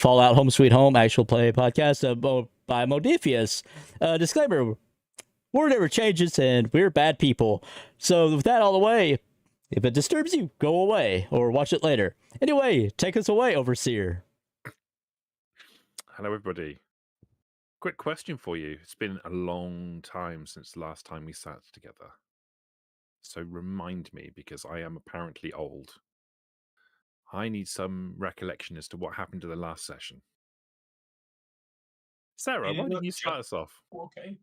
Fallout Home Sweet Home actual play podcast by Modiphius. Disclaimer: word never changes, and we're bad people. So with that all the way, if it disturbs you, go away or watch it later. Anyway, take us away, Overseer. Hello, everybody. Quick question for you. It's been a long time since the last time we sat together. So remind me, because I am apparently old. I need some recollection as to what happened to the last session. Sarah, why didn't you start us off? Okay.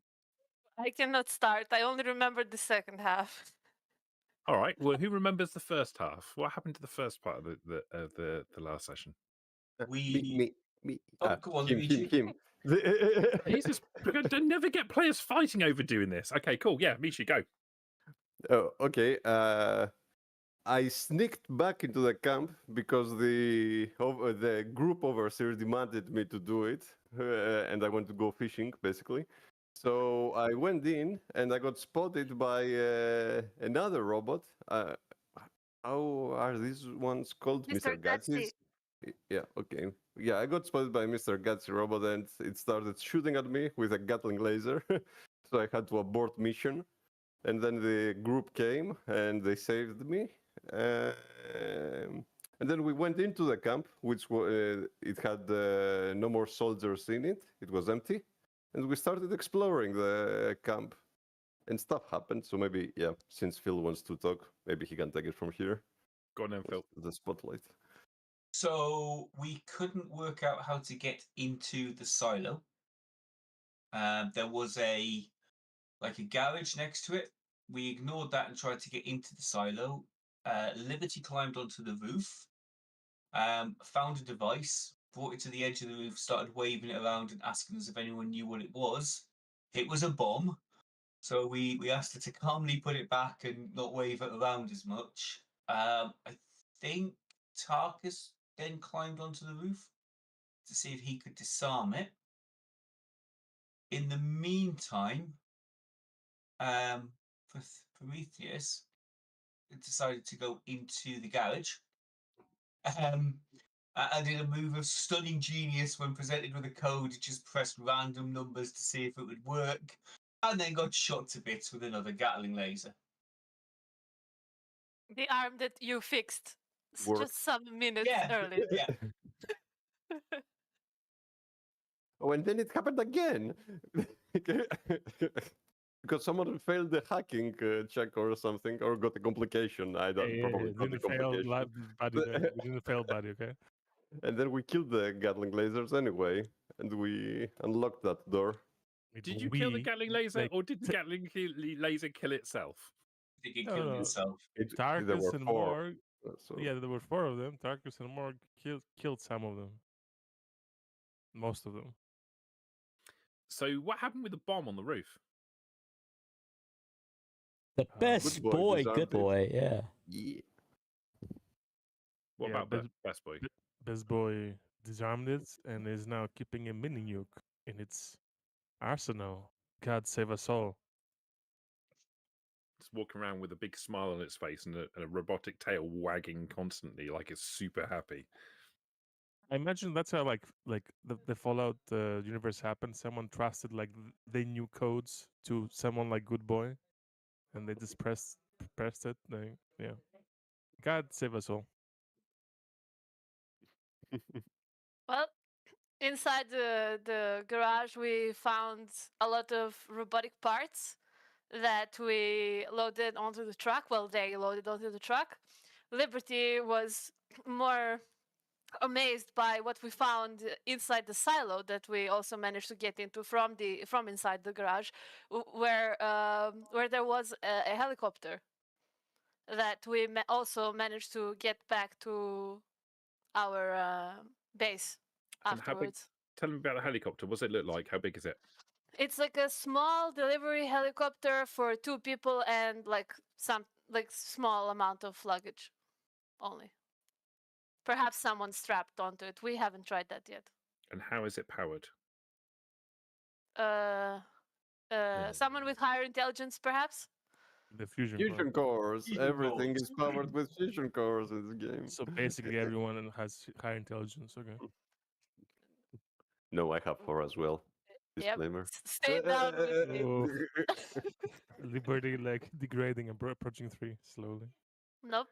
I cannot start. I only remember the second half. All right. Well, who remembers the first half? What happened to the first part of the last session? Me. Oh, go on, him. Jesus, I never get players fighting over doing this. Okay, cool. Yeah, Mechew, go. Oh, okay. I sneaked back into the camp because the group overseer demanded me to do it, and I went to go fishing, basically. So I went in, and I got spotted by another robot. How are these ones called? Mr. Gutsy. Yeah, okay. Yeah, I got spotted by Mr. Gutsy robot, and it started shooting at me with a Gatling laser. So I had to abort mission. And then the group came, and they saved me. And then we went into the camp, which it had no more soldiers in it. It was empty. And we started exploring the camp. And stuff happened. So maybe, yeah, since Phil wants to talk, maybe he can take it from here. Go on then, Phil. The spotlight. So we couldn't work out how to get into the silo. There was a garage next to it. We ignored that and tried to get into the silo. Liberty climbed onto the roof, found a device, brought it to the edge of the roof, started waving it around and asking us if anyone knew what it was. It was a bomb. So we asked her to calmly put it back and not wave it around as much. I think Tarkus then climbed onto the roof to see if he could disarm it. In the meantime, Prometheus decided to go into the garage. And in a move of stunning genius, when presented with a code, just pressed random numbers to see if it would work, and then got shot to bits with another Gatling laser. The arm that you fixed just some minutes Yeah, earlier. yeah. Oh, and then it happened again. Because someone failed the hacking check or something, or got a complication. I don't probably got the complication. We didn't fail body, okay? And then we killed the Gatling lasers anyway, and we unlocked that door. Did you kill the Gatling laser, or did the Gatling laser kill itself? I think it killed itself. Tarkus and Morg. So... Yeah, there were 4 of them. Tarkus and Morg killed some of them. Most of them. So what happened with the bomb on the roof? The best boy, good boy, yeah. Yeah. What about the best boy? Best boy disarmed it and is now keeping a mini nuke in its arsenal. God save us all. It's walking around with a big smile on its face and a robotic tail wagging constantly, like it's super happy. I imagine that's how like the Fallout universe happened. Someone trusted they knew codes to someone like Good Boy, and they just pressed it. Yeah, God save us all. Well, inside the garage, we found a lot of robotic parts that we loaded onto the truck. Well, they loaded onto the truck. Liberty was more amazed by what we found inside the silo that we also managed to get into from inside the garage, where there was a helicopter that we also managed to get back to our base afterwards. Tell me about the helicopter. What's it look like? How big is it? It's like a small delivery helicopter for 2 people and some small amount of luggage only. Perhaps someone strapped onto it. We haven't tried that yet. And how is it powered? Someone with higher intelligence, perhaps? The fusion cores. Everything is powered with fusion cores in this game. So basically everyone has high intelligence, okay. No, I have 4 as well. Yep. Disclaimer. Stay down with me. Oh. Liberty like degrading and approaching 3 slowly. Nope.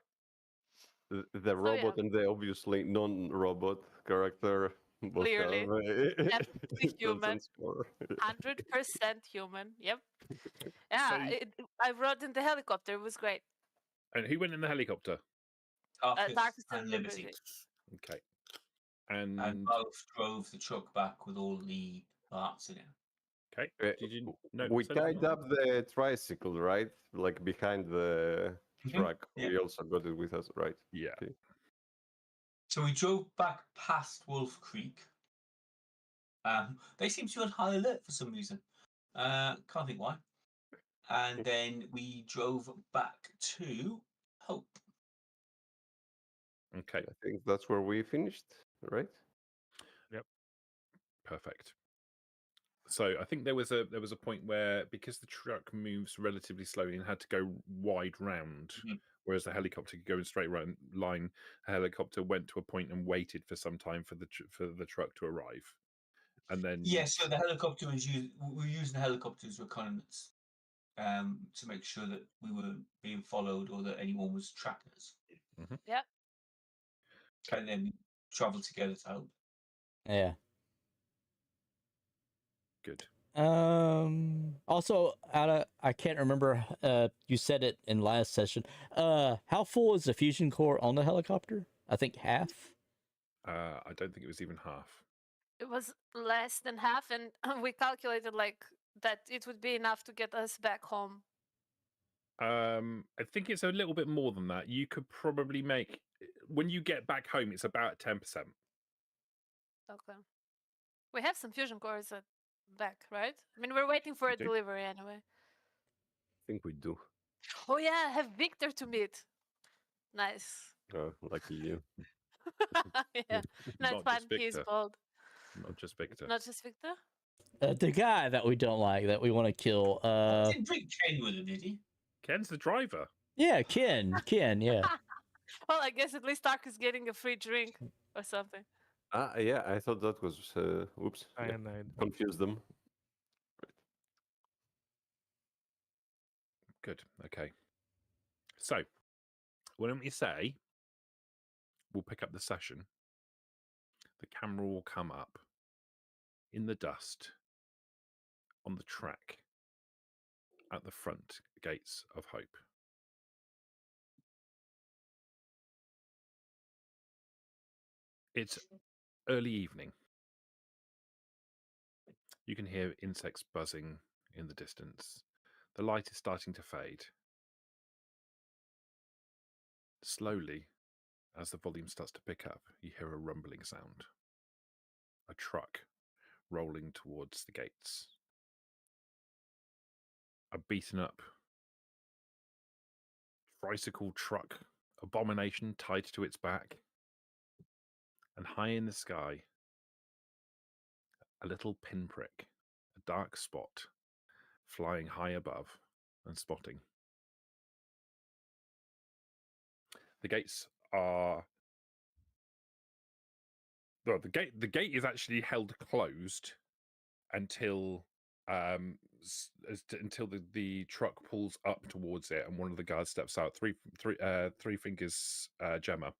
The robot yeah. and the obviously non-robot character both Clearly. have Empty human. 1004. 100% human. Yep. Yeah, So- I rode in the helicopter. It was great. And who went in the helicopter? Tarkus Tarkus and and Liberty. Liberty. Okay. And And both drove the truck back with all the parts in it. okay. Did you know? We tied up the tricycle, right? Like behind the truck. Yeah. We also got it with us, right? Yeah. Okay. So we drove back past Wolf Creek. They seem to be on high alert for some reason. Can't think why. And then we drove back to Hope. Okay. I think that's where we finished, right? Perfect. So I think there was a point where, because the truck moves relatively slowly and had to go wide round, Mhm. whereas the helicopter could go in straight line, a helicopter went to a point and waited for some time for the truck to arrive, and then Yeah, so the helicopter was we were using the helicopter as reconnaissance to make sure that we weren't being followed or that anyone was tracking us. Mhm. Yep. And then we travelled together to Hope. Yeah. good. Also, I can't remember. You said it in last session. How full is the fusion core on the helicopter? I think half. I don't think it was even half. It was less than half, and we calculated like that it would be enough to get us back home. I think it's a little bit more than that. You could probably make, when you get back home, it's about 10%. Okay. We have some fusion cores at back, right? I mean, we're waiting for We a do. delivery anyway. I think we do. Oh yeah, I have Victor to meet. Nice. Lucky you. Yeah. No, it's Not fine. just He's Victor. bold. Not just Victor. Not just Victor. The guy that we don't like, that we want to kill. Didn't bring Ken with him, did he? Ken's the driver. Yeah, Ken. Yeah. Well, I guess at least Tarkus is getting a free drink or something. Yeah, I thought that was. Oops. Yeah, Cyanide. confused them. Good. Okay. So, why don't we say we'll pick up the session? The camera will come up in the dust on the track at the front gates of Hope. It's early evening. You can hear insects buzzing in the distance. The light is starting to fade. Slowly, as the volume starts to pick up, you hear a rumbling sound. A truck rolling towards the gates. A beaten up tricycle truck abomination tied to its back. And high in the sky, a little pinprick, a dark spot, flying high above and spotting. The gates are... Well, the gate is actually held closed until until the truck pulls up towards it, and one of the guards steps out. Three fingers Gemma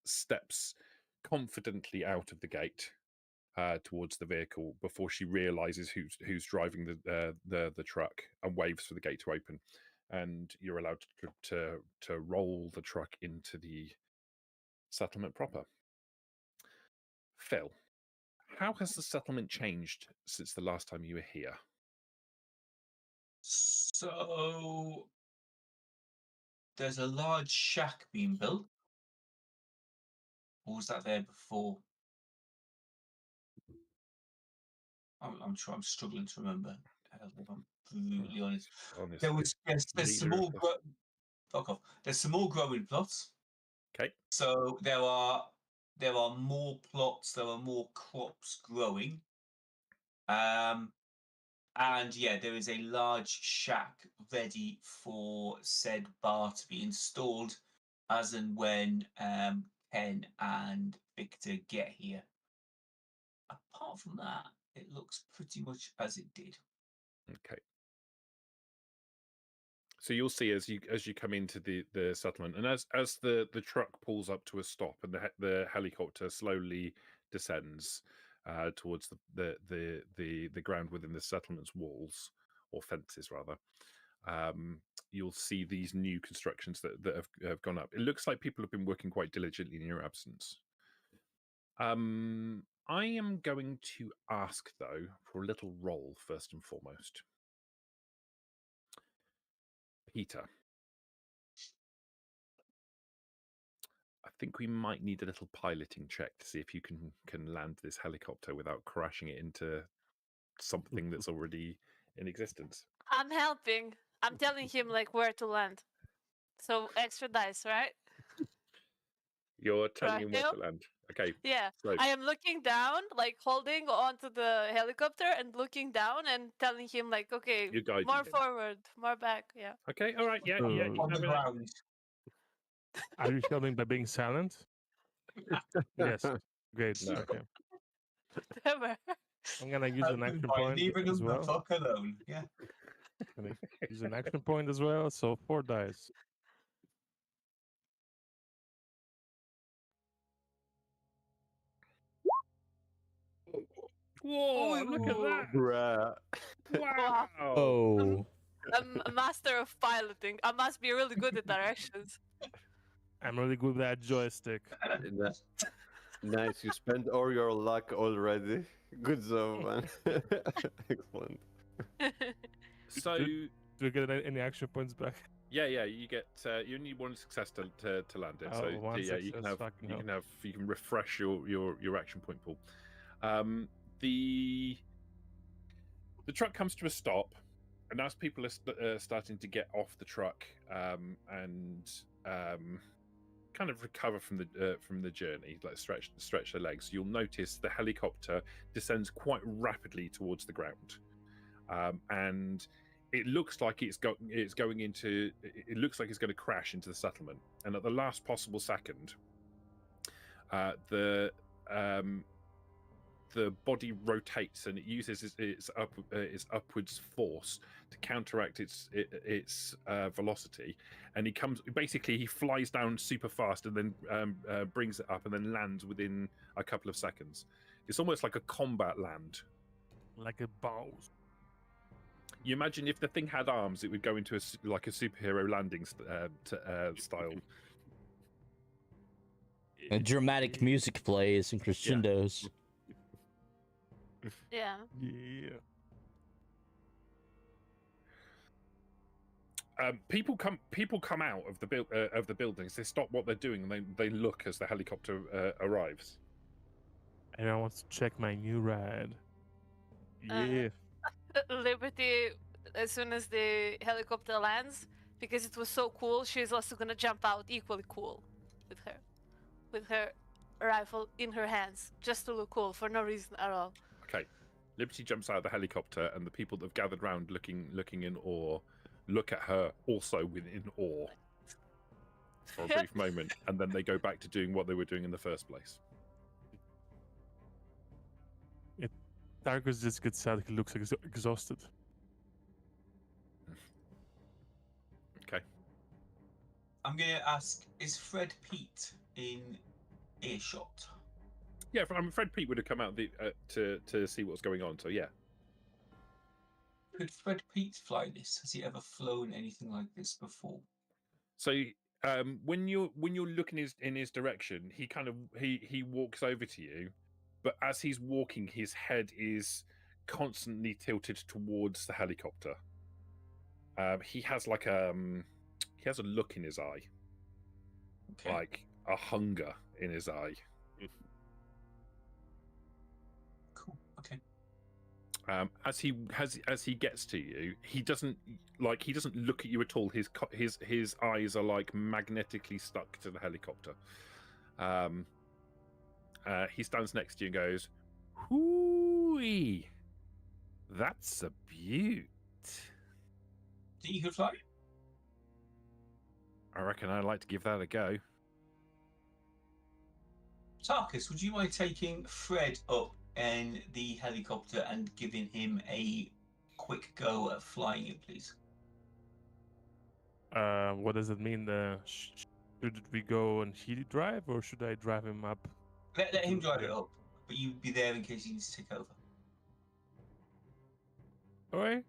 steps confidently out of the gate towards the vehicle before she realizes who's driving the truck, and waves for the gate to open, and you're allowed to roll the truck into the settlement proper. Phil, how has the settlement changed since the last time you were here? So there's a large shack being built. Or was that there before? I'm struggling to remember. If I'm brutally honest. Honestly, There's some more fuck off. There's some more growing plots. Okay. So there are more plots, there are more crops growing. And yeah, there is a large shack ready for said bar to be installed as and when Ken and Victor get here. apart from that, it looks pretty much as it did. Okay. So you'll see as you come into the settlement, and as the truck pulls up to a stop, and the helicopter slowly descends towards the ground within the settlement's walls or fences rather. You'll see these new constructions that have gone up. It looks like people have been working quite diligently in your absence. I am going to ask though for a little roll first and foremost. Pieetrr, I think we might need a little piloting check to see if you can land this helicopter without crashing it into something that's already in existence. I'm helping. I'm telling him like where to land. So extra dice, right? You're telling him where Hale? to land. Okay. Yeah. So I am looking down, like holding onto the helicopter and looking down and telling him like, okay, you're guiding more him. forward, more back. Yeah. Okay. All right. Yeah. Oh. Yeah. You On can the have it. ground. Are you shouting by being silent? Yes. Great. No. Okay. Never. I'm gonna use an action point Leaving as them the well. fuck alone. Yeah. Gonna use an action point as well. So 4 dice. Whoa! Look at that! Bruh. Wow! Oh. I'm a master of piloting. I must be really good at directions. I'm really good with that joystick. Nice, you spent all your luck already. Good job, man. Excellent. So Do we get any action points back? yeah, you get you need one success to land it. Oh, So one yeah, you can success, have fucking hell. you can refresh your action point pool. The truck comes to a stop, and as people are starting to get off the truck and kind of recover from the journey, like stretch their legs, you'll notice the helicopter descends quite rapidly towards the ground, and it looks like it looks like it's going to crash into the settlement. And at the last possible second, the body rotates and it uses its upwards force to counteract its velocity, and he flies down super fast and then brings it up and then lands within a couple of seconds. It's almost like a combat land. Like a boss. You imagine if the thing had arms, it would go into like a superhero landing style. And dramatic music plays and crescendos. Yeah. Yeah. People come out of the buildings. They stop what they're doing and they look as the helicopter arrives. And I want to check my new ride. Yeah. Liberty, as soon as the helicopter lands, because it was so cool, she's also gonna jump out equally cool with her rifle in her hands, just to look cool for no reason at all. Okay, Liberty jumps out of the helicopter, and the people that have gathered round, looking in awe, look at her also in awe for a brief moment, and then they go back to doing what they were doing in the first place. Tarkus just gets sad. He looks exhausted. Okay. I'm going to ask, is Fred Pete in earshot? Yeah, Fred Pete would have come out to see what's going on. So yeah. Could Fred Pete fly this? Has he ever flown anything like this before? So when you're looking in his direction, he walks over to you, but as he's walking, his head is constantly tilted towards the helicopter. He has like a look in his eye, Okay. like a hunger in his eye. Cool. Okay. As he gets to you, he doesn't look at you at all. His eyes are like magnetically stuck to the helicopter. He stands next to you and goes, "Hoo-wee, that's a beaut." Do you could fly? I reckon I'd like to give that a go. Tarkus, would you mind taking Fred up in the helicopter and giving him a quick go at flying it, please? What does it mean? Should we go and he drive, or should I drive him up? Let into him the drive plane? it up, but you'd be there in case he needs to take over. All right.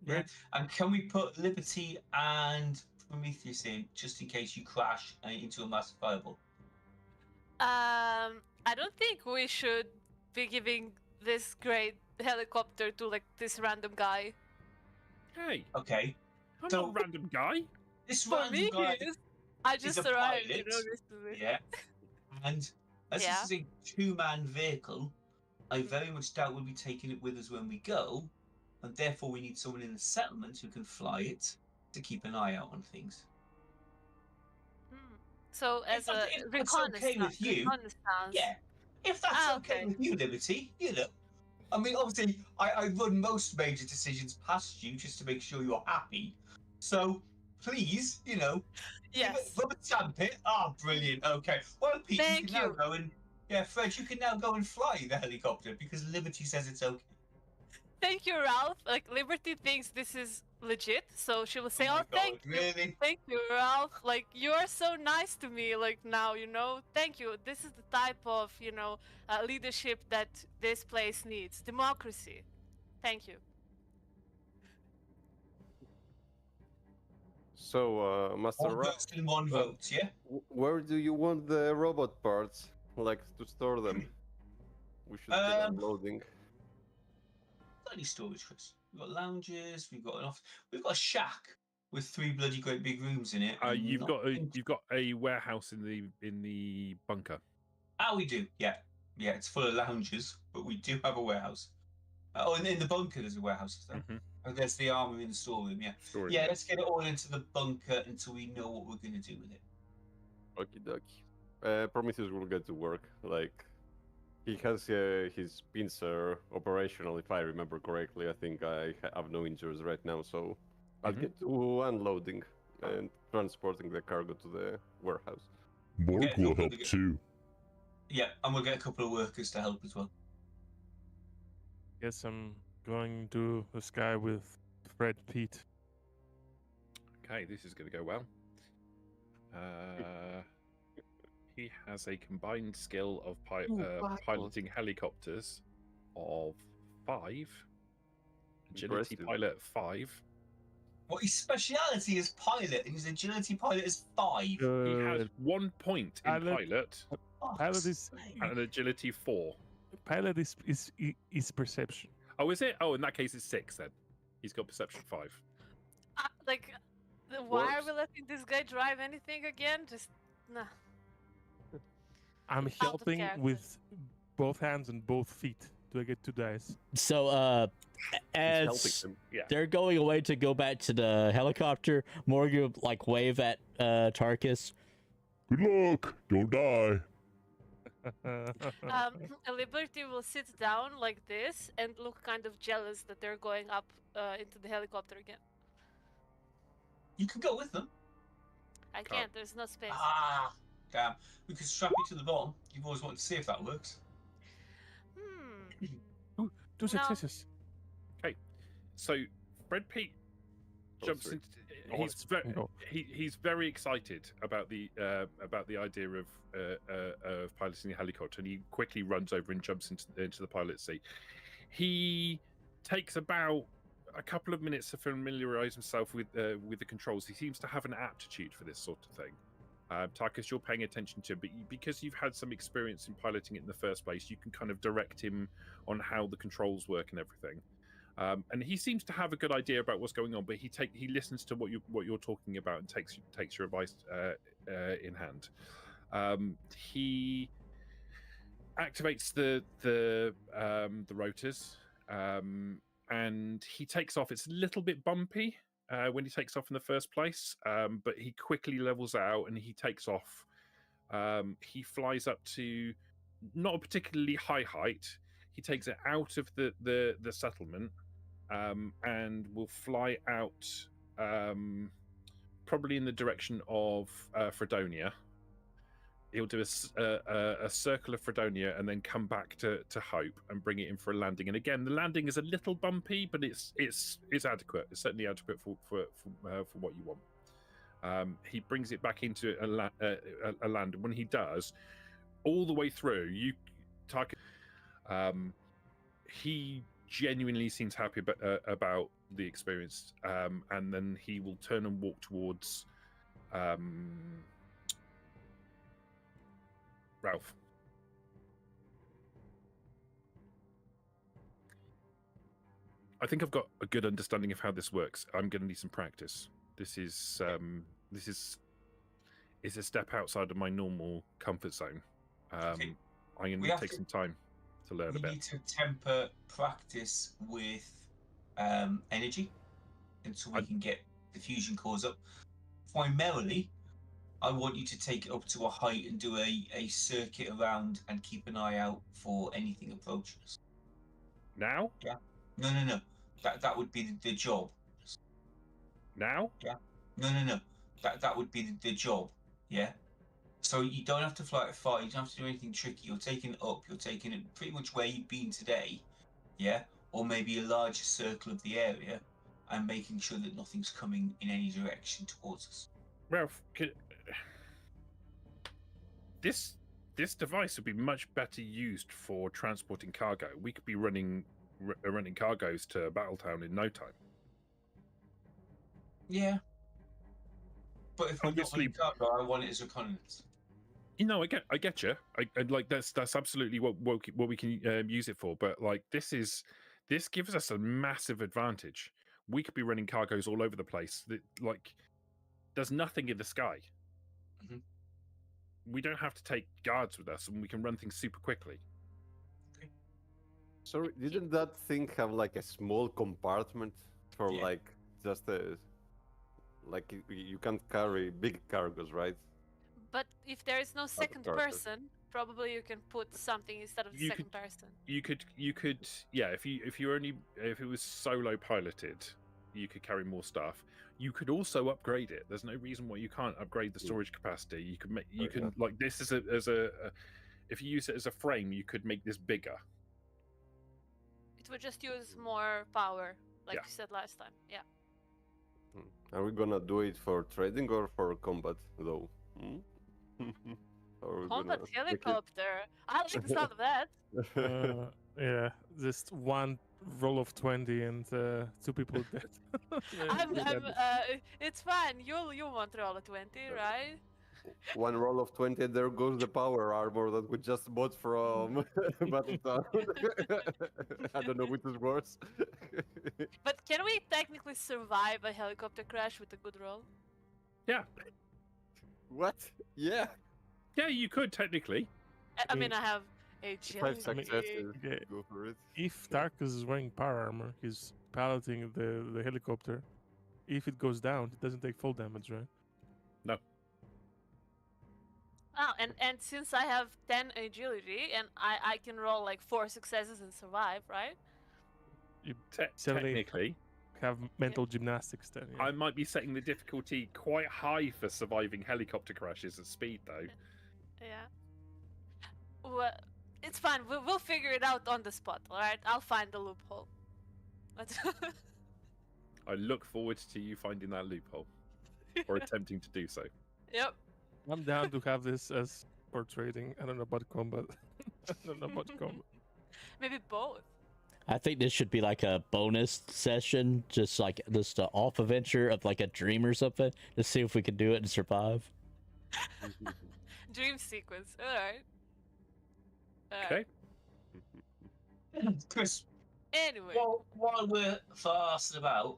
Yeah. Great. And can we put Liberty and Prometheus in just in case you crash into a massive fireball? I don't think we should be giving this great helicopter to like this random guy. Hey, Okay. I'm So- not a random guy. This For random me, guy he is. I is just a arrived, pilot. recently. Yeah. And as Yeah. this is a two-man vehicle, I very much doubt we'll be taking it with us when we go, and therefore we need someone in the settlement who can fly it to keep an eye out on things. So as a If that's okay with you, reconnaissance. Yeah. If that's Ah, okay okay. with you, Liberty, you know. I mean, obviously, I run most major decisions past you just to make sure you're happy. So, please, you know, Yes. rubber stamp it. Ah, brilliant. Okay. Well, Pete, Thank you can now you. go and Fred, you can now go and fly the helicopter because Liberty says it's okay. Thank you, Ralph. Like Liberty thinks this is legit, so she will say, Oh my "Oh, thank God, you, really? thank you, Ralph. Like you are so nice to me. Like now, thank you. This is the type of leadership that this place needs. Democracy. Thank you." So, Master One Ralph, person, one vote, yeah? where do you want the robot parts? Like to store them? We should get unloading. Got any storage, Chris? We've got lounges, we've got an office, we've got a shack with 3 bloody great big rooms in it. and You've got nothing- a warehouse in the bunker. We do, yeah. Yeah, it's full of lounges, but we do have a warehouse. And in the bunker there's a warehouse, is there? Mhm. Oh, there's the armory in the storeroom, yeah. Story. Yeah, let's get it all into the bunker until we know what we're going to do with it. Okie dokie. Prometheus will get to work. Like, he has his pincer operational, if I remember correctly. I think I have no injuries right now, so I'll Mhm. get to unloading and transporting the cargo to the warehouse. Morg Yeah, will no, help we get- too. Yeah, and we'll get a couple of workers to help as well. Guess I'm going to the sky with Fred Pete. Okay, this is going to go well. He has a combined skill of piloting helicopters of 5. Agility Impressive. pilot 5. Well, his speciality is pilot, and his agility pilot is 5. He has 1 point in pilot- pilot Pilot is and agility 4. pilot is perception. Oh, is it? Oh, in that case, it's 6 then. He's got perception 5. Why are Works. we letting this guy drive anything again? Just nah. I'm of helping character. with both hands and both feet. Do I get 2 dice? So, He's as helping they're going away to go back to the helicopter, Morg will, like, wave at Tarkus. Good luck. Don't die. Liberty will sit down like this and look kind of jealous that they're going up into the helicopter again. You can go with them. I can't. There's no space. Ah, damn. We could strap you to the bottom. You've always wanted to see if that works. Hmm. 2 successes. So Fred Pete jumps sorry. into. Oh, He's it's very, go. he's very excited about the idea of piloting a helicopter, and he quickly runs over and jumps into the pilot's seat. He takes about a couple of minutes to familiarize himself with the controls. He seems to have an aptitude for this sort of thing. Tarkus, you're paying attention to, but because you've had some experience in piloting it in the first place, you can kind of direct him on how the controls work and everything. And he seems to have a good idea about what's going on, but he listens to what you're talking about and takes your advice in hand. He activates the rotors, and he takes off. It's a little bit bumpy when he takes off in the first place, but he quickly levels out and he takes off. He flies up to not a particularly high height. He takes it out of the settlement. And will fly out probably in the direction of Fredonia. he'll do a circle of Fredonia and then come back to Hope and bring it in for a landing. And again, the landing is a little bumpy, but it's adequate. It's certainly adequate for what you want. He brings it back into a land. When he does, all the way through, Tarkus, he genuinely seems happy about the experience, and then he will turn and walk towards Ralph. I think I've got a good understanding of how this works. I'm going to need some practice. This is a step outside of my normal comfort zone. Okay. I'm going to take some time to learn a We bit. need to temper practice with energy until we can get the fusion cores up. Primarily, I want you to take it up to a height and do a circuit around and keep an eye out for anything approaching us. Now? Yeah. No. That would be the job. Now? Yeah. No. That would be the job. Yeah. So you don't have to fly it far. You don't have to do anything tricky. You're taking it up. You're taking it pretty much where you've been today. Yeah. Or maybe a larger circle of the area, and making sure that nothing's coming in any direction towards us. Ralph, this device would be much better used for transporting cargo. We could be running cargoes to Battletown in no time. Yeah. But if we're not Obviously- running cargo, I want it as reconnaissance. You know, I get you. I like that's absolutely what we can use it for. But like this gives us a massive advantage. We could be running cargoes all over the place. Like there's nothing in the sky. Mhm. We don't have to take guards with us, and we can run things super quickly. Sorry, didn't that thing have like a small compartment for Yeah. like just a like you can't carry big cargoes, right? But if there is no second Tarkus. person, probably you can put something instead of the You second person. You could yeah. If it was solo piloted, you could carry more stuff. You could also upgrade it. There's no reason why you can't upgrade the storage capacity. You can Okay. like this as if you use it as a frame, you could make this bigger. It would just use more power, like Yeah. you said last time. Yeah. Are we gonna do it for trading or for combat though? Hmm? Or we Combat gonna make it- helicopter. I like the sound of that. Yeah, just one roll of 20 and 2 people dead. It's fine. You want to roll a 20, right? One roll of 20, there goes the power armor that we just bought from Battletown. I don't know which is worse. But can we technically survive a helicopter crash with a good roll? Yeah, What? Yeah. yeah, you could technically. I mean, I have agility. 5 successes. Okay. Go for it. If Tarkus is wearing power armor, he's piloting the helicopter. If it goes down, it doesn't take full damage, right? Oh, and since I have 10 agility and I can roll like 4 successes and survive, right? You certainly Technically, have mental gymnastics then. Yeah. I might be setting the difficulty quite high for surviving helicopter crashes at speed, though. Yeah. Well, it's fine. We'll figure it out on the spot, all right? I'll find the loophole. Let's I look forward to you finding that loophole or attempting to do so. Yep. I'm down to have this as for trading. I don't know about combat. I don't know about combat. Maybe both. I think this should be like a bonus session, just an off adventure of like a dream or something, to see if we can do it and survive. Dream sequence. All right. Okay. Chris, Anyway. while we're fast about,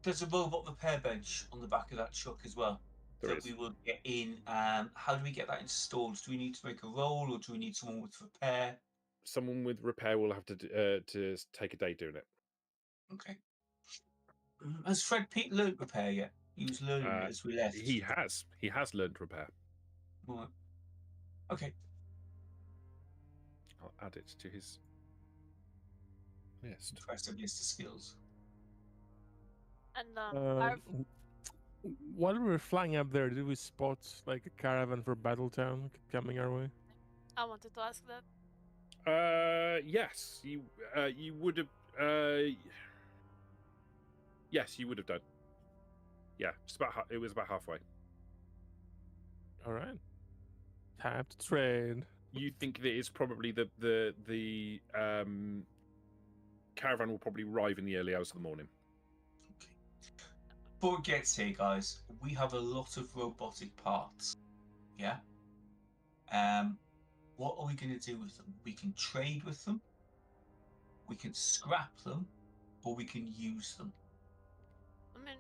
there's a robot repair bench on the back of that truck as well. There that is. we will get in. How do we get that installed? Do we need to make a roll, or do we need someone with repair? Someone with repair will have to take a day doing it. Okay. Has Fred Pete learned repair yet? He was learning it as we left. He has learned repair. Right. Okay. I'll add it to his list. Impressive list of skills. And our While we were flying up there, did we spot like a caravan for Battletown coming our way? I wanted to ask that. Yes, you would have. Yes, you would have done. Yeah, it was about halfway. All right. Time to trade. You think that it's probably the caravan will probably arrive in the early hours of the morning. Okay. Before it gets here, guys, we have a lot of robotic parts. Yeah. What are we going to do with them? We can trade with them. We can scrap them, or we can use them. I mean,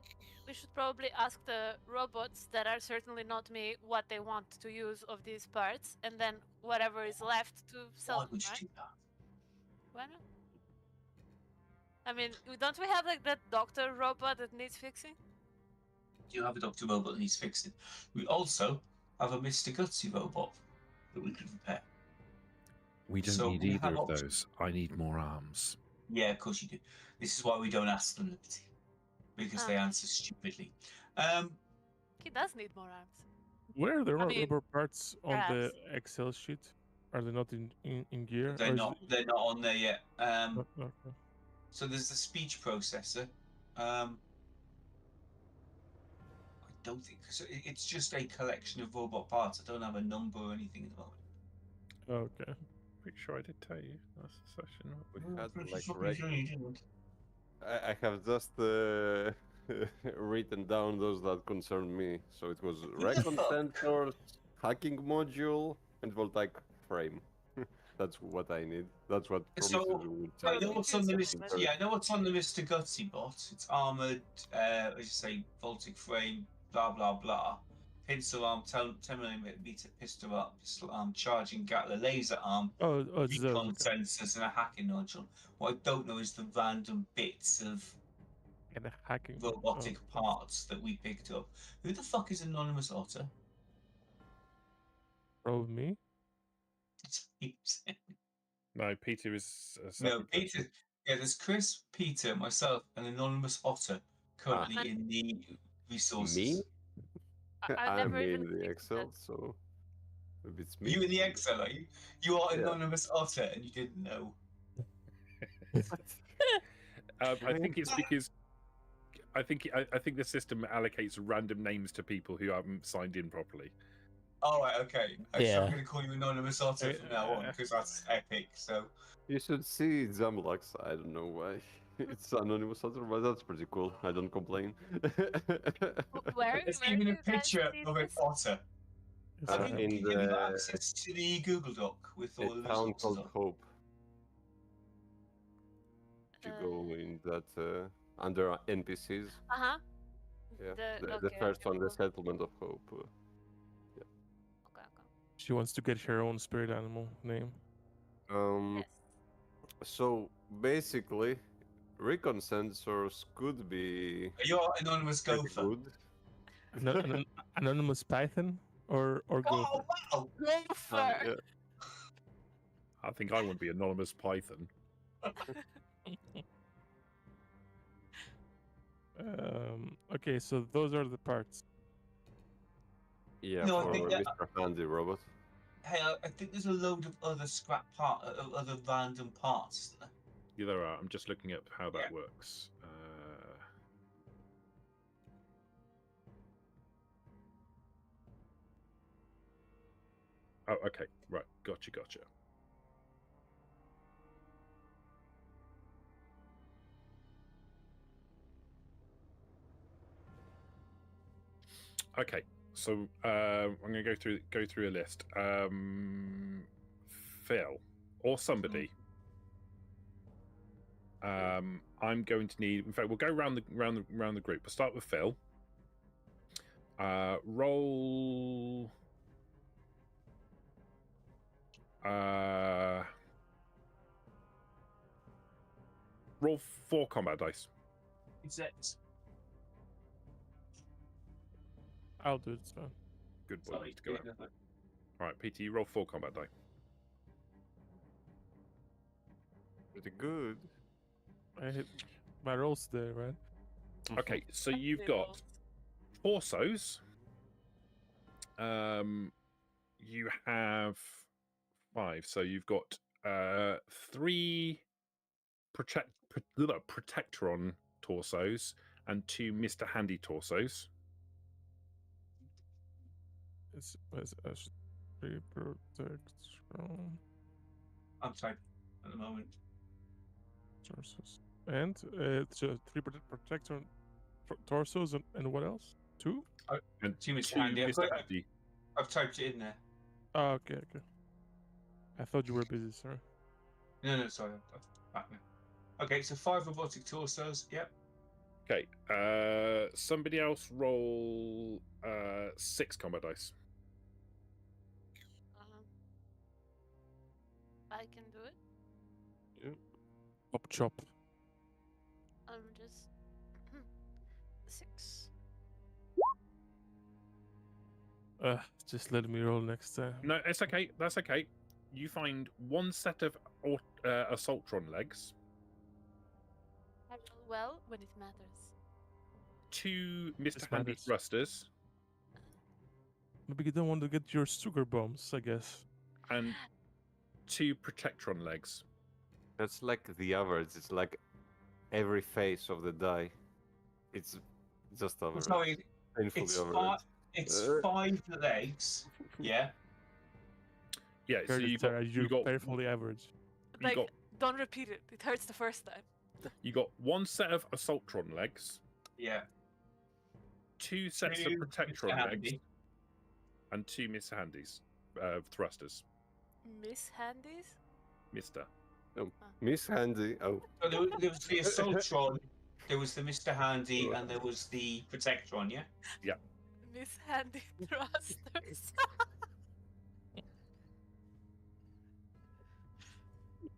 we should probably ask the robots that are certainly not me what they want to use of these parts, and then whatever is left to sell Why them, would you right? do that? Why not? I mean, don't we have like that doctor robot that needs fixing? You have a Dr. Robot that needs fixing. We also have a Mr. Gutsy robot that we can repair. We don't So need we either have of options. those. I need more arms. Yeah, of course you do. This is why we don't ask them, Liberty. Because they answer stupidly. He does need more arms. Where are the I mean, rubber parts on the perhaps. Excel sheet? Are they not in gear? they're or is not they're not on there yet. it- oh, okay. So there's the speech processor. I don't think so. It's just a collection of robot parts. I don't have a number or anything at the moment. Okay. Pretty sure I did tell you last session. We Oh, had pretty like fucking sure you didn't. I have just written down those that concern me. So it was recon sensors, hacking module, and voltaic frame. That's what I need. That's what So, Prometheus would I say. know what's on the Confusing, Mr. but- Yeah, I know what's on the Mr. Gutsy bot. It's armored, as you say, voltic frame, blah blah blah. Pencil arm, 10mm pistol arm, charging Gatler laser arm, Oh, it's those. recon Okay. sensors, and a hacking nodule. What I don't know is the random bits of And a hacking. robotic oh, parts that we picked up. Who the fuck is Anonymous Otter? Probably me. No, Peter is a No, separate person. Peter. Yeah, there's Chris, Peter, myself, and Anonymous Otter currently Ah. in the resources. Me? I've I'm never in even the clicked Excel, that. so if it's me. You in the Excel, are you? You are Yeah. Anonymous Otter, and you didn't know. I think it's because I think the system allocates random names to people who haven't signed in properly. All right, okay. So Yeah. I'm going to call you Anonymous Otter from now on because that's epic. So You should see Zamlux. I don't know why. It's anonymous author, but that's pretty cool. I don't complain. Where? there's where even do a you guys picture see of an this? otter. It's, Have you, in have you got the- access to the Google Doc with all A of the town results called on? Hope. If you go Uh, in that under NPCs, Uh-huh. yeah, The- the okay, first okay, one, the cool. settlement of Hope. Okay, okay. she wants to get her own spirit animal name. Yes. So basically, recon sensors could be You're Anonymous pretty Gopher. good. An anonymous Python or Gopher? Oh, wow! Gopher! Yeah. I think I would be anonymous Python. Okay, so those are the parts. Yeah, No, I for think that- Mr. Handy Robot. Hey, I think there's a load of other other random parts. Isn't there? Yeah, there are. I'm just looking up how that Yeah. works. Oh, okay. Right. Gotcha. Okay. So I'm going to go through a list. Phil or somebody. I'm going to need. In fact, we'll go around the group. We'll start with Phil. Roll. Roll 4 combat dice. Exact. I'll do it. It's fine. Good boy. Sorry, To go out. All right, PT, you roll 4 combat die. Pretty good. I hit my rolls there, right? Okay, so Fancy you've got rolls. torsos. You have 5, so you've got 3 Protectron torsos and 2 Mr. Handy torsos. It's S3 Protection I'm typing at the moment. torsos. And it's 3 Protector torsos and what else? 2? And 2 Mr. 2 Handy. Mr. Handy. I've typed it in there. Oh, okay. I thought you were busy, sorry. No, sorry. I'm back now. Okay, so 5 robotic torsos. Yep. Okay, somebody else roll 6 combat dice. I can do it. Chop. I'm just 6. Just let me roll next time. No, it's okay. That's okay. You find 1 set of Assaultron legs, I roll well when it matters. 2 Mr. This Handy matters. thrusters, Maybe you don't want to get your sugar bombs, I guess. and 2 Protectron legs. That's like the average. It's like every face of the die. It's just average. Sorry, Painfully it's average. it's 5 legs. Yeah. Yeah, so Very you you got painfully average. you Like, got don't repeat it. It hurts the first time. you got 1 set of Assaultron legs, Yeah. 2 sets of 2 Protectron Mr. legs, Handy. and 2 Mr. Handys thrusters. Miss Handies? Mister. Miss Handy. Oh, So there was the Assaultron, there was the Mr. Handy, and there was the Protectron, yeah? Miss Handy thrusters.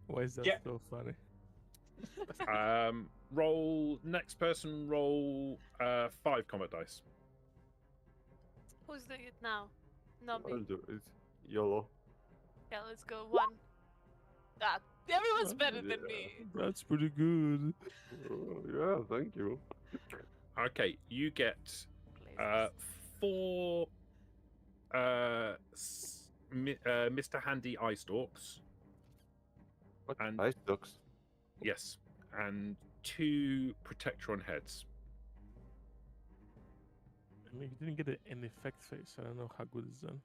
Why is that Yeah. so funny? Roll next person. Roll 5 combat dice. Who's doing it now? Not I'll me. do it. YOLO. Yeah, let's go. 1. Ah, everyone's better than me. That's pretty good. Oh, yeah, thank you. Okay, you get Places. 4 Mr. Handy eye stalks. What? And- Ice ducks. Yes, and 2 Protectron heads. I mean, you didn't get an effect face. I don't know how good it's done.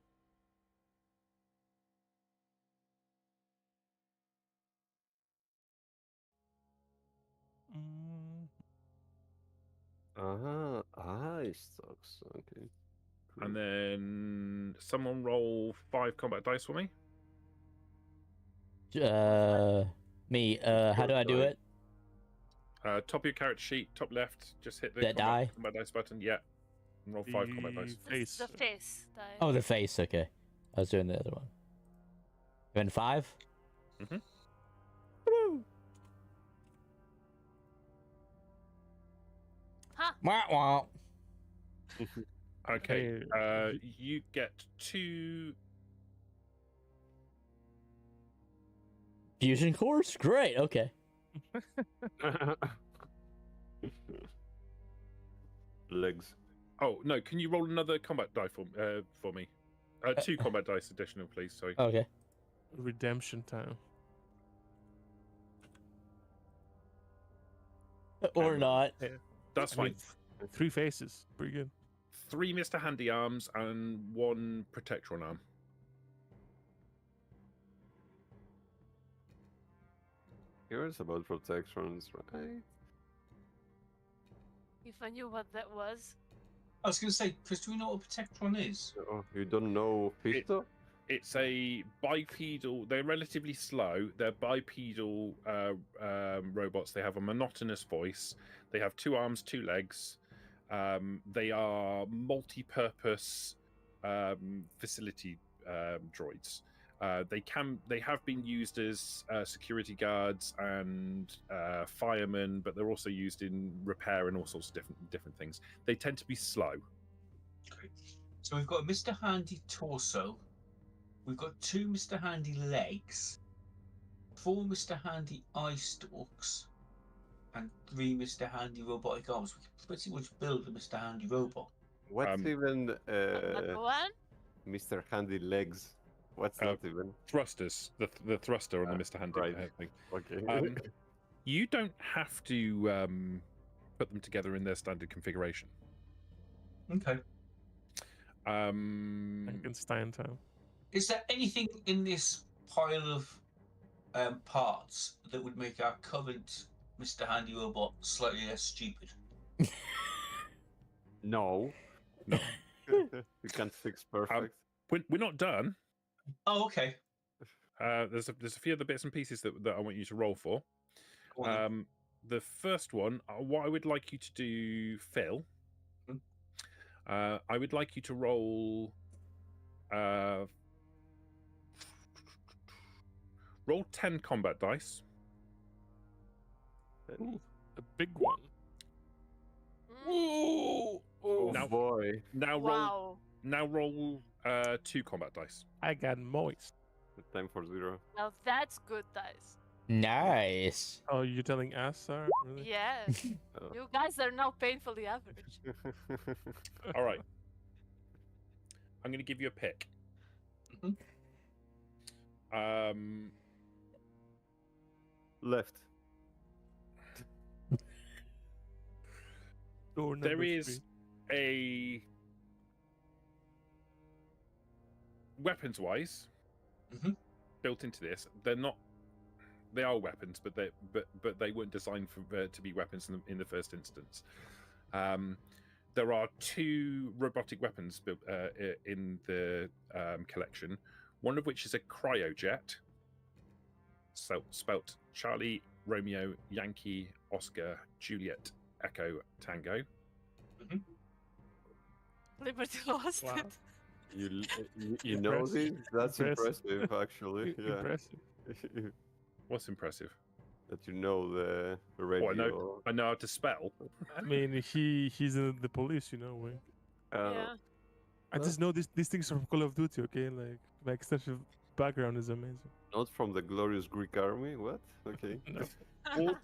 Mm, Ice ducks. Okay. And then someone roll 5 combat dice for me. Me. How do I do it? Top of your character sheet, top left. Just hit the That die? combat dice button. Yeah. And roll 5 combat dice. Face. The face. Die. Oh, the face. Okay, I was doing the other one. Then 5. Mhm. Woo! Huh. Wah, wah. Okay. Hey, You get 2. Fusion cores. Great. Okay. Legs. Oh no! Can you roll another combat die for me? 2 combat dice additional, please. Sorry. Okay. Redemption time. Or not. That's I mean, fine. 3 faces. Pretty good. 3 Mr. Handy arms and 1 Protectron arm. Here's about protections, right? If I knew what that was. I was going to say, Chris, do we know what a Protectron is? Oh, you don't know Fisto? It's a bipedal. They're relatively slow. They're bipedal robots. They have a monotonous voice. They have 2 arms, 2 legs. They are multi-purpose facility droids. They have been used as security guards and firemen, but they're also used in repair and all sorts of different things. They tend to be slow. Okay. So we've got a Mr. Handy torso. We've got 2 Mr. Handy legs, 4 Mr. Handy eye stalks, and 3 Mr. Handy robotic arms. We can pretty much build a Mr. Handy robot. What's even Another one? Mr. Handy legs? What's Uh, that even? Thrusters, the thruster on the Mr. Handy right. thing. Okay. You don't have to put them together in their standard configuration. Okay. Frankenstein time. Is there anything in this pile of parts that would make our covered Mr. Handy Robot slightly less stupid? No. No. You can't fix perfect. We're not done. Oh, okay. There's a few other bits and pieces that I want you to roll for. Go on then. The first one, what I would like you to do, Phil, I would like you to roll roll 10 combat dice. Ooh, a big one. Mm. Oh Now- boy. Now Wow. roll 2 combat dice. I got moist. Time for 0. Now that's good dice. Nice. Oh, you're telling us, Sarah? Really? Yes. Oh. You guys are now painfully average. All right. I'm going to give you a pick. Mhm. Left. Door There number is 3. a weapons-wise Mhm. built into this. They are weapons, but they weren't designed for to be weapons in the first instance. There are 2 robotic weapons built in the collection. One of which is a cryojet, spelt Charlie, Romeo, Yankee, Oscar, Juliet, Echo, Tango. Liberty lost Wow. it. You know Impressive. this? That's impressive, actually. Yeah. Impressive. What's impressive? That you know the radio. I know how to spell. I mean, he's in the police, you know. Wink. Yeah. I just know these things from Call of Duty. Okay, like my extensive background is amazing. Not from the glorious Greek army. What? Okay. No.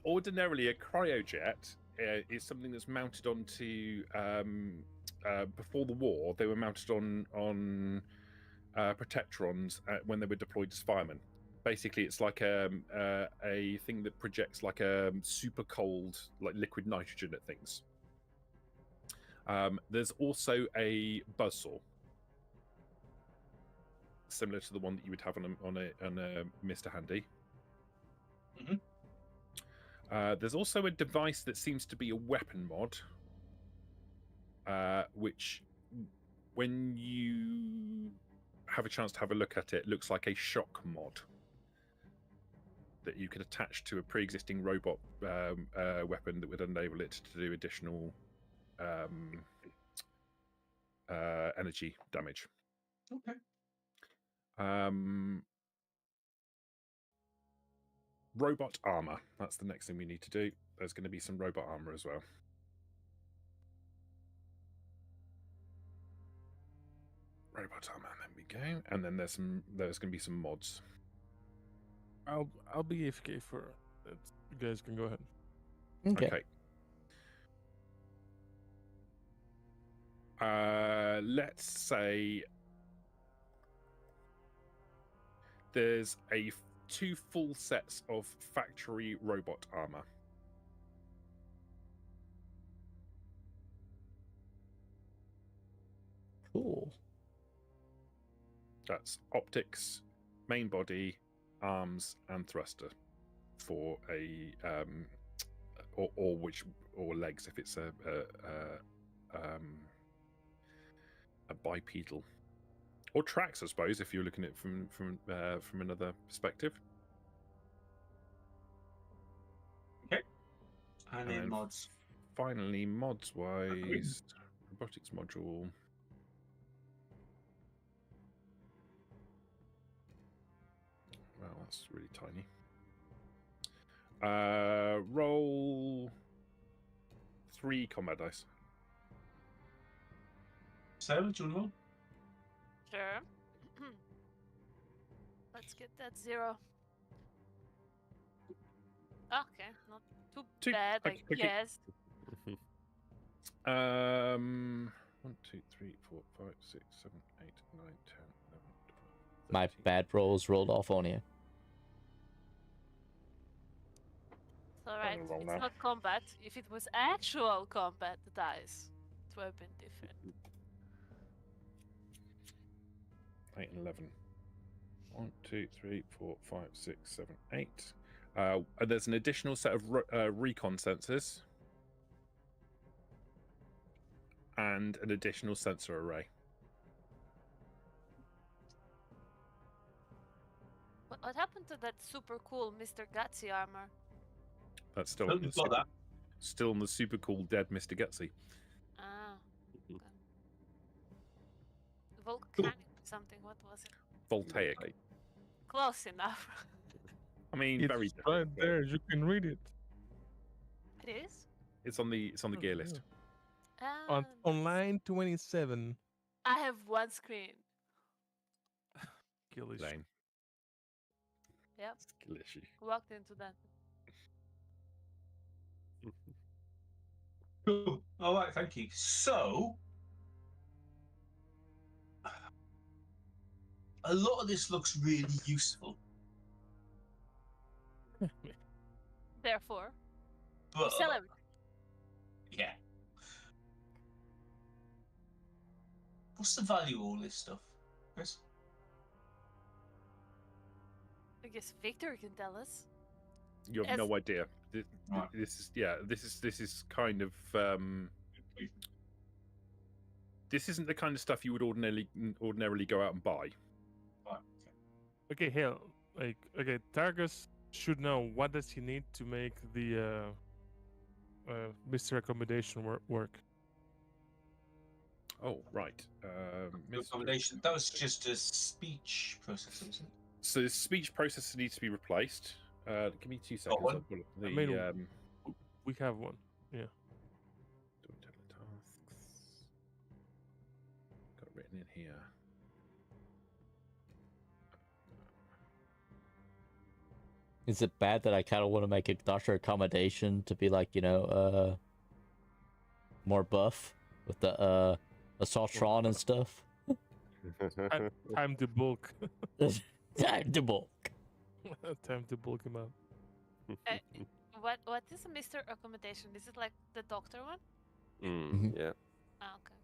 Ordinarily, a cryojet is something that's mounted onto. Before the war, they were mounted on protectrons when they were deployed as firemen. Basically, it's like a thing that projects like a super cold, like liquid nitrogen at things. There's also a buzzsaw, similar to the one that you would have on a Mr. Handy. Mhm. There's also a device that seems to be a weapon mod, which, when you have a chance to have a look at it, looks like a shock mod that you could attach to a pre-existing robot weapon that would enable it to do additional energy damage. Okay. Robot armor. That's the next thing we need to do. There's going to be some robot armor as well. Robot armor. There we go. And then there's going to be some mods. I'll be AFK for it. You guys can go ahead. Okay. Let's say there's 2 full sets of factory robot armor. Cool. That's optics, main body, arms, and thruster for a or legs if it's a bipedal, or tracks, I suppose, if you're looking at it from another perspective. And then And mods. Finally, mods wise, robotics module. Well, that's really tiny. Roll 3 combat dice. Sarah, do you want to roll? Sure. Let's get that 0. Okay, not too Two. bad, I Okay. guess. 1, 2, 3, 4, 5, 6, 7, 8, 9, 10, 11, 12, My 13. bad rolls rolled off on you. It's alright. roll It's now. not combat. If it was actual combat, the dice, it would have been different. 8 and 11. 1, 2, 3, 4, 5, 6, 7, 8. There's an additional set of recon sensors and an additional sensor array. What happened to that super cool Mr. Gutsy armor? That's still Oh, on the you've got super, that. still on the super cool dead Mr. Gutsy. Ah. Okay. Volcanic something, what was it? Voltaic. Close enough. I mean, It's very right different, but there. You can read it It is? it's on the gear Oh, list. Ah, on line 27. I have one screen. Killish. Lame. Yep, Skillishy. walked into that. Cool. All right, thank you. So, a lot of this looks really useful, Therefore, but sell everything. yeah. What's the value of all this stuff, Chris? I guess Victor can tell us. You have As- no idea. Right. This is kind of this isn't the kind of stuff you would ordinarily go out and buy. Right. Okay, Hale. Okay, Tarkus should know what does he need to make the Mr. Accommodation work. Oh, right. Accommodation. That was just a speech processor, wasn't it? So the speech processor needs to be replaced. Give me 2 seconds. one? I'll pull up the, I mean, we have one. Yeah. doing teletasks. Got it written in here. Is it bad that I kind of want to make a Doctor Accommodation to be like, more buff with the Assaultron and stuff? Time to bulk. Time to bulk. Time to bulk him out. What is a Mr. Accommodation? Is it like the doctor one? Yeah. Ah, okay.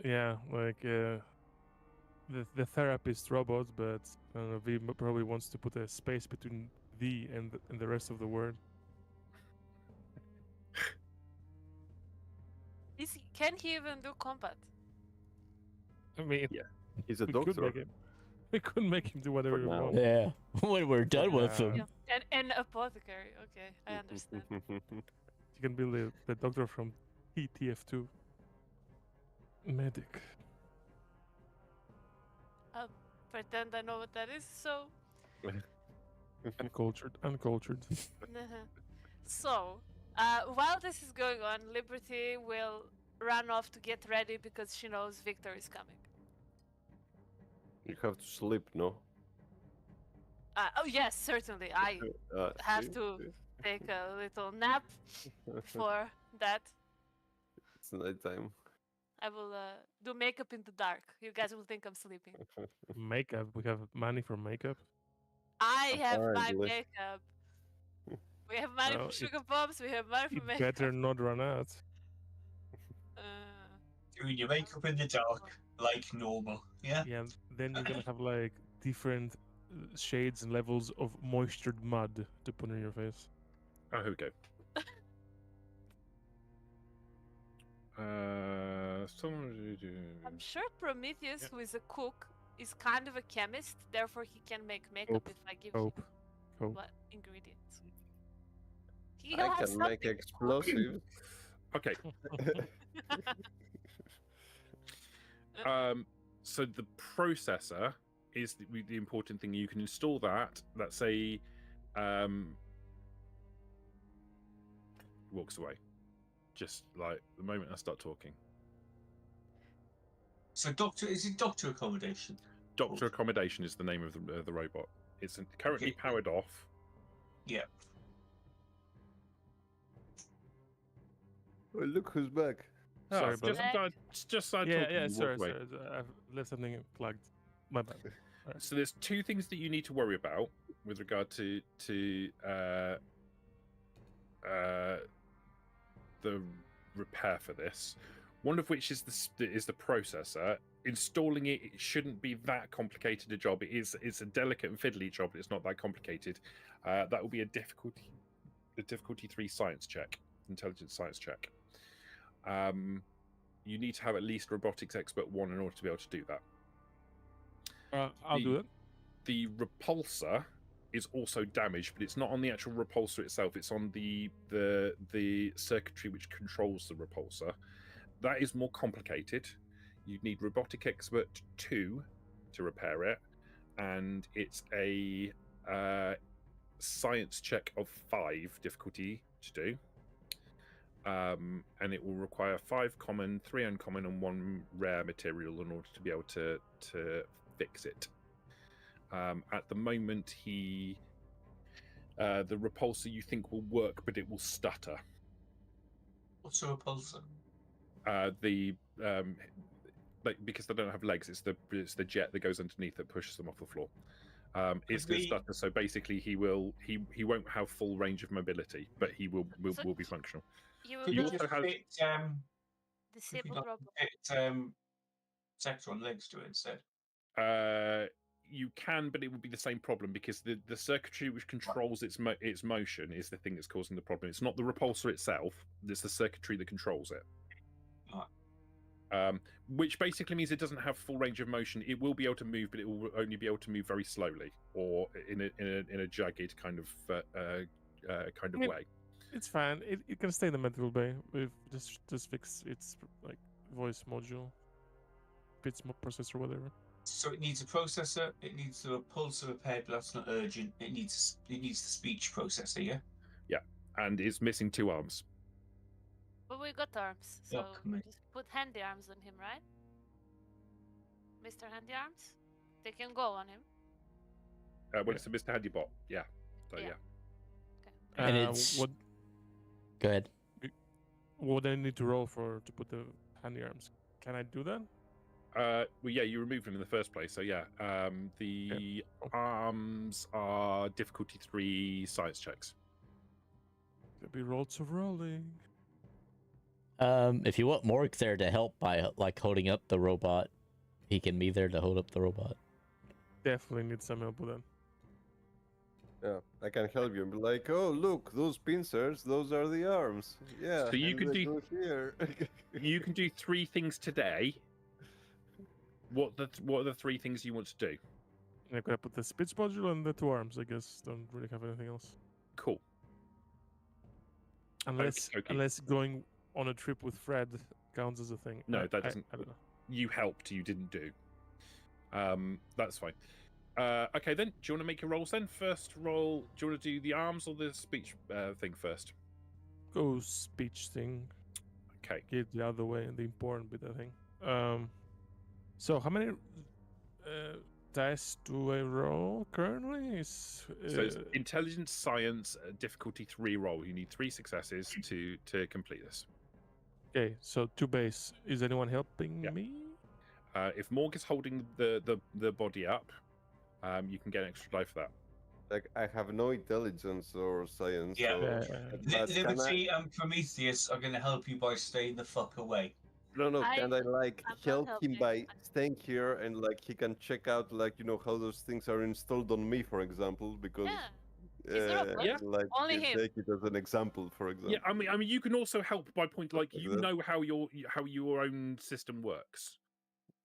Yeah, like the therapist robot, but I don't know, V probably wants to put a space between the and the rest of the word. Can he even do combat? I mean, Yeah. He's a we could doctor. make him. We could make him do whatever we now. want. Yeah, when we're done with Yeah. him. Yeah. And apothecary. Okay, I understand. You can be the doctor from TF2. Medic. Pretend I know what that is. So, Uncultured. so while this is going on, Liberty will run off to get ready because she knows Victor is coming. You have to sleep, no? Oh yes, certainly. I have See? to take a little nap before that. It's nighttime. I will do makeup in the dark. You guys will think I'm sleeping. Makeup. We have money for makeup. I have my Apparently. makeup. We have money Well, for sugar bombs. We have money for It makeup. better not run out. Doing your makeup in the dark, like normal. Yeah. Yeah, then you're gonna have like different shades and levels of moistured mud to put on your face. Oh, here we go. I'm sure Prometheus, who is a cook, is kind of a chemist. Therefore, he can make makeup Hope. if I give Hope. him Hope. what ingredients. He'll I have can something make to cook. explosives. Okay. So the processor is the important thing. You can install that. That's a walks away. Just like the moment I start talking. So, is it doctor accommodation? Doctor Accommodation is the name of the robot. It's currently Okay. powered off. Yeah. Oh, look who's back. Sorry, just, brother. just started Yeah, talking. yeah, you sorry, walked away. sorry. I've left something plugged. My bad. So there's two things that you need to worry about with regard to the repair for this. One of which is the processor. Installing it shouldn't be that complicated a job. It's a delicate and fiddly job, but it's not that complicated. That will be a difficulty 3 science check, intelligence science check. You need to have at least robotics expert 1 in order to be able to do that. I'll do it. The repulsor is also damaged, but it's not on the actual repulsor itself. It's on the circuitry which controls the repulsor. That is more complicated. You'd need robotic expert 2 to repair it, and it's a science check of 5 difficulty to do. And it will require 5 common, 3 uncommon, and 1 rare material in order to be able to fix it. At the moment, the repulsor you think will work, but it will stutter. What's a repulsor? Because they don't have legs, it's the jet that goes underneath that pushes them off the floor. It's going to stutter, so basically he won't have full range of mobility, but he will be functional. You will Could You you just also just have- fit disable not robot. Sector on legs to it instead? You can, but it would be the same problem because the circuitry which controls its motion is the thing that's causing the problem. It's not the repulsor itself; it's the circuitry that controls it. Right. Which basically means it doesn't have full range of motion. It will be able to move, but it will only be able to move very slowly or in a jagged kind of way. It's fine. It can stay in the medical bay. We've just fix its like voice module, bits processor, whatever. So it needs a processor. It needs the repulsor repaired, but that's not urgent. It needs the speech processor. Yeah. And it's missing 2 arms. But we got arms, so Fuck me. just put handy arms on him, right? Mr. Handy Arms? They can go on him. It's a Mr. Handybot. Yeah. So Yeah. yeah. And it's- what Go ahead. do I need to roll to put the handy arms? Can I do that? Well, yeah, you removed them in the first place, so yeah. The arms are difficulty 3 science checks. There'll be lots of rolling. If you want Morg there to help by like holding up the robot, he can be there to hold up the robot. Definitely need some help with that. Yeah, I can help you and be like, oh, look, those pincers, those are the arms. Yeah. So you and can they do- go here. You can do 3 things today. What are the 3 things you want to do? I could put the speech module and the 2 arms. I guess don't really have anything else. Cool. Unless going on a trip with Fred counts as a thing. No, that doesn't. I don't know. You helped. You didn't do. That's fine. Okay, then. Do you want to make your rolls then? First roll. Do you want to do the arms or the speech thing first? Go speech thing. Okay. Get the other way, the important bit, I think. So how many dice do I roll currently? So it's intelligence, science, difficulty 3 roll. You need 3 successes to complete this. Okay, so 2 base. Is anyone helping Yeah. me? If Morg is holding the body up, you can get an extra die for that. Like, I have no intelligence or science. Yeah. But can I- Liberty and Prometheus are going to help you by staying the fuck away. No, I- can I like I'm not help him helping. by staying here and like he can check out like how those things are installed on me, for example, because Yeah. He's a robot. Yeah. like Only him. take it as an example, for example. Yeah, I mean, you can also help by point like you Yeah. know how your own system works,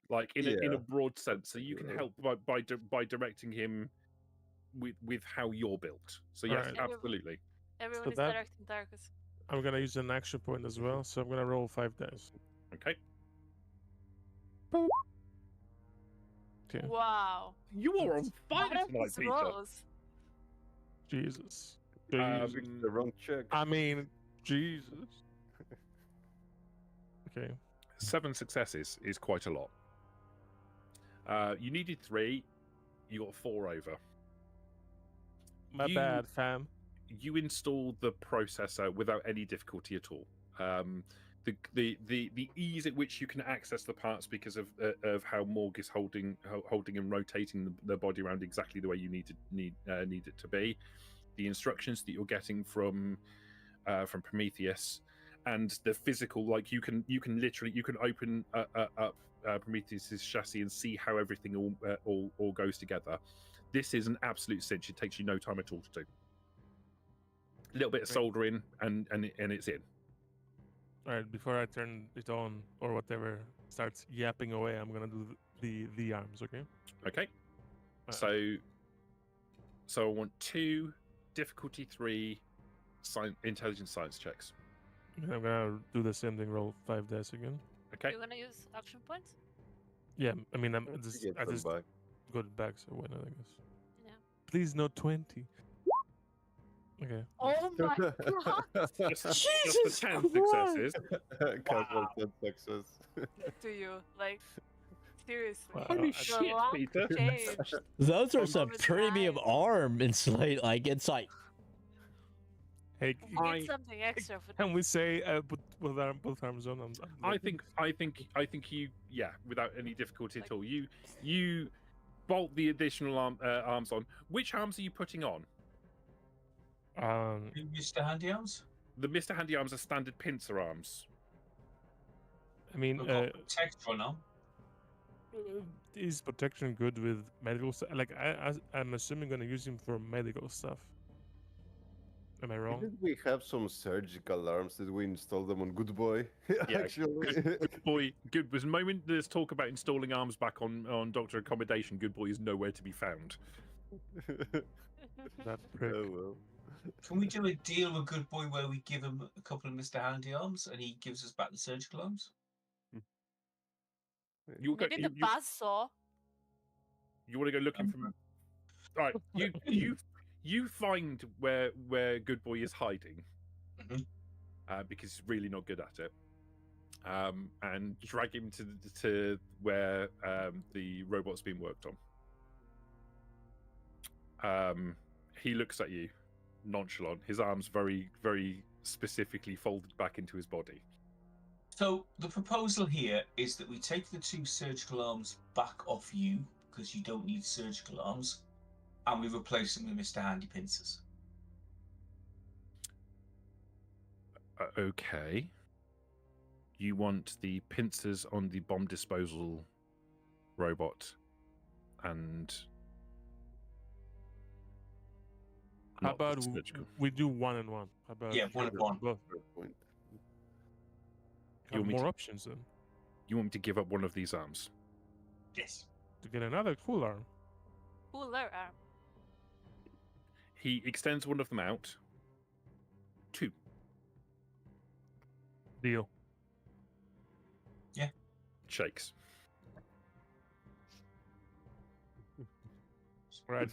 like in a Yeah. broad sense. So you can Yeah. help by directing him with how you're built. So yes, Alright. absolutely. Everyone So is that- directing Tarkus. I'm gonna use an action point as well, so I'm gonna roll 5 dice. Okay. Okay. Wow. You are on What fire are tonight, these Peter. rolls? Jesus. Picked the wrong check. I mean, Jesus. Okay. 7 successes is quite a lot. You needed 3. You got 4 over. My You- bad, fam. You installed the processor without any difficulty at all. The ease at which you can access the parts because of how Morg is holding and rotating the body around exactly the way you need it to be, the instructions that you're getting from Prometheus, and the physical, like you can open up Prometheus's chassis and see how everything all goes together. This is an absolute cinch. It takes you no time at all to do. A little bit of soldering and it's in. All right, before I turn it on or whatever starts yapping away, I'm gonna do the arms. Okay. Okay. So I want 2 difficulty 3 intelligence science checks. And I'm gonna do the same thing. Roll 5 dice again. Okay. You're gonna use action points? Yeah, I mean I Get just some back. got it back, so why not? I guess. Yeah. Please no 20. Okay. Oh my god! Just Jesus the 10 Christ! successes. Casual 10 success. To you, like seriously. Wow. Holy I- shit, Your luck Peter. changed. Those are Over some the premium time. arm insulate, like insight. Hey, You I- need something extra for can we say put both arms on? I'm I looking. think you, without any difficulty at all, you bolt the additional arms on. Which arms are you putting on? Mr. Handy Arms? The Mr. Handy arms are standard pincer arms. I mean, We've got Pieetrr now. is protection good with medical stuff? Like I'm assuming gonna use him for medical stuff. Am I wrong? Didn't we have some surgical arms that we installed them on Good Boy? Yeah, Actually. Good boy, good. Was the moment there's talk about installing arms back on Doctor Accommodation, Good Boy is nowhere to be found. That prick. Oh well. Can we do a deal with Good Boy where we give him a couple of Mr. Handy Arms and he gives us back the surgical arms? You go, Maybe the buzzsaw. you want to go looking for? Right, you find where Good Boy is hiding, Mhm. because he's really not good at it, and drag him to where the robot's being worked on. He looks at you, nonchalant. His arms very, very specifically folded back into his body. So the proposal here is that we take the 2 surgical arms back off you because you don't need surgical arms, and we replace them with Mr. Handy Pincers. Okay. You want the pincers on the bomb disposal robot, and How not the about surgical. we do 1 and 1? How about Yeah, 1 and 1. both? Fair point. You Have want me more to- options then You want me to give up one of these arms? Yes. to get another cool arm. Cooler arm. He extends one of them out. 2. Deal. Shakes. Right.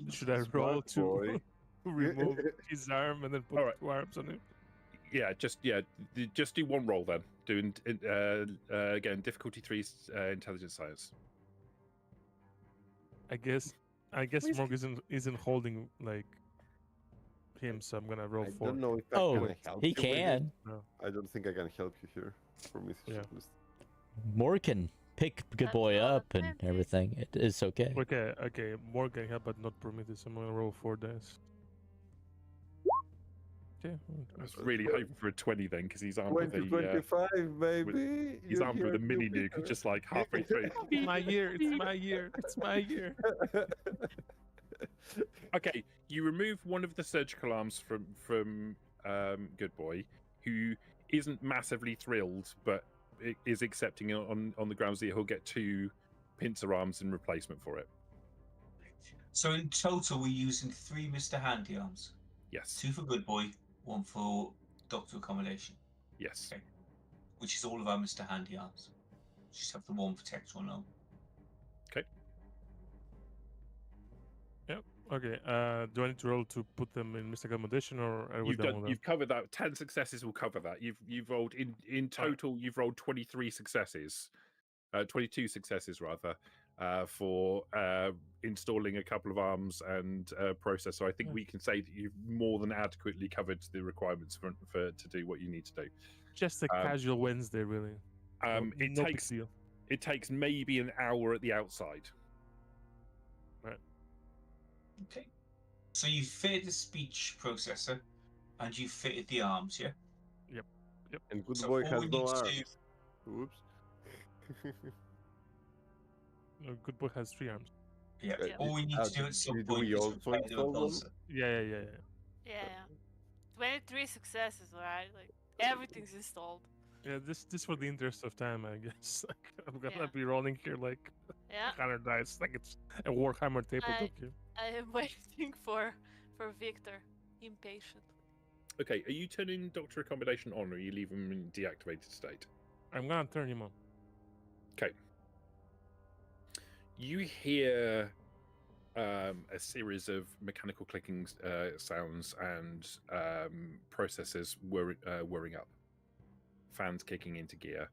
Should I Smart roll to boy. remove his arm and then put Alright. 2 arms on him? Just do one roll then. Doing again difficulty 3 intelligence science. I guess Morg isn't holding like him, so I'm gonna roll I 4. don't know if I Oh, can help he you with it. can. I don't think I can help you here. Prometheus, Yeah. at least. Morg can pick Good Boy That's up and okay. everything. It's okay. Okay. Morg can help, but not Prometheus. I'm gonna roll 4 dice. Okay. I was really hoping for a 20 then, because he's armed with 2025, baby. he's armed with a mini nuke, just like halfway through. It's my year. It's my year. It's my year. Okay, you remove one of the surgical arms from Good Boy, who isn't massively thrilled, but is accepting it on the grounds that he'll get 2 pincer arms in replacement for it. So in total, we're using 3 Mr. Handy Arms. Yes. 2 for Good Boy, 1 for Doctor Accommodation, Yes. Okay. which is all of our Mr. Handy Arms. Just have the 1 for Pieetrr now. Okay. Do I need to roll to put them in Mr. Accommodation, or are we done with You've covered that. 10 successes will cover that. You've rolled in total. You've rolled 23 successes, 22 successes rather. for installing a couple of arms and processor. I think we can say that you've more than adequately covered the requirements for to do what you need to do. Just a casual Wednesday, really. No big deal. It takes maybe an hour at the outside. Right. Okay. So you fitted the speech processor, and you fitted the arms, yeah? Yep. And good So boy all has we no need to do- arms. Oops. No, Good Boy has 3 arms. Yeah. Yeah. All we need to do at some Did point we is also repair the install them? repulsor. Yeah. Yeah. 23 successes, alright? Like, everything's installed. Yeah, this for the interest of time, I guess. Like, I'm gonna Yeah. be rolling here like Yeah. 100 dice, like it's a Warhammer tabletop game. I am waiting for Victor. Impatient. Okay, are you turning Doctor Accommodation on, or are you leaving him in deactivated state? I'm gonna turn him on. Okay. You hear a series of mechanical clicking sounds and processors whirring up, fans kicking into gear,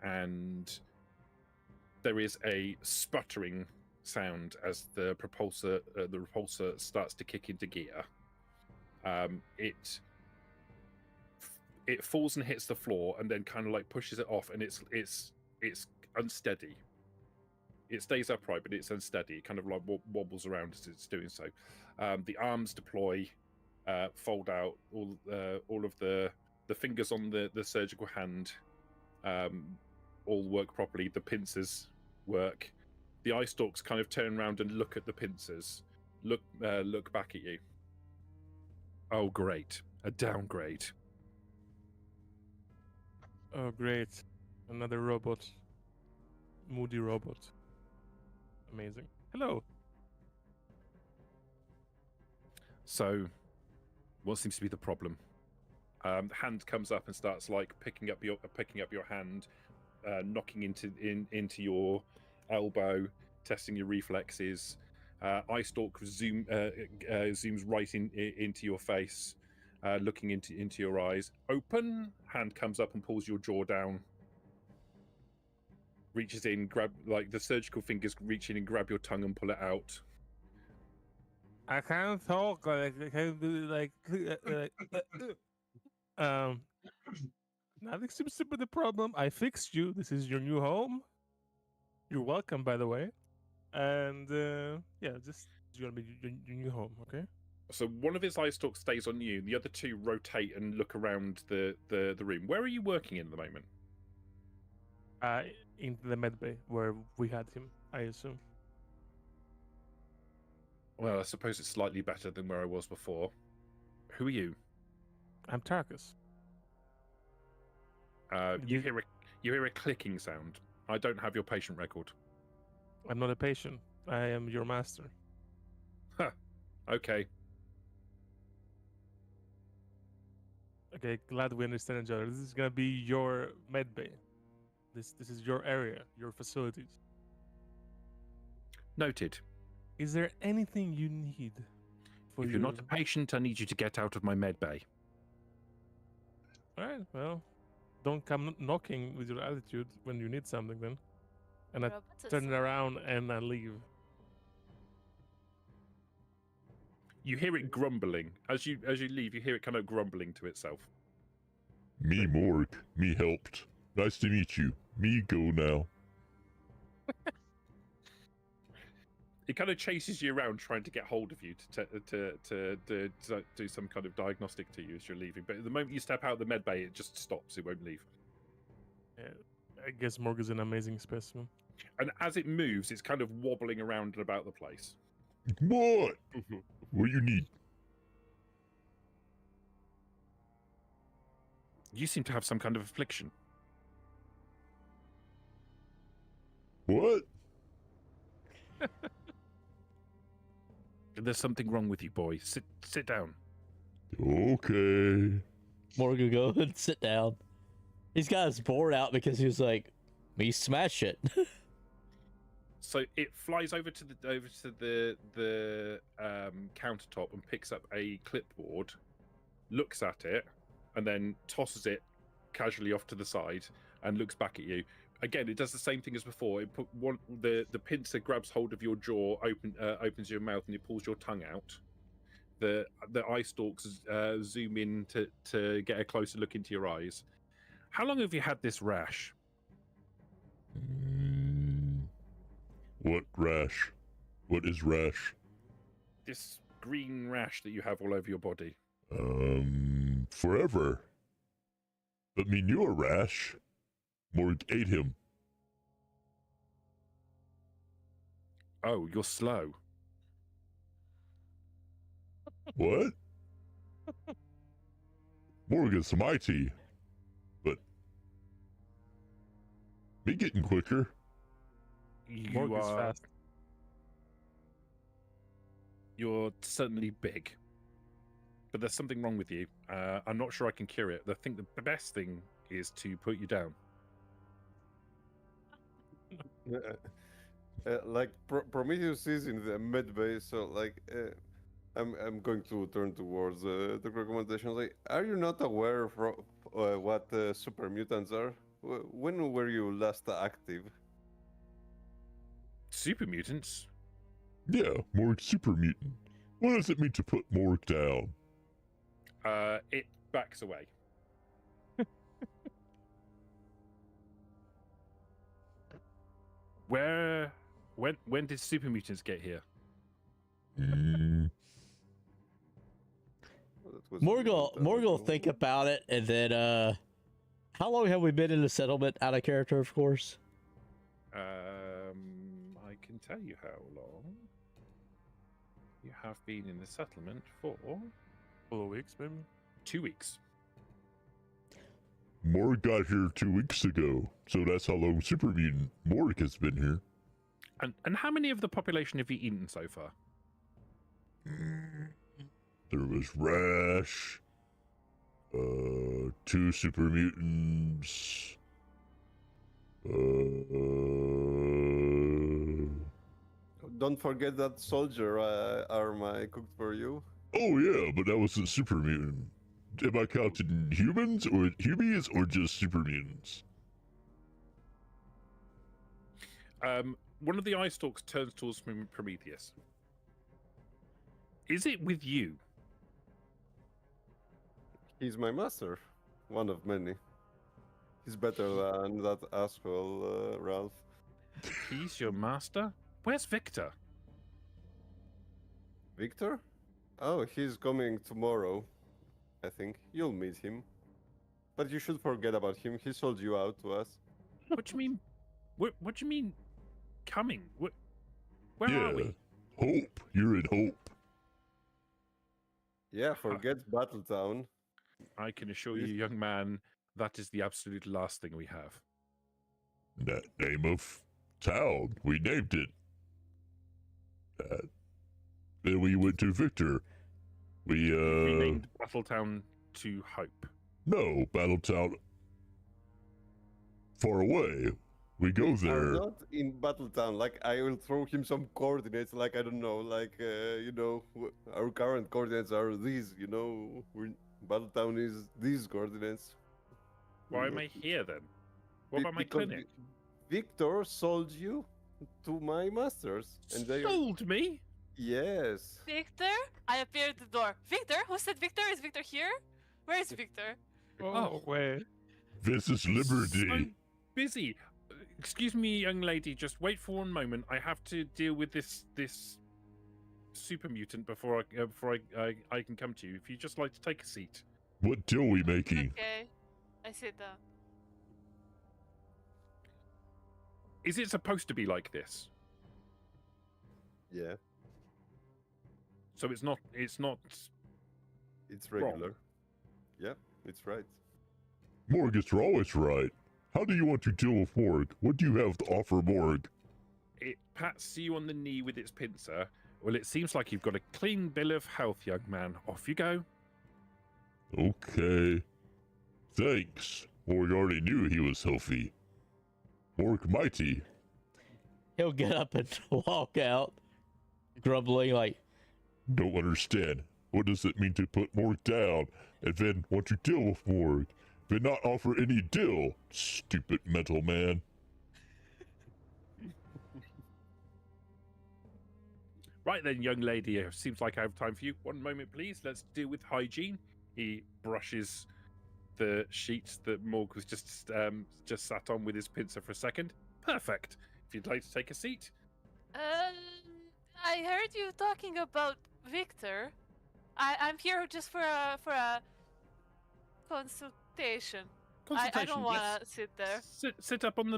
and there is a sputtering sound as the repulsor starts to kick into gear. It falls and hits the floor, and then kind of like pushes it off, and it's unsteady. It stays upright, but it's unsteady. It kind of like wobbles around as it's doing so. The arms deploy, fold out. All of the fingers on the surgical hand all work properly. The pincers work. The eye stalks kind of turn around and look at the pincers. Look back at you. Oh, great! A downgrade. Oh, great. Another robot. Moody robot. Amazing. Hello. So, what seems to be the problem? Hand comes up and starts like picking up your hand, knocking into your elbow, testing your reflexes. Eye stalk zooms right into your face, looking into your eyes. Open. Hand comes up and pulls your jaw down. Reaches in, grab like the surgical fingers reach in and grab your tongue and pull it out. I can't talk. I can't do nothing seems to be the problem. I fixed you. This is your new home. You're welcome, by the way. And yeah, this is gonna be your new home. Okay. So one of his eye stalks stays on you. The other two rotate and look around the room. Where are you working in at the moment? Into the med bay where we had him, I assume. Well, I suppose it's slightly better than where I was before. Who are you? I'm Tarkus. You hear a clicking sound. I don't have your patient record. I'm not a patient. I am your master. Huh. Okay. Okay, glad we understand each other. This is gonna be your med bay. This is your area, your facilities. Noted. Is there anything you need? If you're not a patient, I need you to get out of my med bay. All right, well, don't come knocking with your attitude when you need something then. And I Robots are turn so- around and I leave. You hear it grumbling as you leave. You hear it kind of grumbling to itself. Me Morg. Me helped. Nice to meet you. Me go now. It kind of chases you around, trying to get hold of you to do some kind of diagnostic to you as you're leaving. But at the moment you step out of the med bay, it just stops. It won't leave. Yeah, I guess Morg is an amazing specimen. And as it moves, it's kind of wobbling around and about the place. What? What do you need? You seem to have some kind of affliction. What? There's something wrong with you, boy. Sit down. Okay. Morg will go and sit down. He's got his board out because he was like, me smash it. So it flies over to the countertop and picks up a clipboard, looks at it, and then tosses it casually off to the side and looks back at you. Again, it does the same thing as before. It put the pincer grabs hold of your jaw, opens your mouth, and it pulls your tongue out. The eye stalks zoom in to get a closer look into your eyes. How long have you had this rash? What rash? What is rash? This green rash that you have all over your body. Forever. But me knew a rash. Morg ate him. Oh, you're slow. What? Morg is mighty. But me getting quicker. Morg is fast. You're certainly big. But there's something wrong with you. I'm not sure I can cure it. I think the best thing is to put you down. Like Prometheus is in the med bay, so like I'm going to turn towards the recommendations. Like, are you not aware of what super mutants are? When were you last active? Super mutants? Yeah, Morg super mutant. What does it mean to put Morg down? It backs away. When did super mutants get here? Morg will think about it, and then how long have we been in the settlement? Out of character, of course. I can tell you how long. You have been in the settlement for 4 weeks, maybe. 2 weeks. Morg got here 2 weeks ago, so that's how long super mutant Morg has been here. And how many of the population have you eaten so far? There was Rash, 2 super mutants, Don't forget that soldier arm I cooked for you. oh yeah, but that was a super mutant. Am I counting humans or humies or just super mutants? One of the eye stalks turns towards Prometheus. Is it with you? He's my master, one of many. He's better than that asshole Ralph. He's your master? Where's Victor? Victor? Oh, he's coming tomorrow. I think you'll meet him. But you should forget about him. He sold you out to us. What do you mean? What do you mean coming? Where Yeah, are we? Hope. You're in Hope. Yeah, forget Battletown. I can assure you, young man, that is the absolute last thing we have. That name of town. We named it. Then we went to Victor. We named Battletown to Hope. No, Battletown. Far away. We go I'm there. not in Battletown. Like, I will throw him some coordinates. Like, I don't know. Like, our current coordinates are these. Battletown is these coordinates. Why am I here then? What about my Because clinic? Victor sold you to my masters, and they Sold me? Yes. Victor? I appear at the door. Victor? Who said Victor? Is Victor here? Where is Victor? Oh, wait. This is Liberty. So busy. Excuse me, young lady. Just wait for one moment. I have to deal with this super mutant before I can come to you. If you just like to take a seat. What deal we making? Okay. I sit down. Is it supposed to be like this? Yeah. So it's not. It's Wrong. regular. Yeah, it's right. Morg is always right. How do you want to deal with Morg? What do you have to offer Morg? It pats you on the knee with its pincer. Well, it seems like you've got a clean bill of health, young man. Off you go. Okay. Thanks. Morg already knew he was healthy. Morg mighty. He'll get up and walk out, grumbling like, Don't understand. What does it mean to put Morg down and then want to deal with Morg, but not offer any deal? Stupid mental man. Right then, young lady. Seems like I have time for you. One moment, please. Let's deal with hygiene. He brushes the sheets that Morg was just sat on with his pincer for a second. Perfect. If you'd like to take a seat. I heard you talking about Victor. I'm here just for a consultation. I don't want to yes. sit there. Sit up on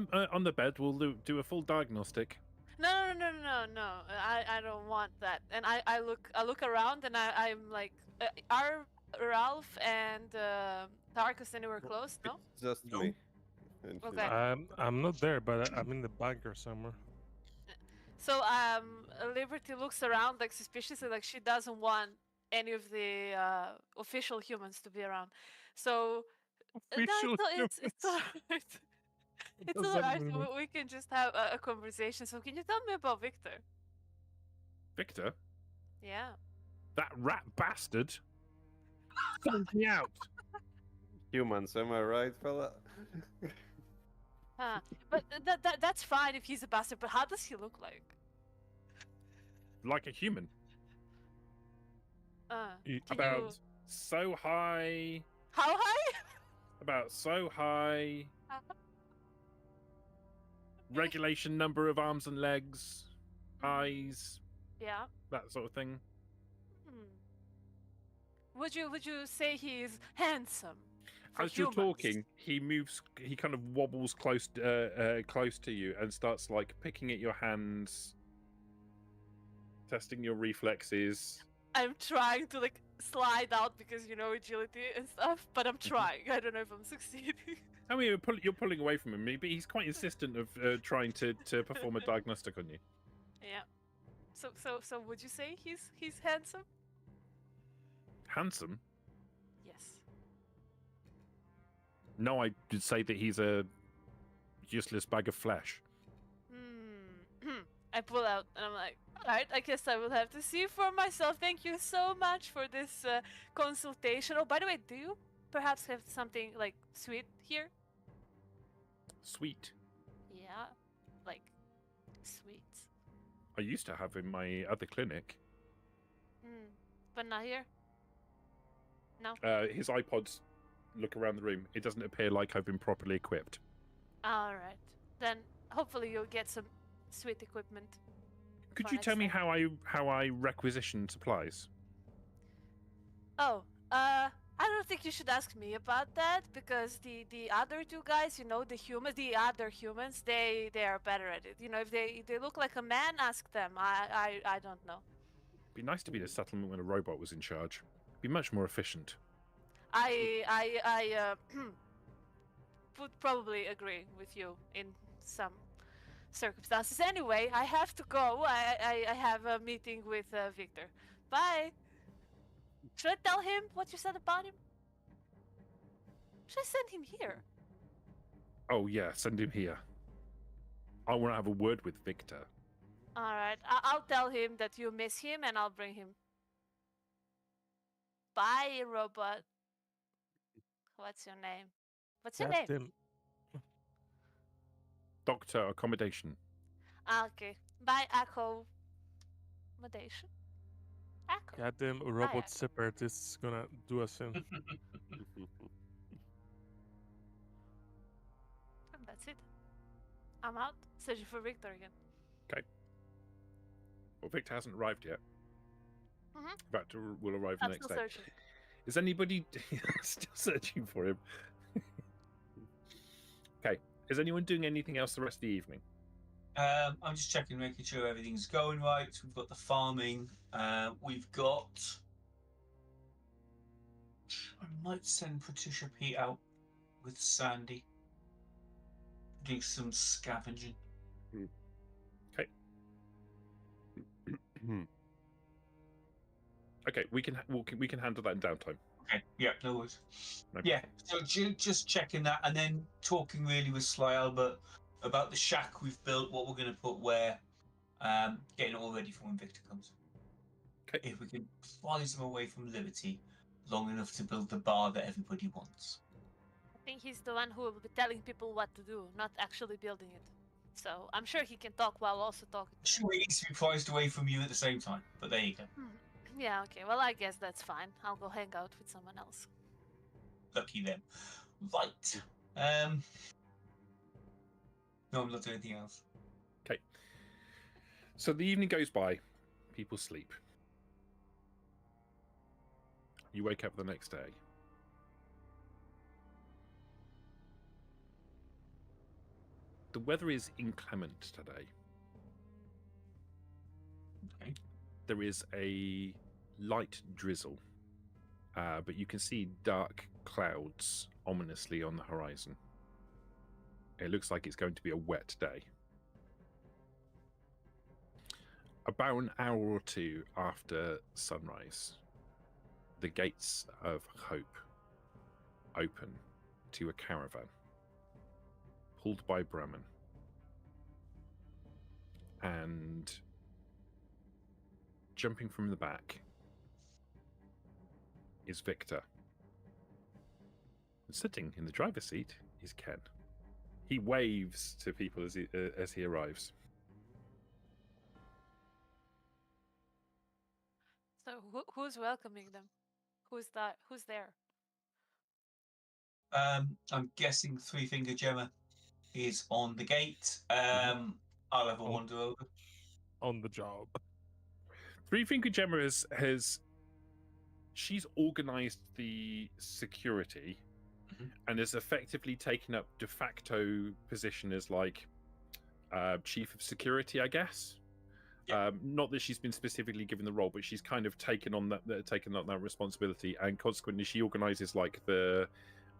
the bed. We'll do a full diagnostic. No. I don't want that. And I look around and I'm like, are Ralph and Tarkus anywhere close? No. It's just No. me. And Okay. I'm not there, but I'm in the bunker somewhere. So Liberty looks around like suspiciously, like she doesn't want any of the official humans to be around. So Official it's all right. It's does all that right. mean? We can just have a conversation. So can you tell me about Victor? Victor, Yeah. that rat bastard, found me out. humans, am I right, fella? Huh. But that's fine if he's a bastard. But how does he look like? Like a human. Y- Can About you... so high. How high? About so high. Regulation number of arms and legs, eyes, Yeah. that sort of thing. Would you say he's handsome? For As you're humans? talking, he kind of wobbles close to you and starts like picking at your hands, testing your reflexes. I'm trying to like slide out because agility and stuff, but I'm trying. I don't know if I'm succeeding. I mean, you're pulling away from him, but he's quite insistent of trying to perform a diagnostic on you. Yeah. So would you say he's handsome? Handsome? Yes. No, I would say that he's a useless bag of flesh. I pull out and I'm like, all right, I guess I will have to see for myself. Thank you so much for this consultation. Oh, by the way, do you perhaps have something like sweet here? Sweet. Yeah, like sweet. I used to have in my other clinic. But not here. No. His iPods look around the room. It doesn't appear like I've been properly equipped. All right. Then hopefully you'll get some sweet equipment. Could for you next tell me time. how I requisition supplies? Oh, I don't think you should ask me about that because the other two guys, the other humans, they are better at it. If they look like a man, ask them. I don't know. Be nice to be in a settlement when a robot was in charge. Be much more efficient. I would probably agree with you in some circumstances. Anyway, I have to go. I have a meeting with Victor. Bye. Should I tell him what you said about him? Should I send him here? Oh yeah, send him here. I want to have a word with Victor. All right, I'll tell him that you miss him, and I'll bring him. Bye, robot. What's your name? What's your name? Goddamn, Doctor accommodation. Okay. Bye, accommodation. goddamn robot separatists gonna do us in. And that's it. I'm out. Searching for Victor again. Well, Victor hasn't arrived yet. Mhm. Victor will arrive I'm next still day. searching. Is anybody still searching for him? Okay. Is anyone doing anything else the rest of the evening? I'm just checking, making sure everything's going right. We've got the farming. We've got. I might send Patricia Pete out with Sandy. Do some scavenging. Okay, we can handle that in downtime. Okay, yeah, no worries. No Yeah, so just checking that, and then talking really with Sly Albert about the shack we've built, what we're going to put where, getting it all ready for when Victor comes. Okay. If we can prize him away from Liberty long enough to build the bar that everybody wants. I think he's the one who will be telling people what to do, not actually building it. So I'm sure he can talk while also talking to Sure, he needs to be prized away from you at the same time, but there you go. me. Yeah, okay. Well, I guess that's fine. I'll go hang out with someone else. Lucky them. Right. No, I'm not doing anything else. Okay. So the evening goes by. People sleep. You wake up the next day. The weather is inclement today. Okay. There is a light drizzle, but you can see dark clouds ominously on the horizon. It looks like it's going to be a wet day. About an hour or two after sunrise, the gates of hope open to a caravan pulled by Brahmin. And jumping from the back is Victor. And sitting in the driver's seat is Ken. He waves to people as he arrives. So who's welcoming them? Who's that? Who's there? I'm guessing Three Finger Gemma is on the gate. I'll have a wander over. On the job. Three Finger Gemma she's organized the security and has effectively taken up de facto position as like chief of security, I guess. Yeah. Not that she's been specifically given the role, but she's kind of taken on that responsibility, and consequently she organizes like the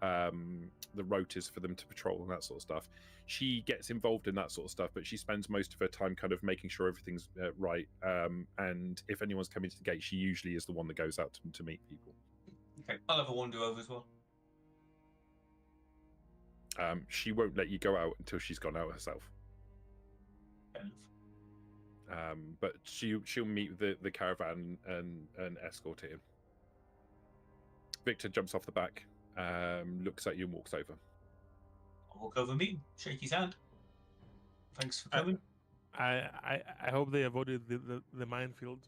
rotas for them to patrol and that sort of stuff. She gets involved in that sort of stuff, but she spends most of her time kind of making sure everything's right. And if anyone's coming to the gate, she usually is the one that goes out to meet people. Okay, I'll have a wander over as well. She won't let you go out until she's gone out herself. Fair enough. But she'll meet the caravan and escort it in. Victor jumps off the back, looks at you and walks over. I'll walk over, meet him, shake his hand. Thanks for coming. I hope they avoided the minefield.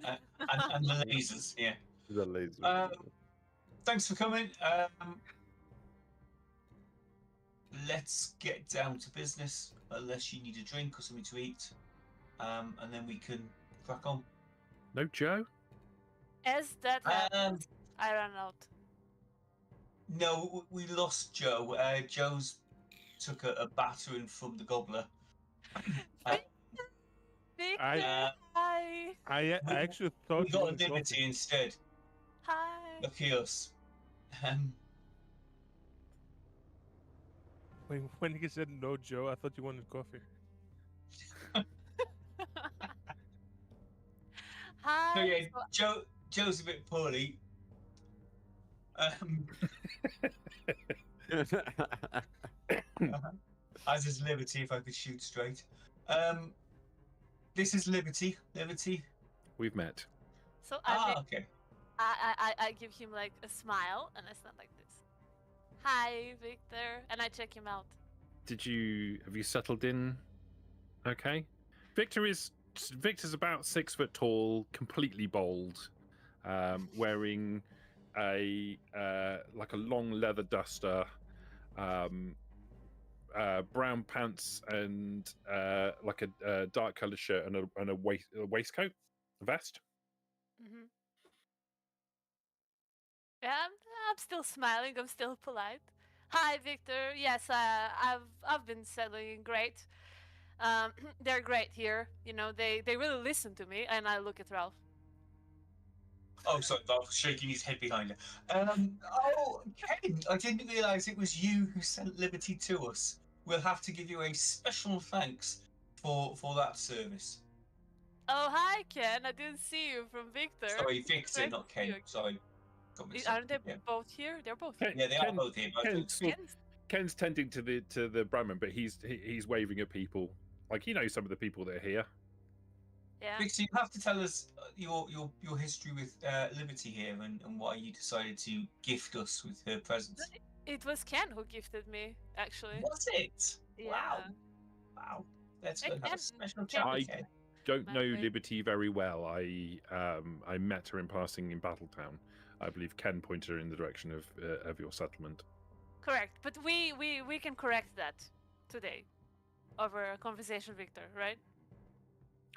And the lasers, yeah. The laser. Thanks for coming. Let's get down to business, unless you need a drink or something to eat, and then we can crack on. No, Joe? As that happens, I run out. No, we lost Joe. Joe's took a battering from the gobbler. Victor, I- hi. I actually thought We got a wanted coffee. liberty instead. Hi. Lucky us. When he said no, Joe, I thought you wanted coffee. Hi. So yeah, So- Joe's a bit poorly. As is Liberty, if I could shoot straight. This is Liberty. Liberty. We've met. So I, Okay. I give him like a smile and I stand like this. Hi, Victor, and I check him out. Have you settled in? Okay. Victor's about 6 foot tall, completely bald, wearing a like a long leather duster, brown pants, and like a dark colored shirt and a waistcoat, a vest. Mm-hmm. Yeah, I'm still smiling. I'm still polite. Hi, Victor. Yes, I've been settling great. They're great here. You know, they really listen to me, and I look at Ralph. Oh, sorry, Ralph shaking his head behind her. Oh, Ken, I didn't realise it was you who sent Liberty to us. We'll have to give you a special thanks for that service. Oh, hi, Ken. I didn't see you from Victor. Sorry, Victor, Great not to see Ken. you. Sorry. Got mixed up. Aren't they Yeah. both here? They're both Ken- here. Yeah, they are both here. But I thought- Ken's tending to the Brahmin, but he's waving at people. Like, he knows some of the people that are here. Yeah. Victor, you have to tell us your history with Liberty here and why you decided to gift us with her presence. It was Ken who gifted me, actually. Was it? Wow. Yeah. Wow. That's It good. Have a can- special can chat I- with Ken. Don't know Memory. Liberty very well. I met her in passing in Battletown. I believe Ken pointed her in the direction of your settlement. Correct, but we can correct that today over a conversation, Victor, right?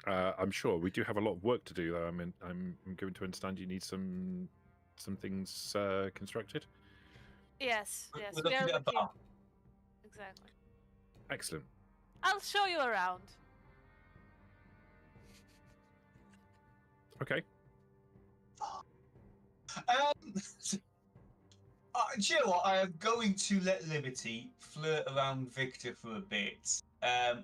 I'm sure we do have a lot of work to do, though. I'm going to understand you need some things constructed. Yes, We're yes, looking we are at a looking. bar. Exactly. Excellent. I'll show you around. Okay. Do you know what? I am going to let Liberty flirt around Victor for a bit,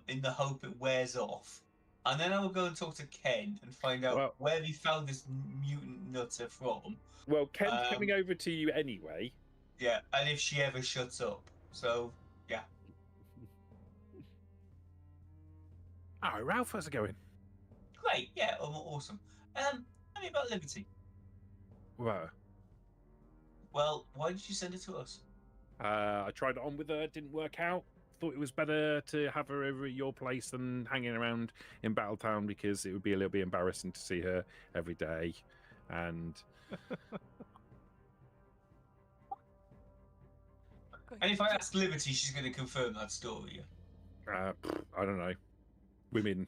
in the hope it wears off. And then I will go and talk to Ken and find out Well- where he found this mutant nutter from. Well, Ken's Um, coming over to you anyway. Yeah, and if she ever shuts up. So, yeah. Oh, Ralph, how's it going? Great, yeah, awesome. Tell me about Liberty. Well, Well, why did you send it to us? I tried it on with her, didn't work out. Thought it was better to have her over at your place than hanging around in Battletown because it would be a little bit embarrassing to see her every day. And And if I ask Liberty, she's going to confirm that story. I don't know. Women.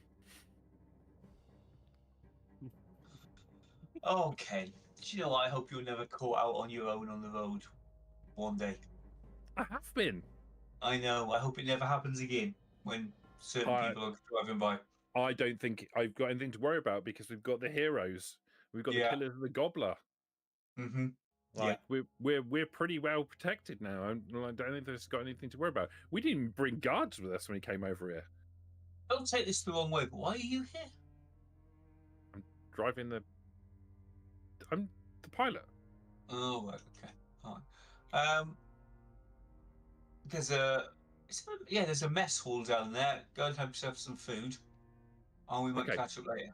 Okay. Do you know what? I hope you're never caught out on your own on the road one day. I have been. I know. I hope it never happens again when certain people are driving by. I don't think I've got anything to worry about because we've got the heroes. We've got Yeah. the killers of the gobbler. Mm-hmm. Like we're pretty well protected now. I don't think there's got anything to worry about. We didn't even bring guards with us when we came over here. Don't take this the wrong way, but why are you here? Driving the. I'm the pilot. Oh, right, okay. All right. There's a mess hall down there. Go and have yourself some food, and we might Okay. catch up later.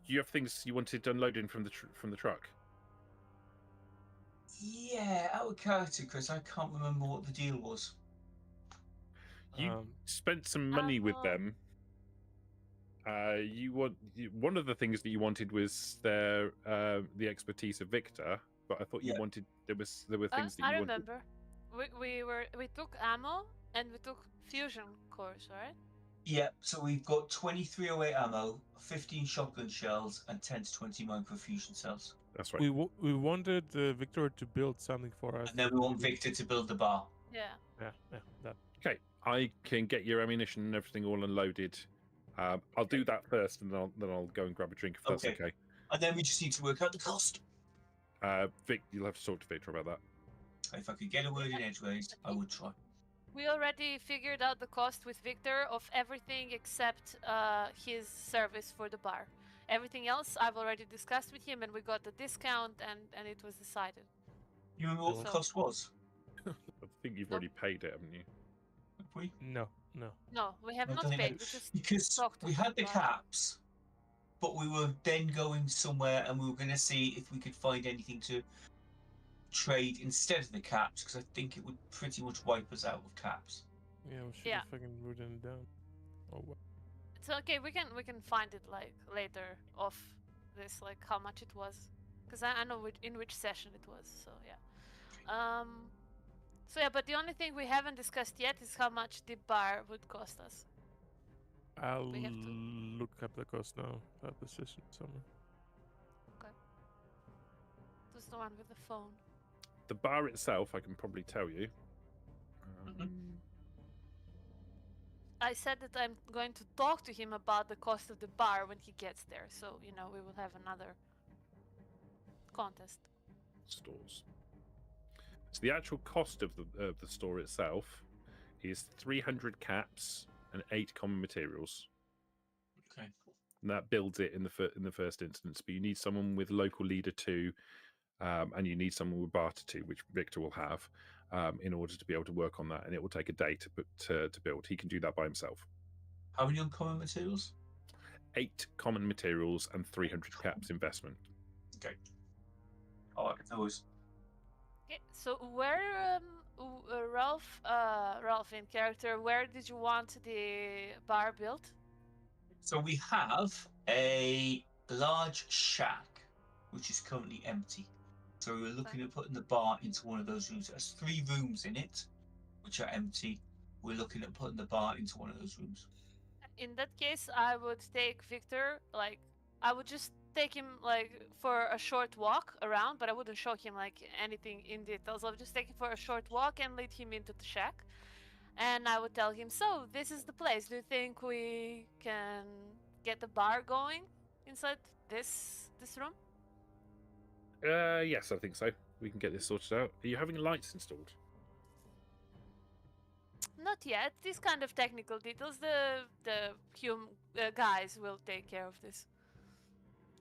Do you have things you wanted unloading from the truck? Yeah, out of character, Chris. I can't remember what the deal was. You spent some money with them. One of the things that you wanted was the expertise of Victor, but I thought you wanted there were things that you I wanted. remember. We took ammo and we took fusion cores, right? Yeah, so we've got 2308 ammo, 15 shotgun shells, and 10 to 20 microfusion cells. That's right. We wanted Victor to build something for us. And then we want Victor to build the bar. Yeah. Yeah, that. Okay, I can get your ammunition and everything all unloaded. I'll do that first, and then I'll go and grab a drink if that's okay. And then we just need to work out the cost. Vic, you'll have to talk to Victor about that. If I could get a word in edgeways, I would try. We already figured out the cost with Victor of everything except his service for the bar. Everything else I've already discussed with him, and we got the discount, and it was decided. You remember what the cost was? I think you've already paid it, haven't you? Have we? No. No, we have I not don't paid. even- We just Because talked to we had the bar. caps, but we were then going somewhere and we were going to see if we could find anything to trade instead of the caps, because I think it would pretty much wipe us out of caps. Yeah, we should Yeah. have fucking written it down. Oh well. It's okay. We can find it like later off this, like how much it was, because I know in which session it was. So yeah. So yeah, but the only thing we haven't discussed yet is how much the bar would cost us. I'll We have to- look up the cost now. That position somewhere. Who's the one with the phone? The bar itself, I can probably tell you. I said that I'm going to talk to him about the cost of the bar when he gets there. So we will have another contest. Stores. So the actual cost of the store itself is 300 caps and 8 common materials. Okay. And that builds it in the first instance. But you need someone with local leader 2, and you need someone with barter 2, which Victor will have, in order to be able to work on that. And it will take a day to build. He can do that by himself. How many uncommon materials? 8 common materials and 300 caps investment. Okay. I like those. Okay, so where, Ralph in character, where did you want the bar built? So we have a large shack, which is currently empty. So we were looking at putting the bar into one of those rooms. There's 3 rooms in it, which are empty. We're looking at putting the bar into one of those rooms. In that case, I would take Victor, like, I would just take him, like, for a short walk around, but I wouldn't show him, like, anything in details. I would just take him for a short walk and lead him into the shack. And I would tell him, so, this is the place. Do you think we can get the bar going inside this room? Yes, I think so. We can get this sorted out. Are you having lights installed? Not yet. These kind of technical details, the guys will take care of this.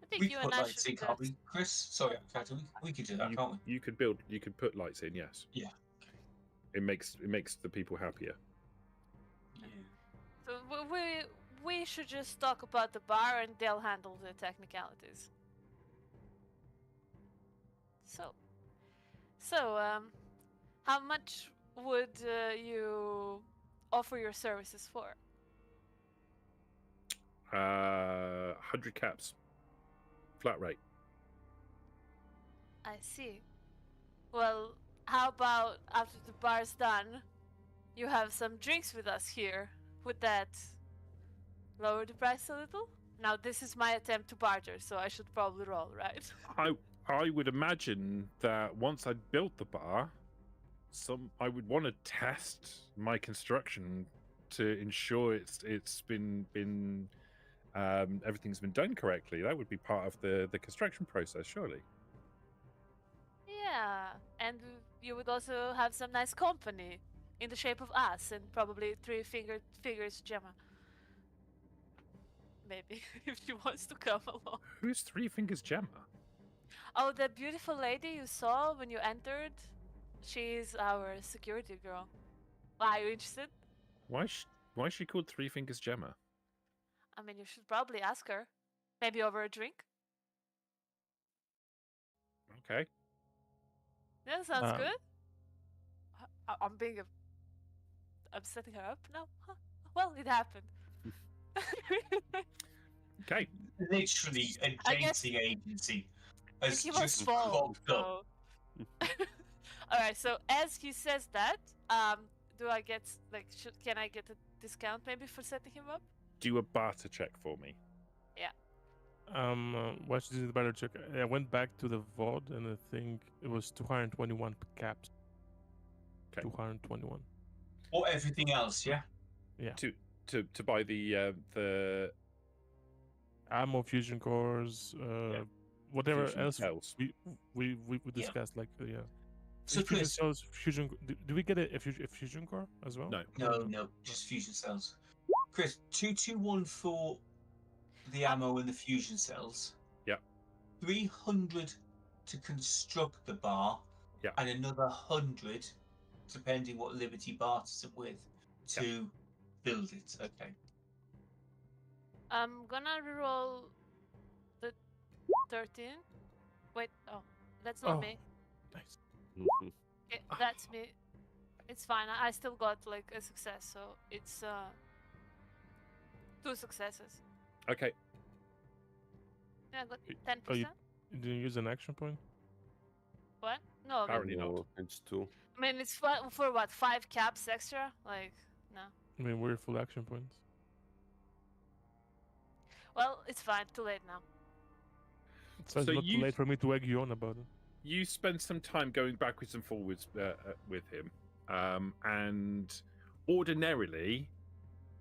I think We you can and put I lights should. in, can't we? Chris? Sorry, Captain. We could do that, can't we? You could put lights in. Yes. Yeah. It makes the people happier. Yeah. So we should just talk about the bar and they'll handle the technicalities. So how much would you offer your services for? 100 caps. Flat rate. I see. Well, how about after the bar's done, you have some drinks with us here? Would that lower the price a little? Now, this is my attempt to barter, so I should probably roll, right? I would imagine that once I'd built the bar, I would want to test my construction to ensure it's been everything's been done correctly. That would be part of the construction process, surely. Yeah, and you would also have some nice company in the shape of us and probably 3 figures Gemma. Maybe, if she wants to come along. Who's Three Fingers Gemma? Oh, the beautiful lady you saw when you entered? She's our security girl. Are you interested? Why is she called Three Fingers Gemma? I mean, you should probably ask her. Maybe over a drink? Okay. Yeah, sounds Um, good. I'm setting her up now? Huh. Well, it happened. Okay. Literally, a I guess- dating agency has He was just bald, popped up. so... Alright, so as he says that, do I get, like, can I get a discount maybe for setting him up? Do a barter check for me. Why should do the better check? I went back to the VOD and I think it was 221 caps. Okay. 221. Or everything else, yeah? To buy the Ammo, fusion cores, whatever fusion else we discussed. Like yeah. So Fusion Chris, cells, fusion. Do we get a fusion core as well? No. no, just fusion cells. Chris, 221 for the ammo and the fusion cells. Yep. 300 to construct the bar. Yep. And another 100, depending what Liberty barters it with, to build it. Okay. I'm gonna reroll the 13. Wait, oh, that's not Oh. me. Nice. Okay, that's me. It's fine. I still got like a success, so it's 2 successes. Okay. Yeah, I got Y- 10%. oh, you didn't use an action point? What? No, Apparently not. No, it's 2. I mean it's for what, 5 caps extra? Like, no. I mean, we're full action points. Well, it's fine. Too late now. So it's So not too you- late for me to egg you on about it. You spend some time going backwards and forwards with him, and ordinarily,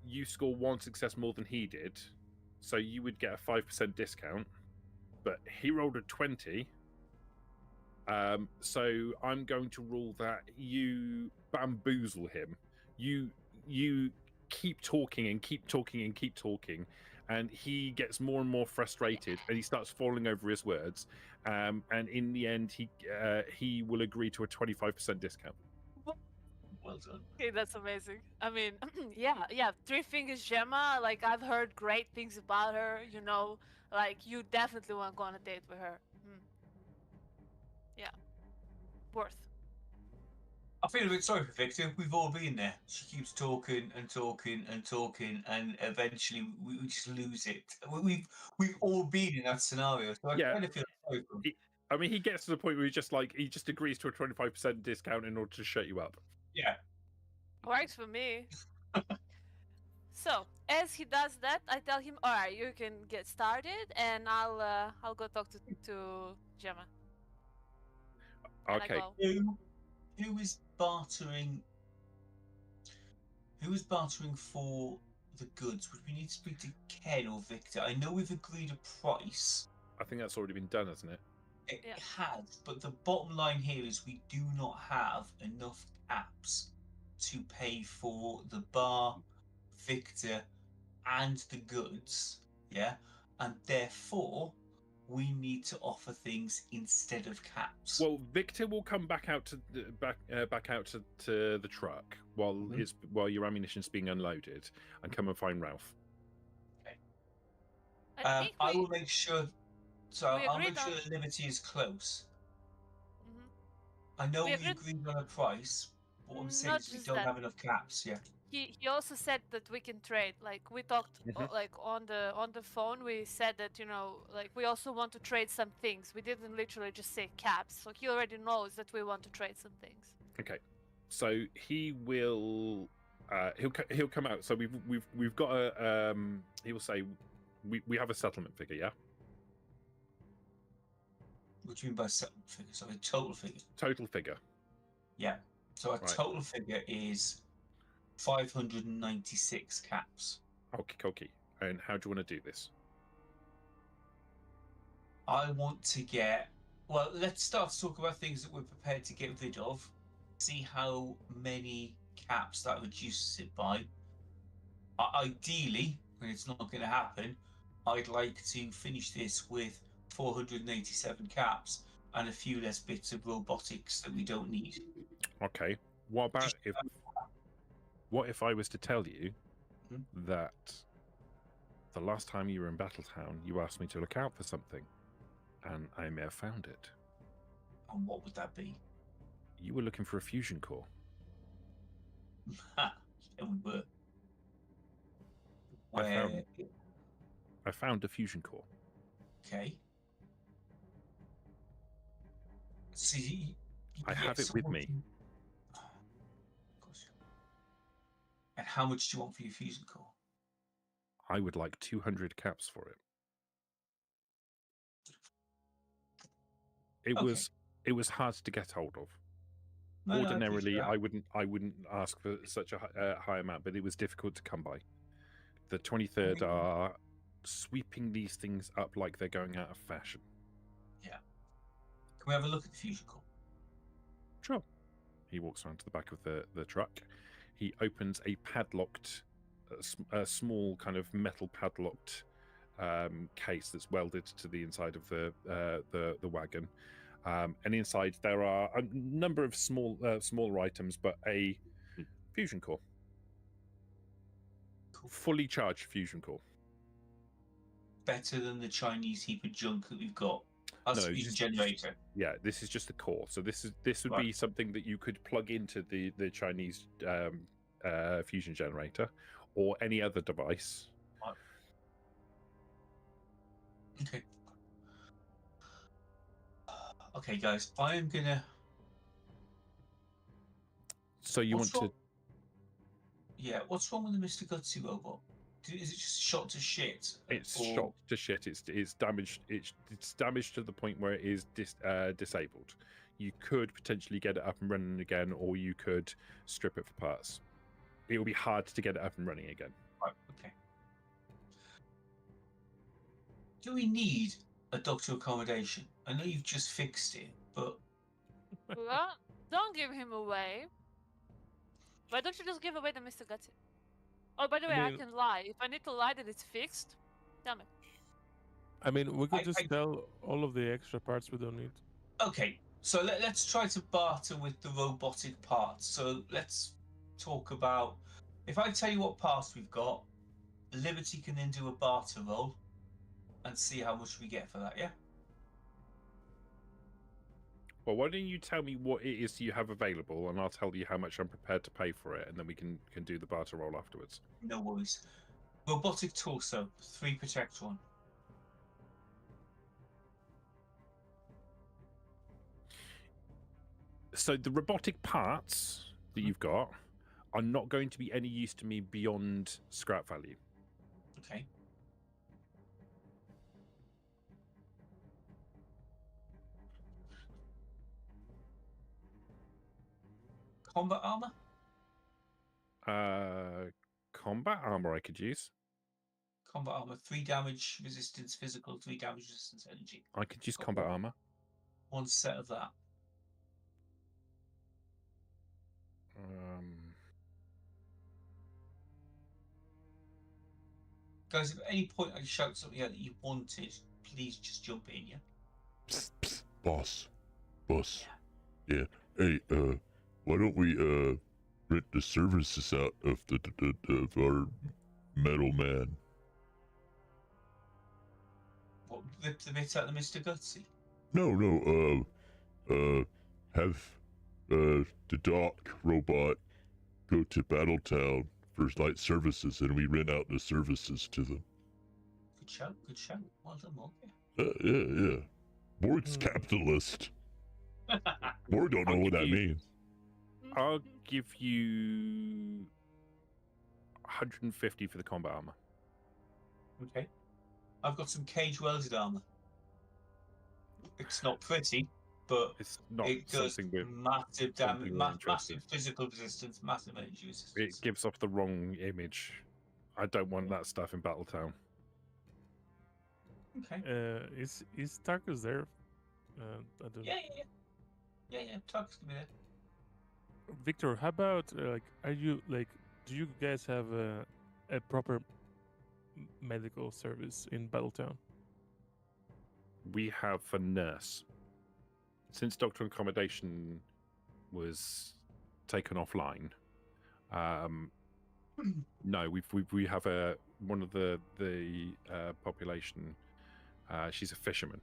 you score 1 success more than he did, so you would get a 5% discount. But he rolled a 20, so I'm going to rule that you bamboozle him. You keep talking and keep talking and keep talking, and he gets more and more frustrated, and he starts falling over his words. And in the end, he will agree to a 25% discount. Well done. Okay, that's amazing. I mean, yeah, 3 Fingers Gemma, like, I've heard great things about her, you know, like, you definitely want to go on a date with her. Yeah. Worth. feel a bit sorry for Victor. We've all been there. She keeps talking and talking and talking, and eventually we just lose it. We've all been in that scenario, so I Yeah. kind of feel sorry for him. I mean, he gets to the point where he just agrees to a 25% discount in order to shut you up. Yeah. Works for me. So, as he does that, I tell him, "All right, you can get started, and I'll go talk to Gemma." And I Okay. go, Who is bartering? Who is bartering for the goods? Would we need to speak to Ken or Victor? I know we've agreed a price. I think that's already been done, hasn't it? It Yeah. has, but the bottom line here is we do not have enough caps to pay for the bar, Victor, and the goods. Yeah, and therefore we need to offer things instead of caps. Well, Victor will come back out to the back out to the truck while while your ammunition's being unloaded, and come and find Ralph. I think I will make sure. So we I'll agreed make sure on- that Liberty is close. Mhm. I know We we agreed- agreed on a price. What I'm saying Not is we just don't that. have enough caps. Yeah. He also said that we can trade. Like we talked like on the phone, we said that like we also want to trade some things. We didn't literally just say caps, so he already knows that we want to trade some things. Okay, so he will he'll come out. So we've got a he will say we have a settlement figure, yeah. What do you mean by settlement figure? Sorry, total figure. Total figure. Yeah. So our Right. total figure is 596 caps. Okay. And how do you want to do this? I want to get. Well, let's start to talk about things that we're prepared to get rid of. See how many caps that reduces it by. Ideally, when it's not going to happen, I'd like to finish this with 487 caps and a few less bits of robotics that we don't need. Okay. What about if I was to tell you that the last time you were in Battletown, you asked me to look out for something, and I may have found it. And what would that be? You were looking for a fusion core. Yeah, we were. Where? I found a fusion core. Okay. See, I have it with me. And how much do you want for your fusion core? I would like 200 caps for it. It was hard to get hold of. No, Ordinarily, I I wouldn't ask for such a high amount, but it was difficult to come by. The 23rd are sweeping these things up like they're going out of fashion. Yeah. Can we have a look at the fusion core? Sure. He walks around to the back of the truck. He opens a padlocked, a small kind of metal padlocked case that's welded to the inside of the wagon. And inside there are a number of smaller items, but a fusion core. Cool. Fully charged fusion core. Better than the Chinese heap of junk that we've got. That's No, a fusion generator. Yeah, this is just the core. So this would be something that you could plug into the Chinese fusion generator or any other device. Right. Okay. Okay, guys, I am gonna. So you What's want wrong? to? Yeah, what's wrong with the Mr. Gutsy robot? Is it just shot to shit? It's Or- shot to shit. It's damaged. It's damaged to the point where it is disabled. You could potentially get it up and running again, or you could strip it for parts. It will be hard to get it up and running again. Right, okay. Do we need a doctor accommodation? I know you've just fixed it, but Well, don't give him away. Why don't you just give away the Mr. Gutsy? Oh, by the way, I mean- can lie. If I need to lie that it's fixed, tell me. I mean, we could I- just I- sell all of the extra parts we don't need. okay. So let's try to barter with the robotic parts. So let's talk about. If I tell you what parts we've got, Liberty can then do a barter roll and see how much we get for that. Yeah. Well, why don't you tell me what it is you have available, and I'll tell you how much I'm prepared to pay for it, and then we can do the barter roll afterwards. No worries. Robotic torso, 3 protect 1. So the robotic parts that you've got are not going to be any use to me beyond scrap value. Okay. Combat armor? Combat armor I could use. Combat armor, 3 damage resistance physical, 3 damage resistance energy. I could use Got combat one. armor. 1 set of that. Guys, if at any point I shout something out that you wanted, please just jump in, yeah? Psst, psst, boss. Yeah. Hey, why don't we rent the services out of of our metal man? What, rip the bit out of Mr. Gutsy? No, have the dock robot go to Battletown for light services, and we rent out the services to them. Good shout, good shout. Well done, Morg. Yeah. Morg's capitalist. Morg don't know I'll what give that you- means. I'll give you 150 for the combat armor. Okay. I've got some cage welded armor. It's not pretty, but It's not it does something with. massive damage, something we're interested massive physical resistance, massive energy resistance. It gives off the wrong image. I don't want that stuff in Battletown. Okay. Is Tarkus there? I don't... Yeah, Tarkus can be there. Victor, how about are you do you guys have a proper medical service in Battletown? We have a nurse. Since Doctor Accommodation was taken offline, no, we have one of the population. She's a fisherman,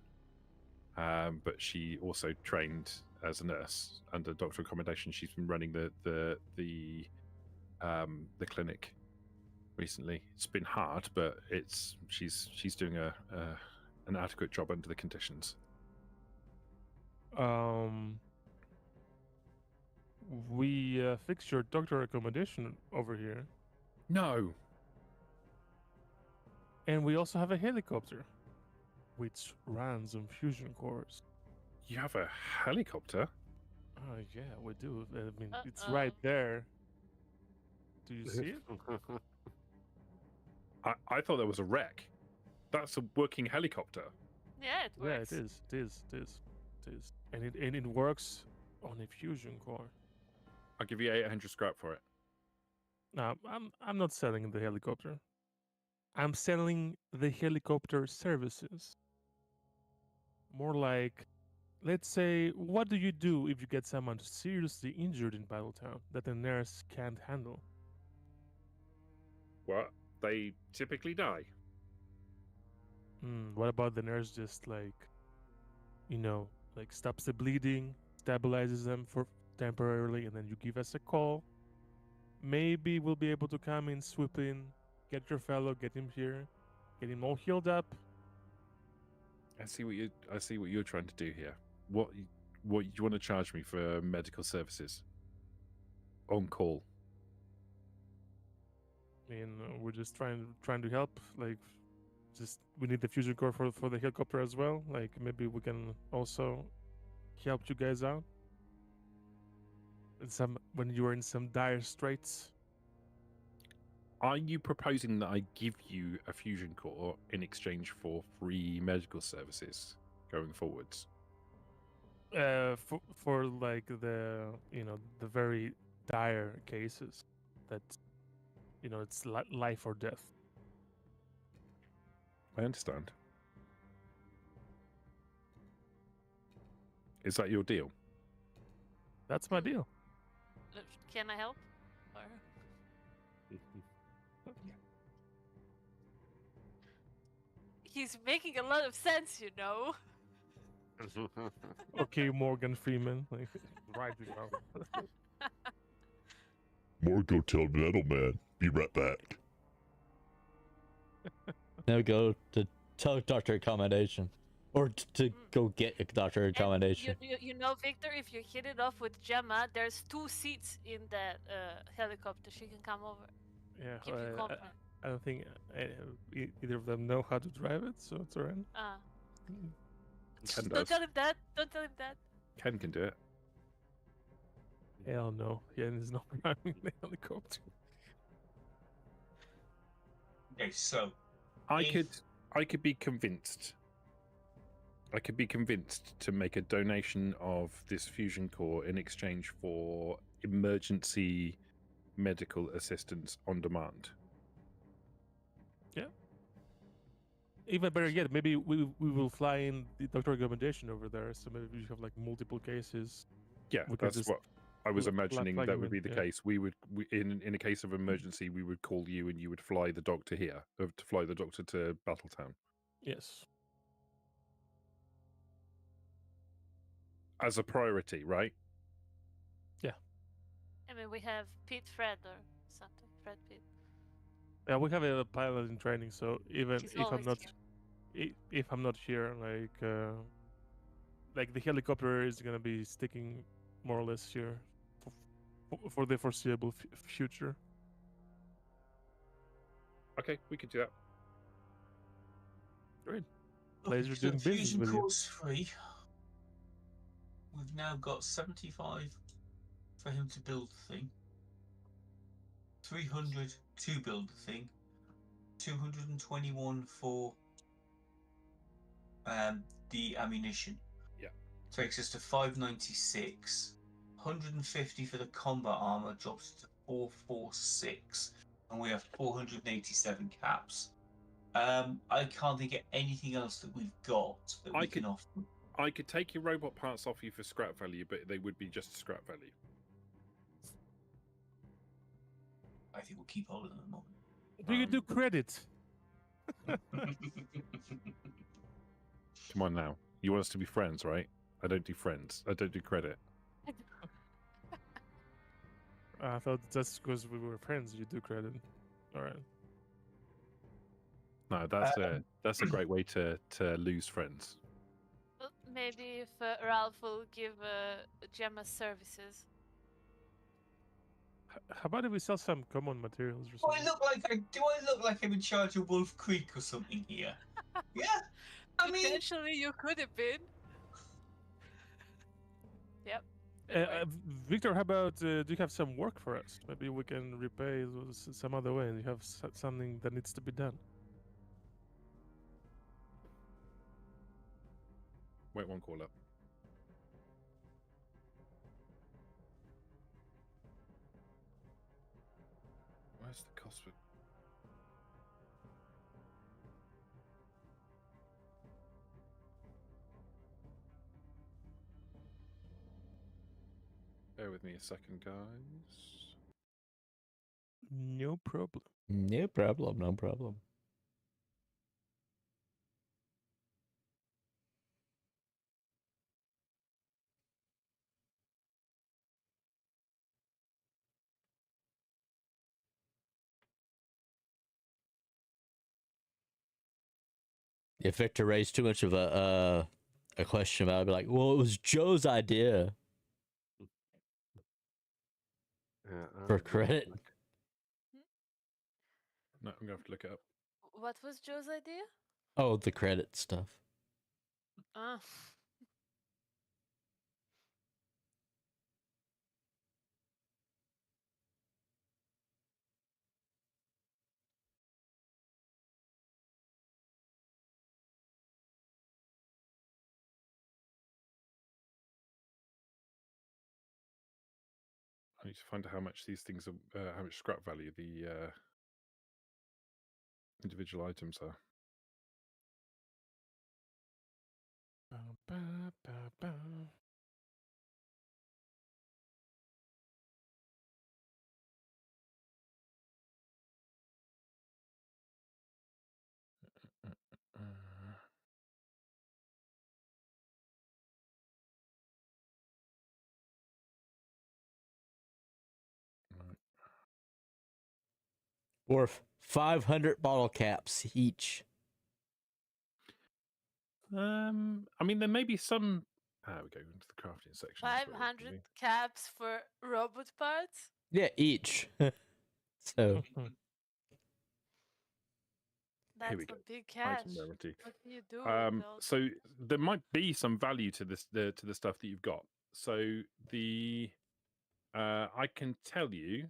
but she also trained as a nurse under Doctor Accommodation. She's been running the clinic recently. It's been hard, but she's doing an adequate job under the conditions. We fixed your doctor accommodation over here, No, and we also have a helicopter, which runs on fusion cores. you have a helicopter. Oh yeah, we do. I mean, it's right there. Do you see it? I thought that was a wreck. That's a working helicopter. Yeah, it Yeah, works. it is, and it works on a fusion core. I'll give you 800 scrap for it. No, I'm not selling the helicopter. I'm selling the helicopter services. More like, let's say, what do you do if you get someone seriously injured in Battletown that the nurse can't handle? What? They typically die. What about the nurse just stops the bleeding, stabilizes them for temporarily, and then you give us a call. Maybe we'll be able to come in, swoop in, get your fellow, get him here, get him all healed up. I see what you're trying to do here. What do you want to charge me for medical services? On call. I mean, we're just trying to help. We need the fusion core for the helicopter as well. Maybe we can also help you guys out. When you are in some dire straits. Are you proposing that I give you a fusion core in exchange for free medical services going forwards? For the very dire cases that it's life or death. I understand. Is that your deal? That's my deal. Can I help? Or... He's making a lot of sense, you know. Okay, Morgan Freeman. Like, right now. More go tell Metal Man. Be right back. Now go to doctor accommodation, or to go get a doctor And accommodation. you know, Victor, if you hit it off with Gemma, there's 2 seats in that helicopter. She can come over. Yeah, Keep you company. I don't think either of them know how to drive it, so it's alright. Ken Don't does. tell him that. Don't tell him that. Ken can do it. Hell no, yeah, there's no driving the helicopter. Okay, so I If- could be convinced. I could be convinced to make a donation of this fusion core in exchange for emergency medical assistance on demand. Even better yet, maybe we will fly in the doctor recommendation over there, so maybe we have like multiple cases. Yeah, We could that's just what I was imagining flag that them would be in, the yeah. case. In a case of emergency, we would call you and you would fly the doctor here, to fly the doctor to Battletown Yes. as a priority, right? I mean, we have Pete Fred or something. Fred Pete. Yeah, we have a pilot in training, so even He's if I'm always not here. if I'm not here, like the helicopter is gonna be sticking more or less here for the foreseeable future. Okay, we could do that. Great. Okay, Pleasure so doing business Fusion with you. Core's free. We've now got 75 for him to build the thing, 300 to build the thing, 221 for the ammunition. Yeah. Takes us to 596. 150 for the combat armor drops to 446, and we have 487 caps. I can't think of anything else that we've got that we can offer. I could take your robot parts off you for scrap value, but they would be just scrap value. I think we'll keep all of them at the moment. Do you do credit? Come on now. You want us to be friends, right? I don't do friends. I don't do credit. I thought that's because we were friends. You do credit. All right. No, that's a great way to lose friends. Well, maybe if Ralph will give Gemma services. How about if we sell some common materials or Do I something? look like I'm in charge of Wolf Creek or something here? Yeah. I mean, Potentially, you could have been. Yep. Victor, how about do you have some work for us? Maybe we can repay some other way, and you have something that needs to be done. Wait one call up. Where's the cost for... Bear with me a second, guys. No problem. No problem. No problem. If Victor raised too much of a question about it, I'd be like, well, it was Joe's idea for credit. No, I'm gonna have to look it up. What was Joe's idea? Oh, the credit stuff. Uh, I need to find out how much these things are, how much scrap value the individual items are. Or 500 bottle caps each. I mean, there may be some. We go into the crafting section. as well, 500 maybe. caps for robot parts. Yeah, each. So Here we That's go. a big cash. Item rarity. What do you do with those? So there might be some value to this to the stuff that you've got. So the I can tell you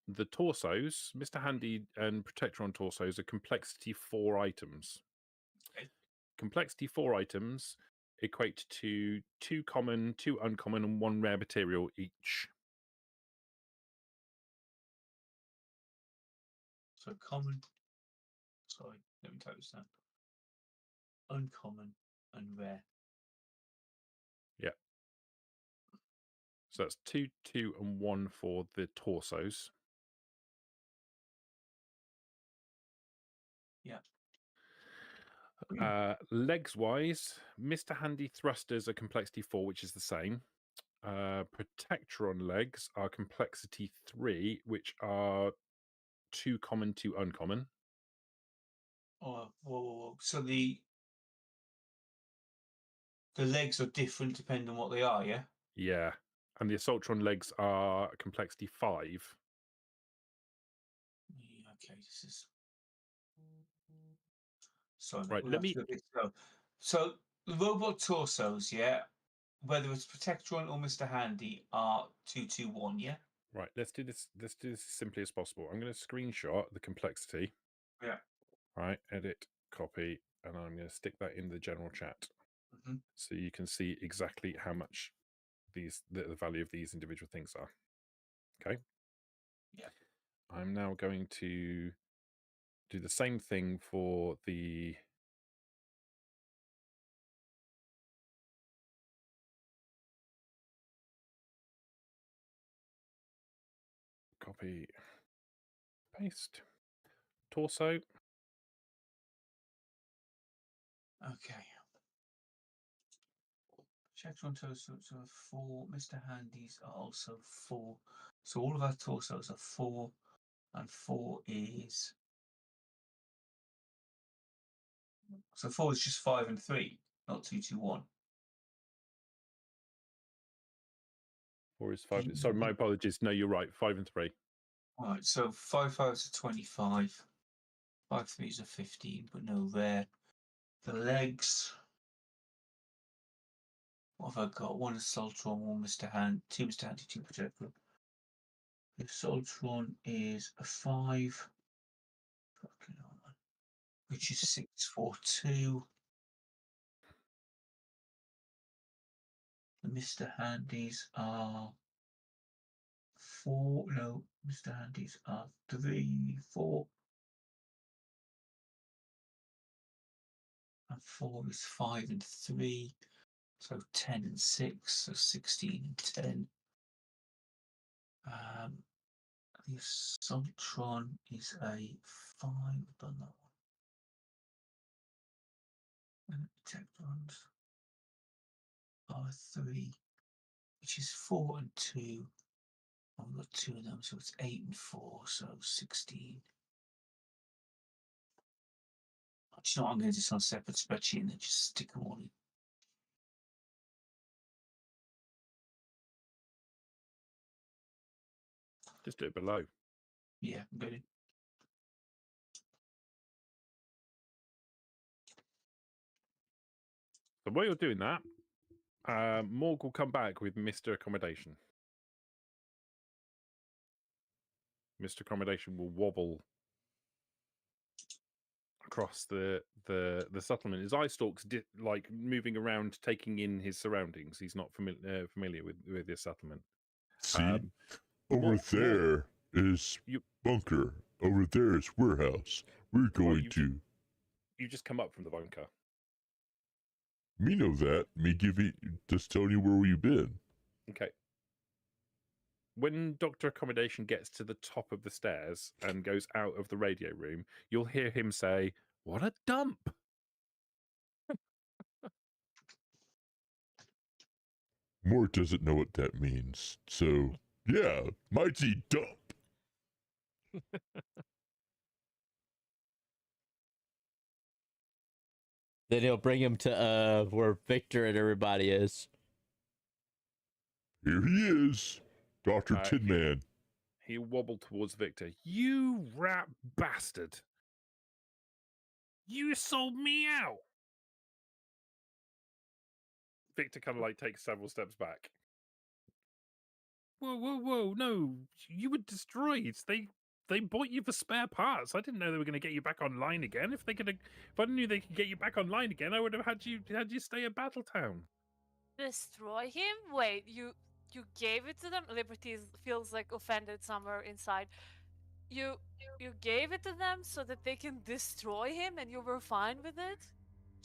the torsos, Mr. Handy and Protectron torsos are complexity 4 items. Okay. Complexity 4 items equate to 2 common, 2 uncommon, and 1 rare material each. So common. Sorry, let me type this down. Uncommon and rare. So that's 2, 2, and 1 for the torsos. Yeah. Legs wise, Mr. Handy thrusters are complexity 4, which is the same. Protectron legs are complexity 3, which are 2 common, 2 uncommon. Oh, whoa. So the legs are different depending on what they are, yeah? Yeah. And the Assaultron legs are complexity 5. Yeah, okay, this is. Sorry, Right, we'll let have to me- go a bit slow. So the robot torsos, yeah, whether it's Protectron or Mr. Handy, are 221, yeah? Right, let's do this as simply as possible. I'm going to screenshot the complexity. Yeah. Right, edit, copy, and I'm going to stick that in the general chat. Mhm. So you can see exactly how much the value of these individual things are. Okay. Yeah. I'm now going to do the same thing for the copy, paste, torso. Okay. Protectron torsos are 4. Mr. Handy's are also 4. So all of our torsos are 4, and 4 is. So 4 is just 5 and 3, not 221. 4 is 5. Sorry, my apologies. No, you're right. 5 and 3. All right, so 5 5s are 25. 5 3s are 15, but no rare. The legs. What have I got? 1 Assaultron, 1 Mr. Hand, 2 Mr. Handy, 2 Protector. The Assaultron is a 5. Fucking hell, man. Which is 642. The Mr. Handies are 4. No, Mr. Handies are 3, 4. And 4 is 5 and 3. So 10 and 6. So 16 and 10. The Assaultron is a 5. I've done that one. And the Protectrons are 3, which is 4 and 2. I've got 2 of them, so it's 8 and 4, so 16. Do you know what? I'm going to do this on a separate spreadsheet and then just stick them all in. Just do it below. Yeah, I'm going to. So while you're doing that, Morg will come back with Mr. Accommodation. Mr. Accommodation will wobble across the settlement. His eye stalks like moving around, taking in his surroundings. He's not familiar with this settlement. See, over Morg- there is bunker. Over there is warehouse. We're going to. You just come up from the bunker. Me know that. Me give you, just telling you where we've been. Okay. When Dr. Accommodation gets to the top of the stairs and goes out of the radio room, you'll hear him say, "What a dump!" Morg doesn't know what that means. So, yeah, mighty dump. Then he'll bring him to where Victor and everybody is. Here he is, Dr. Uh, Tin Man. He wobbled towards Victor. You rat bastard! You sold me out! Victor kind of like takes several steps back. Whoa, no. You were destroyed. They bought you for spare parts. I didn't know they were going to get you back online again. If I knew they could get you back online again, I would have had you stay at Battletown. Destroy him? Wait, you gave it to them? Liberty feels like offended somewhere inside. You gave it to them so that they can destroy him, and you were fine with it?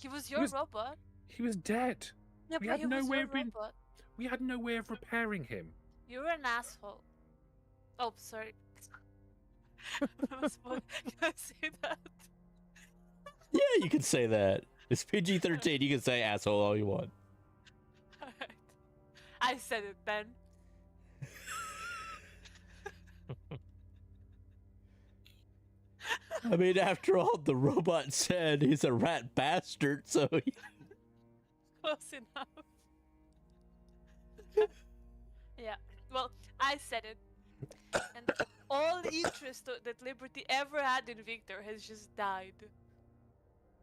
He was your robot. He was dead. Yeah, We but had he no was way your of being- robot. We had no way of repairing him. You're an asshole. Oh, sorry. Can I say that? Yeah, you can say that. It's PG-13. You can say asshole all you want. Alright. I said it, Ben. I mean, after all, the robot said he's a rat bastard, so... Close enough. Yeah, well, I said it. And all interest that Liberty ever had in Victor has just died.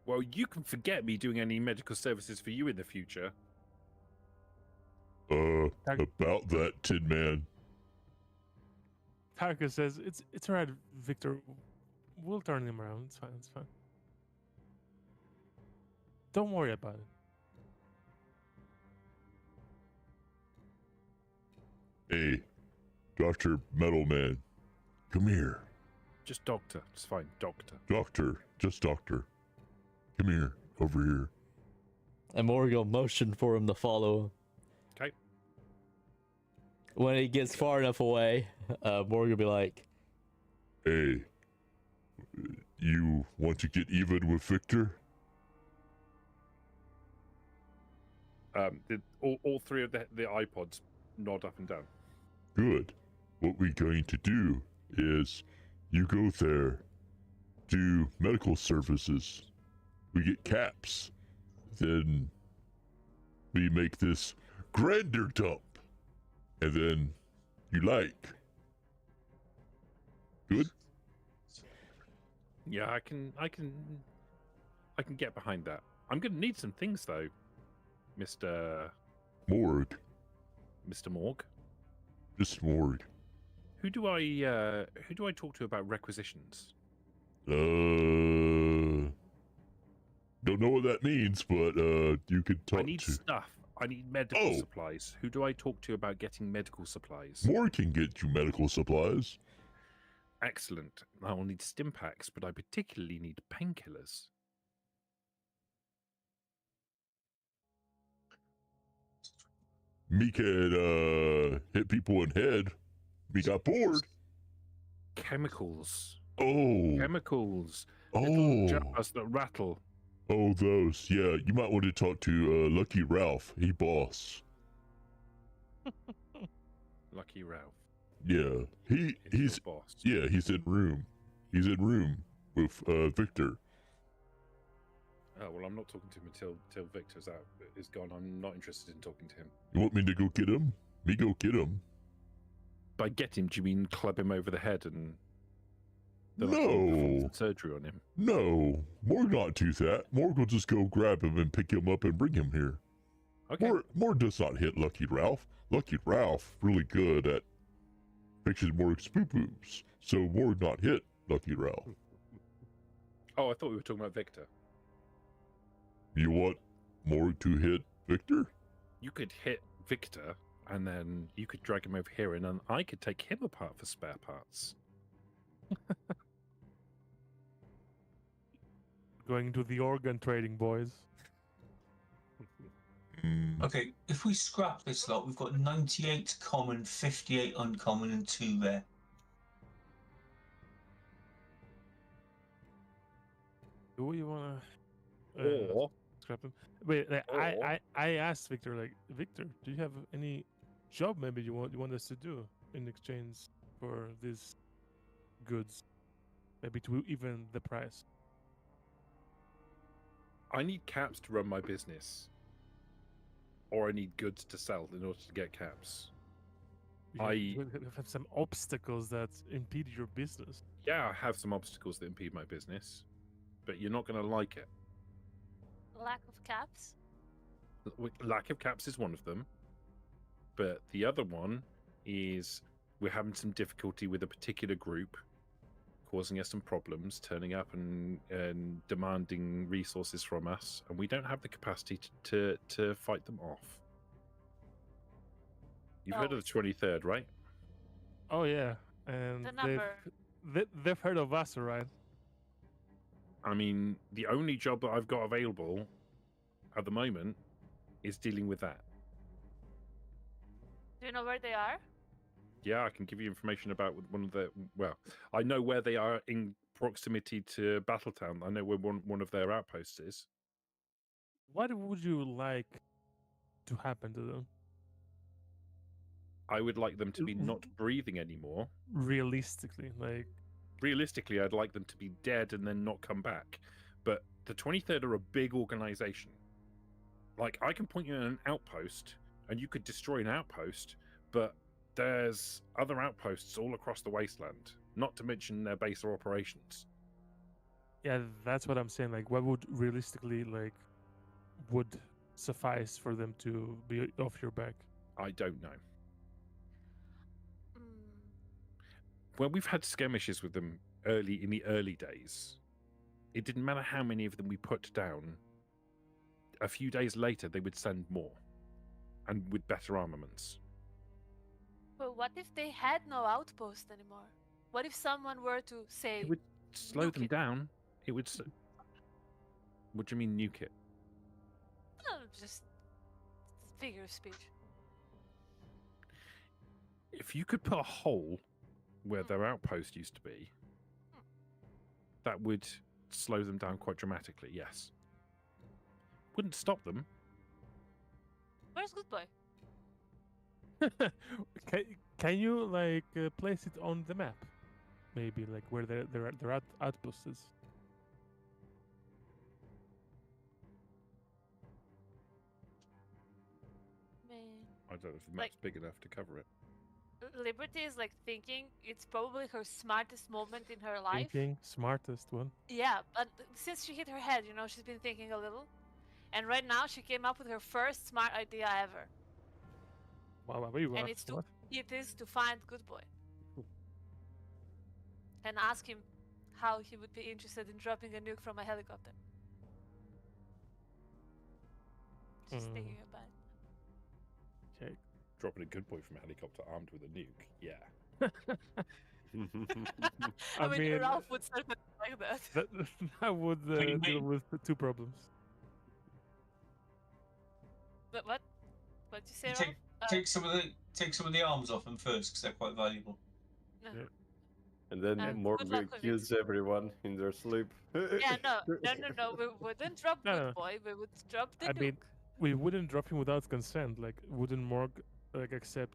Well, you can forget me doing any medical services for you in the future. About that, Tin Man. Tarkus says, it's alright, Victor. We'll turn him around. It's fine. Don't worry about it. Hey, Dr. Metalman. Come here. Just doctor. It's fine, doctor. Doctor. Just doctor. Come here. Over here. And Morg will motion for him to follow him. Okay. When he gets far enough away, Morg will be like, Hey, you want to get even with Victor? All three of the iPods nod up and down. Good. What we're going to do is you go there, do medical services, we get caps, then we make this grander dump, and then you like. Good? Yeah, I can get behind that. I'm gonna need some things though, Mr. Morg. Morg. Just Morg. Who do I talk to about requisitions? Don't know what that means, but you could talk I need to stuff. I need medical Oh. supplies. Who do I talk to about getting medical supplies? Morg can get you medical supplies. Excellent. I will need stim packs, but I particularly need painkillers. Me can hit people in head. Me got bored. Chemicals. Oh. Chemicals. Oh. Little jars that rattle. Oh, those. Yeah, you might want to talk to Lucky Ralph. He boss. Lucky Ralph. Yeah. He's He's your boss. yeah, he's in room. He's in room with Victor. Oh well, I'm not talking to him until Victor's out. Is gone. I'm not interested in talking to him. You want me to go get him? Me go get him. By get him, do you mean club him over the head and No. surgery on him? No. Morg not do that. Morg will just go grab him and pick him up and bring him here. Okay. Morg does not hit Lucky Ralph. Lucky Ralph really good at fixing Morg's poo-poos. So Morg not hit Lucky Ralph. Oh, I thought we were talking about Victor. You want Morg to hit Victor? You could hit Victor, and then you could drag him over here, and then I could take him apart for spare parts. Going to the organ trading, boys. Okay, if we scrap this lot, we've got 98 common, 58 uncommon, and 2 rare. Do you wanna Or scrap them? Wait, like, Or- I asked Victor, like, Victor, do you have any job maybe you want us to do in exchange for this goods, maybe to even the price. I need caps to run my business, or I need goods to sell in order to get caps. You have some obstacles that impede your business. Yeah, I have some obstacles that impede my business, but you're not going to like it. Lack of caps. Lack of caps is one of them, but the other one is we're having some difficulty with a particular group, causing us some problems, turning up and demanding resources from us, and we don't have the capacity to fight them off. You've heard of the 23rd, right? Oh yeah, and The number. they've heard of us, right? I mean, the only job that I've got available at the moment is dealing with that. Do you know where they are? Yeah, I can give you information about one of the. Well, I know where they are in proximity to Battletown. I know where one of their outposts is. What would you like to happen to them? I would like them to be not breathing anymore. Realistically, like Realistically, I'd like them to be dead and then not come back. But the 23rd are a big organization. Like, I can point you at an outpost, and you could destroy an outpost, but there's other outposts all across the wasteland, not to mention their base of operations. yeah, that's what I'm saying. Like, what would realistically would suffice for them to be off your back? I don't know. Mm, When we've had skirmishes with them in the early days, it didn't matter how many of them we put down. A few days later, they would send more, and with better armaments. but what if they had no outpost anymore? What if someone were to say, It would slow nuke them it? down. It would. What do you mean, nuke it? Just figure of speech. If you could put a hole where their outpost used to be, that would slow them down quite dramatically, yes. Wouldn't stop them. Where's Good Boy? Can you place it on the map? Maybe like where their outpost is. Man. I don't know if the Like- map's big enough to cover it. Liberty is like thinking it's probably her smartest moment in her life. Thinking smartest one. Yeah, but since she hit her head, she's been thinking a little. And right now she came up with her first smart idea ever. Wow, And it is to find Good Boy. And ask him how he would be interested in dropping a nuke from a helicopter. Just thinking about it. Okay. Dropping a good boy from a helicopter armed with a nuke, yeah. I mean, mean, Ralph would certainly like that. that would Wait, deal wait. with the two problems. But what? What'd you say, You Ralph? take some of the arms off them first because they're quite valuable. No. Yeah. And then Good Morg luck will with it. kills everyone in their sleep. Yeah, no. We wouldn't drop No, Good no. Boy. We would drop the I nuke. mean, we wouldn't drop him without consent. Like, wouldn't Morg accept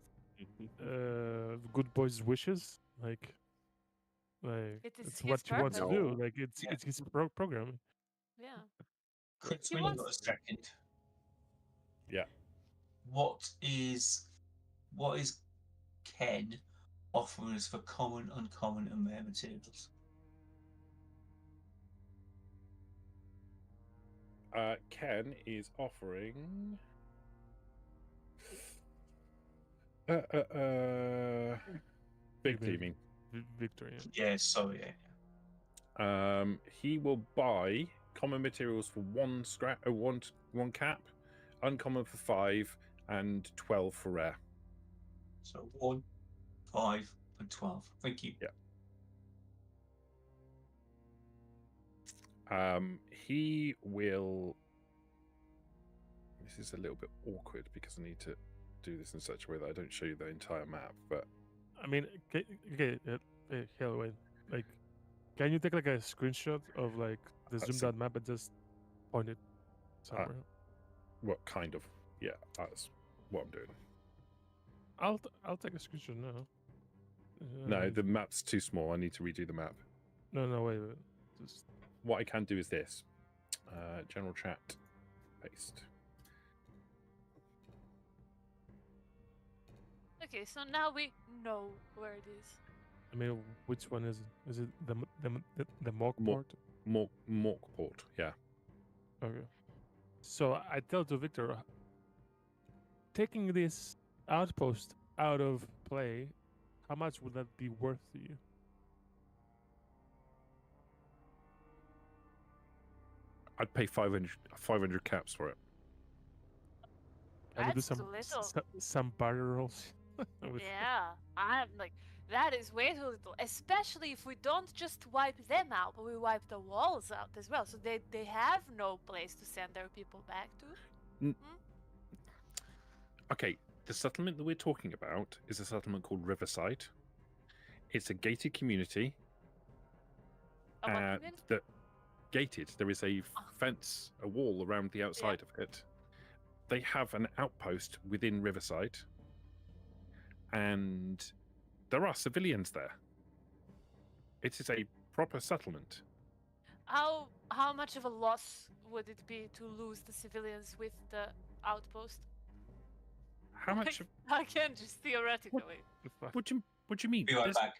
Good Boy's wishes? Like It is it's his what you want to purpose. do. No. Like it's Yeah. it's his programming. Yeah. Chris, He when you've got a wants- second, Yeah. what is Ken offering us for common, uncommon, and rare materials? Ken is offering. Big Maybe teaming. Victory. Yeah, sorry. Yeah. He will buy common materials for one cap, uncommon for 5, and 12 for rare. So 1, 5, and 12. Thank you. He will. This is a little bit awkward because I need to do this in such a way that I don't show you the entire map. But I mean, okay, Hale, wait. Like, can you take like a screenshot of like the zoomed so- out map and just point it somewhere? what kind of? Yeah, that's what I'm doing. I'll take a screenshot now. No, the map's too small. I need to redo the map. No, wait. Just... What I can do is this. General chat. Paste. Okay, so now we know where it is. I mean, which one is it? Is it the Morg Morg. part? Morgport, yeah. Okay. So I tell to Victor, taking this outpost out of play, how much would that be worth to you? I'd pay 500 caps for it. Can we do That's some too little. some barrier rolls? with- Yeah, I'm like, that is way too little. Especially if we don't just wipe them out, but we wipe the walls out as well. So they have no place to send their people back to. Okay, the settlement that we're talking about is a settlement called Riverside. It's a gated community. A what community? Gated. There is a fence, a wall around the outside of it. They have an outpost within Riverside, and there are civilians there. It is a proper settlement. How much of a loss would it be to lose the civilians with the outpost? How much? Again, just theoretically. What do you mean? Be right There's back.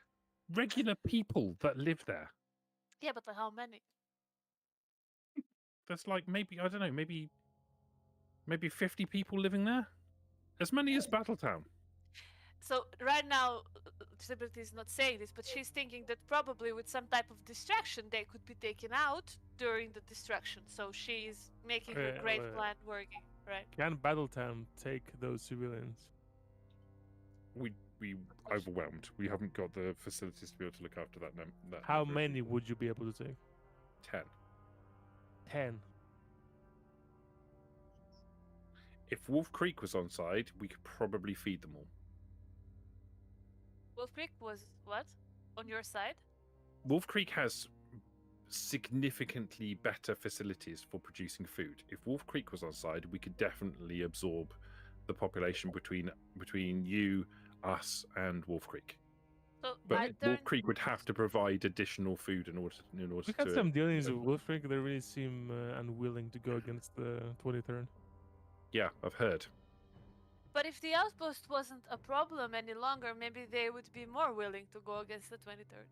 regular people that live there. Yeah, but how many? There's like maybe I don't know, maybe 50 people living there. As many as Battletown. So right now, Liberty is not saying this, but she's thinking that probably with some type of distraction, they could be taken out during the distraction. So she's making her great plan working, right? Can Battletown take those civilians? We overwhelmed. We haven't got the facilities to be able to look after that. How number of many people. would you be able to take? 10. 10. If Wolf Creek was on side, we could probably feed them all. Wolf Creek was what? On your side? Wolf Creek has significantly better facilities for producing food. If Wolf Creek was on side, we could definitely absorb the population between you, us, and Wolf Creek. So But Wolf Creek would have to provide additional food in order We to. had some dealings with Wolf Creek. They really seem unwilling to go against the 23rd. Yeah, I've heard. But if the outpost wasn't a problem any longer, maybe they would be more willing to go against the 23rd.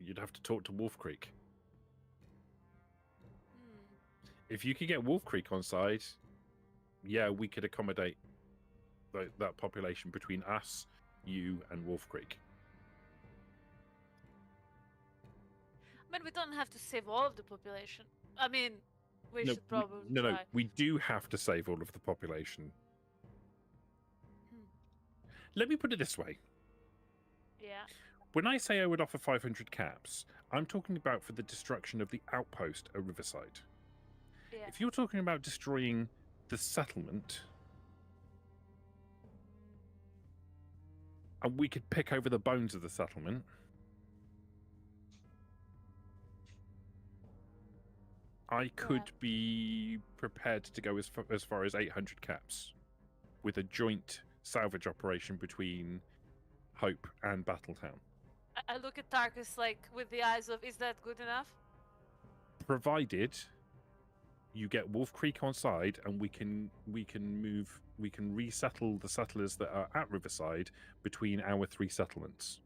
You'd have to talk to Wolf Creek. Hmm. If you could get Wolf Creek on side, yeah, we could accommodate that population between us, you, and Wolf Creek. I mean, we don't have to save all of the population. I mean, we No, should probably no, try. we do have to save all of the population. Hmm. Let me put it this way. Yeah. When I say I would offer 500 caps, I'm talking about for the destruction of the outpost at Riverside. Yeah. If you're talking about destroying the settlement, and we could pick over the bones of the settlement, I could be prepared to go as far as 800 caps with a joint salvage operation between Hope and Battletown. I look at Tarkus like with the eyes of, is that good enough? Provided you get Wolf Creek on side and we can resettle the settlers that are at Riverside between our 3 settlements.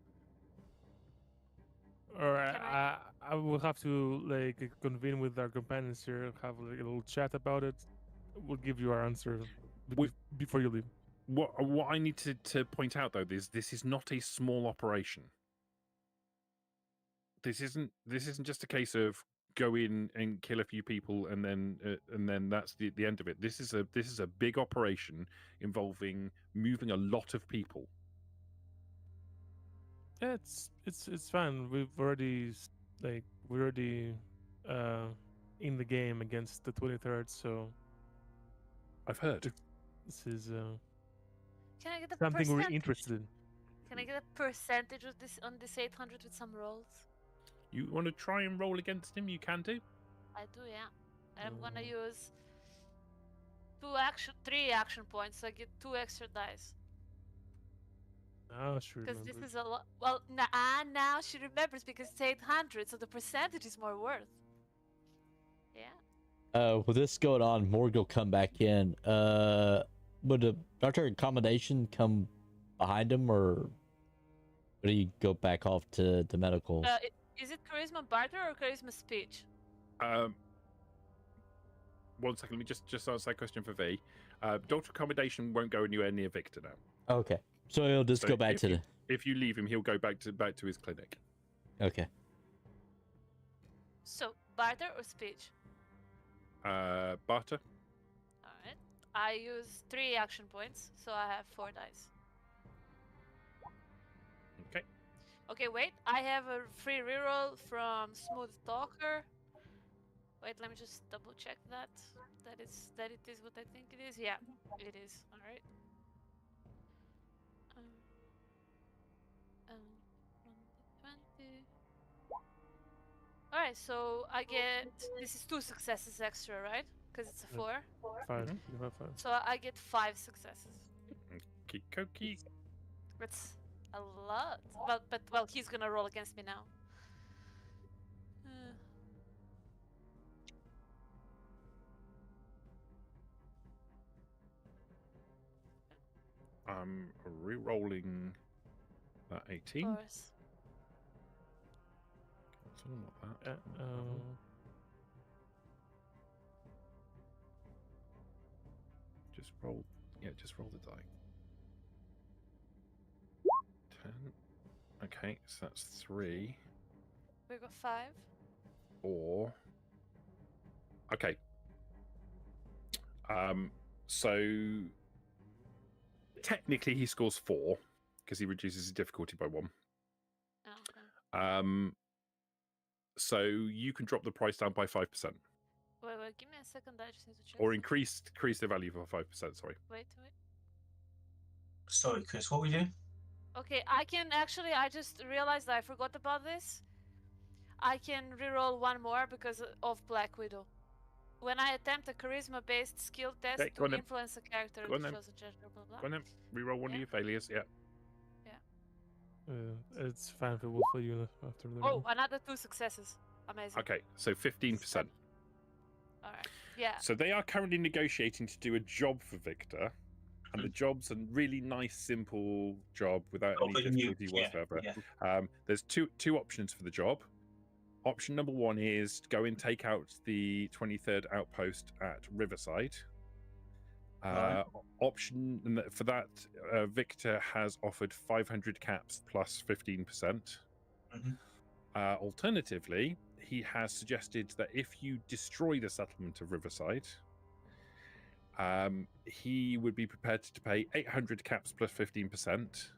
Alright, I will have to like convene with our companions here, have like, a little chat about it. We'll give you our answer before you leave. What I need to point out though is this is not a small operation. This isn't just a case of go in and kill a few people and then that's the end of it. This is a big operation involving moving a lot of people. Yeah, it's fine. We're already in the game against the 23rd, so I've heard. this is Can I get a something we're percentage? interested in. Can I get a percentage of this on this 800 with some rolls? You want to try and roll against him? You can do. I do, yeah. And I'm gonna use 3 action points, so I get 2 extra dice. Oh, she Because this remembers. is a lot. Well, now she remembers because it's 800, so the percentage is more worth. Yeah. With this going on, Morg will come back in. Would the doctor accommodation come behind him, or would he go back off to the medicals? Is it charisma barter or charisma speech? 1 second, let me just answer that question for V. Doctor accommodation won't go anywhere near Victor now. Okay, so he'll just So go back if to you- the. If you leave him, he'll go back to his clinic. Okay. So, barter or speech? Barter. Alright. I use 3 action points, so I have 4 dice. Okay. Okay, wait. I have a free reroll from Smooth Talker. Wait, let me just double check that. That it is what I think it is. Yeah, it is. All right. 20. All right, so I get this is 2 successes extra, right? Because it's a 4. 5. Mhm. You have 5. So I get 5 successes. Kikoki. That's a lot. But well, he's gonna roll against me now. I'm re-rolling that 18. Of course. So not that. Just roll. Yeah, just roll the die. 10. Okay, so that's 3. We got 5. 4. Okay. So technically he scores 4 because he reduces his difficulty by 1. Oh, okay. So you can drop the price down by 5%, Wait, give me a second. I just need to check. or something. increase the value by 5%. Sorry. Wait. Sorry, Chris, what were we doing? Okay, I can actually. I just realized I forgot about this. I can reroll 1 more because of Black Widow. When I attempt a charisma-based skill test Okay, go on to then. influence a character Go on that then. shows a gesture, blah blah. Go on then. Reroll one Yeah. of your failures. Yeah. It's fine for Wolf for you after the Oh, round. another 2 successes. Amazing. Okay, so 15%. All right. Yeah. So they are currently negotiating to do a job for Victor, and the job's a really nice, simple job without any Open you- difficulty yeah, whatsoever. yeah. There's two options for the job. Option number 1 is to go and take out the 23rd outpost at Riverside. Right. Option for that, Victor has offered 500 caps plus 15%. Mhm. Alternatively, he has suggested that if you destroy the settlement of Riverside, he would be prepared to pay 800 caps plus 15%,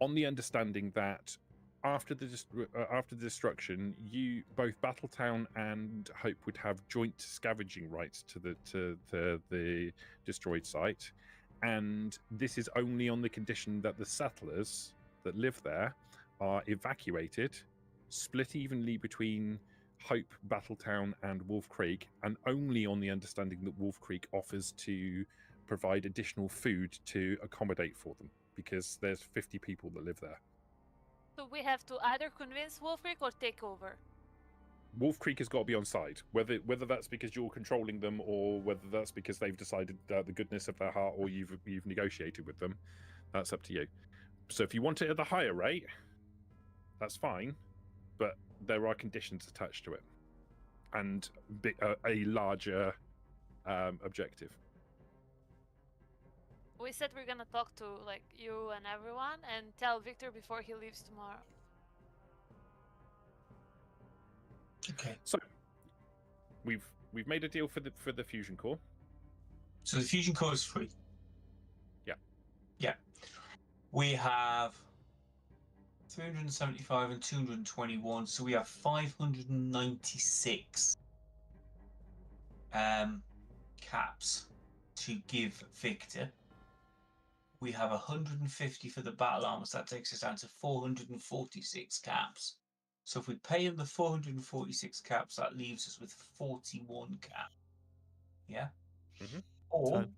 on the understanding that after the destruction, both Battletown and Hope would have joint scavenging rights to the destroyed site, and this is only on the condition that the settlers that live there are evacuated, split evenly between Hope, Battletown, and Wolf Creek, and only on the understanding that Wolf Creek offers to provide additional food to accommodate for them, because there's 50 people that live there. So we have to either convince Wolf Creek or take over. Wolf Creek has got to be on side, whether that's because you're controlling them or whether that's because they've decided the goodness of their heart, or you've negotiated with them. That's up to you. So if you want it at the higher rate, that's fine, but there are conditions attached to it, and a larger objective. We said we're gonna talk to like you and everyone and tell Victor before he leaves tomorrow. Okay. So we've made a deal for the fusion core. So the fusion core is free. Yeah. Yeah. We have 375 and 221, so we have 596 caps to give Victor. We have 150 for the battle armors. That takes us down to 446 caps. So if we pay him the 446 caps, that leaves us with 41 caps. Yeah. Mhm. Or Fine.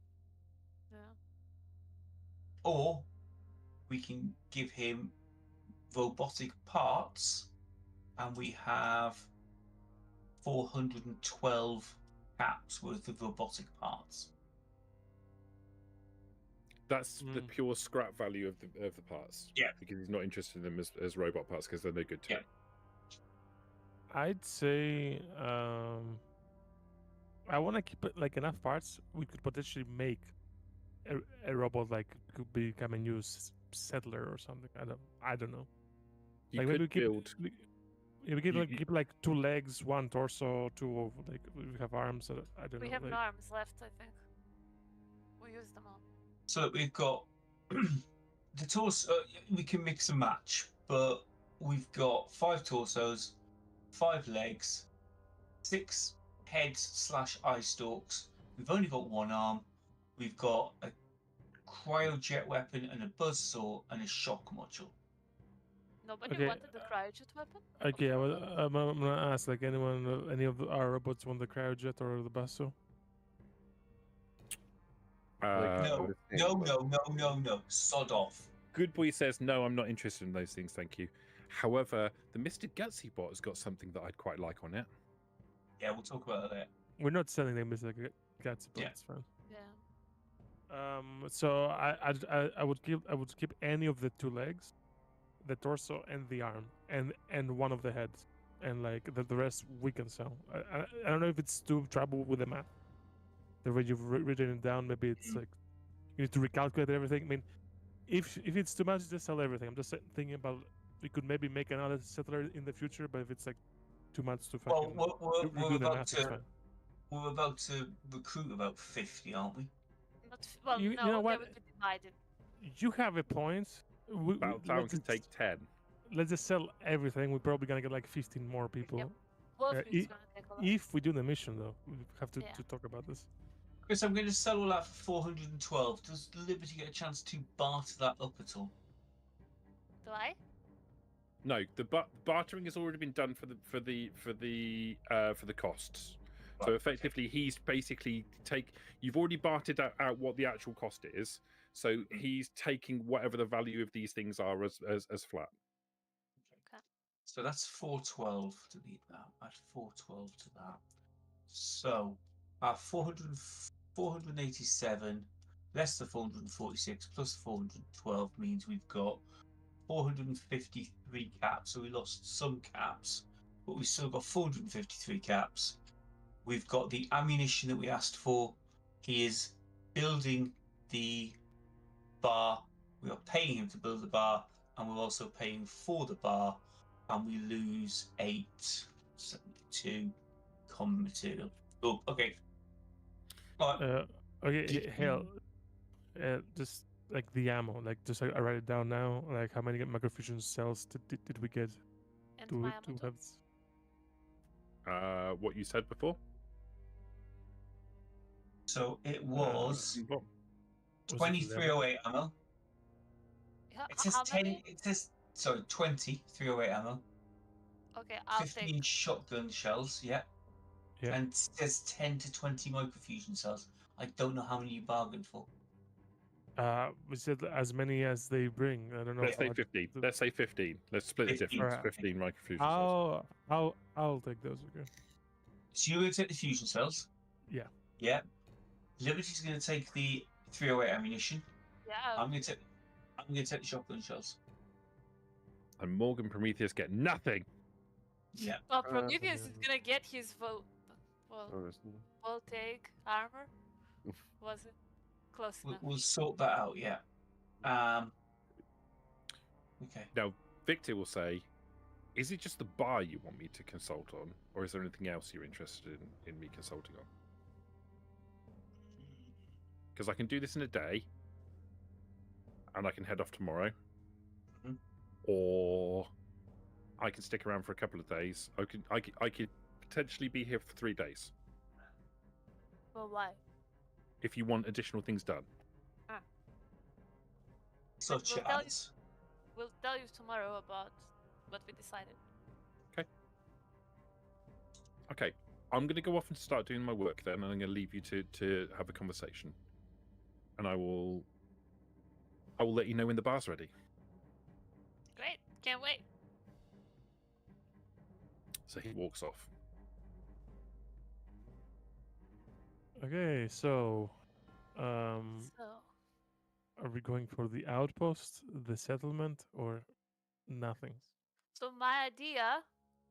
Yeah. or we can give him robotic parts, and we have 412 caps worth of robotic parts. That's the pure scrap value of the parts. Yeah. Because he's not interested in them as robot parts because they're no good to Yeah. him. I'd say I want to keep it like enough parts. We could potentially make a robot like could become a new settler or something. I don't know. You Like could maybe build. we keep you- keep like 2 legs, 1 torso, 2 of like we have arms. I don't We know. have like, no arms left, I think. We used them all. So we've got the torso. We can mix and match, but we've got 5 torsos, 5 legs, 6 heads / eye stalks. We've only got 1 arm. We've got a cryojet weapon and a buzzsaw and a shock module. Nobody Okay, wanted the cryojet weapon? Okay, I'm gonna ask like any of our robots want the cryojet or the basso? No, the no, same, but- no, no, no, no. Sod off. Good Boy says, no, I'm not interested in those things, thank you. However, the Mr. Gutsy bot has got something that I'd quite like on it. Yeah, we'll talk about it later. We're not selling them as like cats, but Yeah. it's fine. Yeah. So I would keep any of the 2 legs, the torso and the arm, and 1 of the heads, and like the rest we can sell. I don't know if it's too trouble with the math. The way you've written it down, maybe it's like you need to recalculate everything. I mean, if it's too much, just sell everything. I'm just thinking about we could maybe make another settler in the future, but if it's like too much to fucking Well, redo the math, it's fine. we're about to recruit about 50, aren't we? Well, You no, know they what? would be divided. You have a point. Battle Town can take 10. Let's just sell everything. We're probably gonna get like 15 more people. Wolf Yeah, is gonna take a lot. If we do the mission, though, we have to Yeah. talk about this. Chris, I'm going to sell all that for 412. Does Liberty get a chance to barter that up at all? Do I? No, the bartering has already been done for the costs. So Right. effectively, he's basically you've already bartered out what the actual cost is. So he's taking whatever the value of these things are as flat. So that's 412. Delete that. Add 412 to that. So 487 less the 446 plus 412 means we've got 453 caps. So we lost some caps, but we still got 453 caps. We've got the ammunition that we asked for. He is building the bar. We are paying him to build the bar, and we're also paying for the bar, and we lose 872 common material. Oh, okay. Right. Okay, Hale, just like the ammo, like just I write it down now. Like how many microfusion cells did we get And to my to ammo have? What you said before? So it was What? Was it 2308 ammo. Yeah, It says how 10. many? It says 20 308 ammo. Okay, I'll 15 take. shotgun shells. Yeah. Yeah. And it says 10 to 20 microfusion cells. I don't know how many you bargained for. We said as many as they bring. I don't know. Let's say how- 15. Let's say 15. Let's split the 15. difference. Alright. 15 microfusion cells. I'll take those. Okay. So you're going to take the fusion cells. Yeah. Yeah. Liberty's going to take the 308 ammunition. Yeah. I'm going to take the shotgun shells. And Morg and Prometheus get nothing. Yeah. Well, Prometheus is gonna get his Honestly. voltaic armor. Was it close enough? We'll sort that out. Yeah. Okay. Now, Victor will say, is it just the bar you want me to consult on, or is there anything else you're interested in me consulting on? Because I can do this in a day, and I can head off tomorrow, Mhm. or I can stick around for a couple of days. I could potentially be here for 3 days Well, why? if you want additional things done. Such we'll tell you- as. We'll tell you tomorrow about what we decided. Okay, I'm going to go off and start doing my work then, and I'm going to leave you to have a conversation. And I will I will let you know when the bar's ready. Great. Can't wait. So he walks off. Okay, so So, are we going for the outpost, the settlement, or nothing? so my idea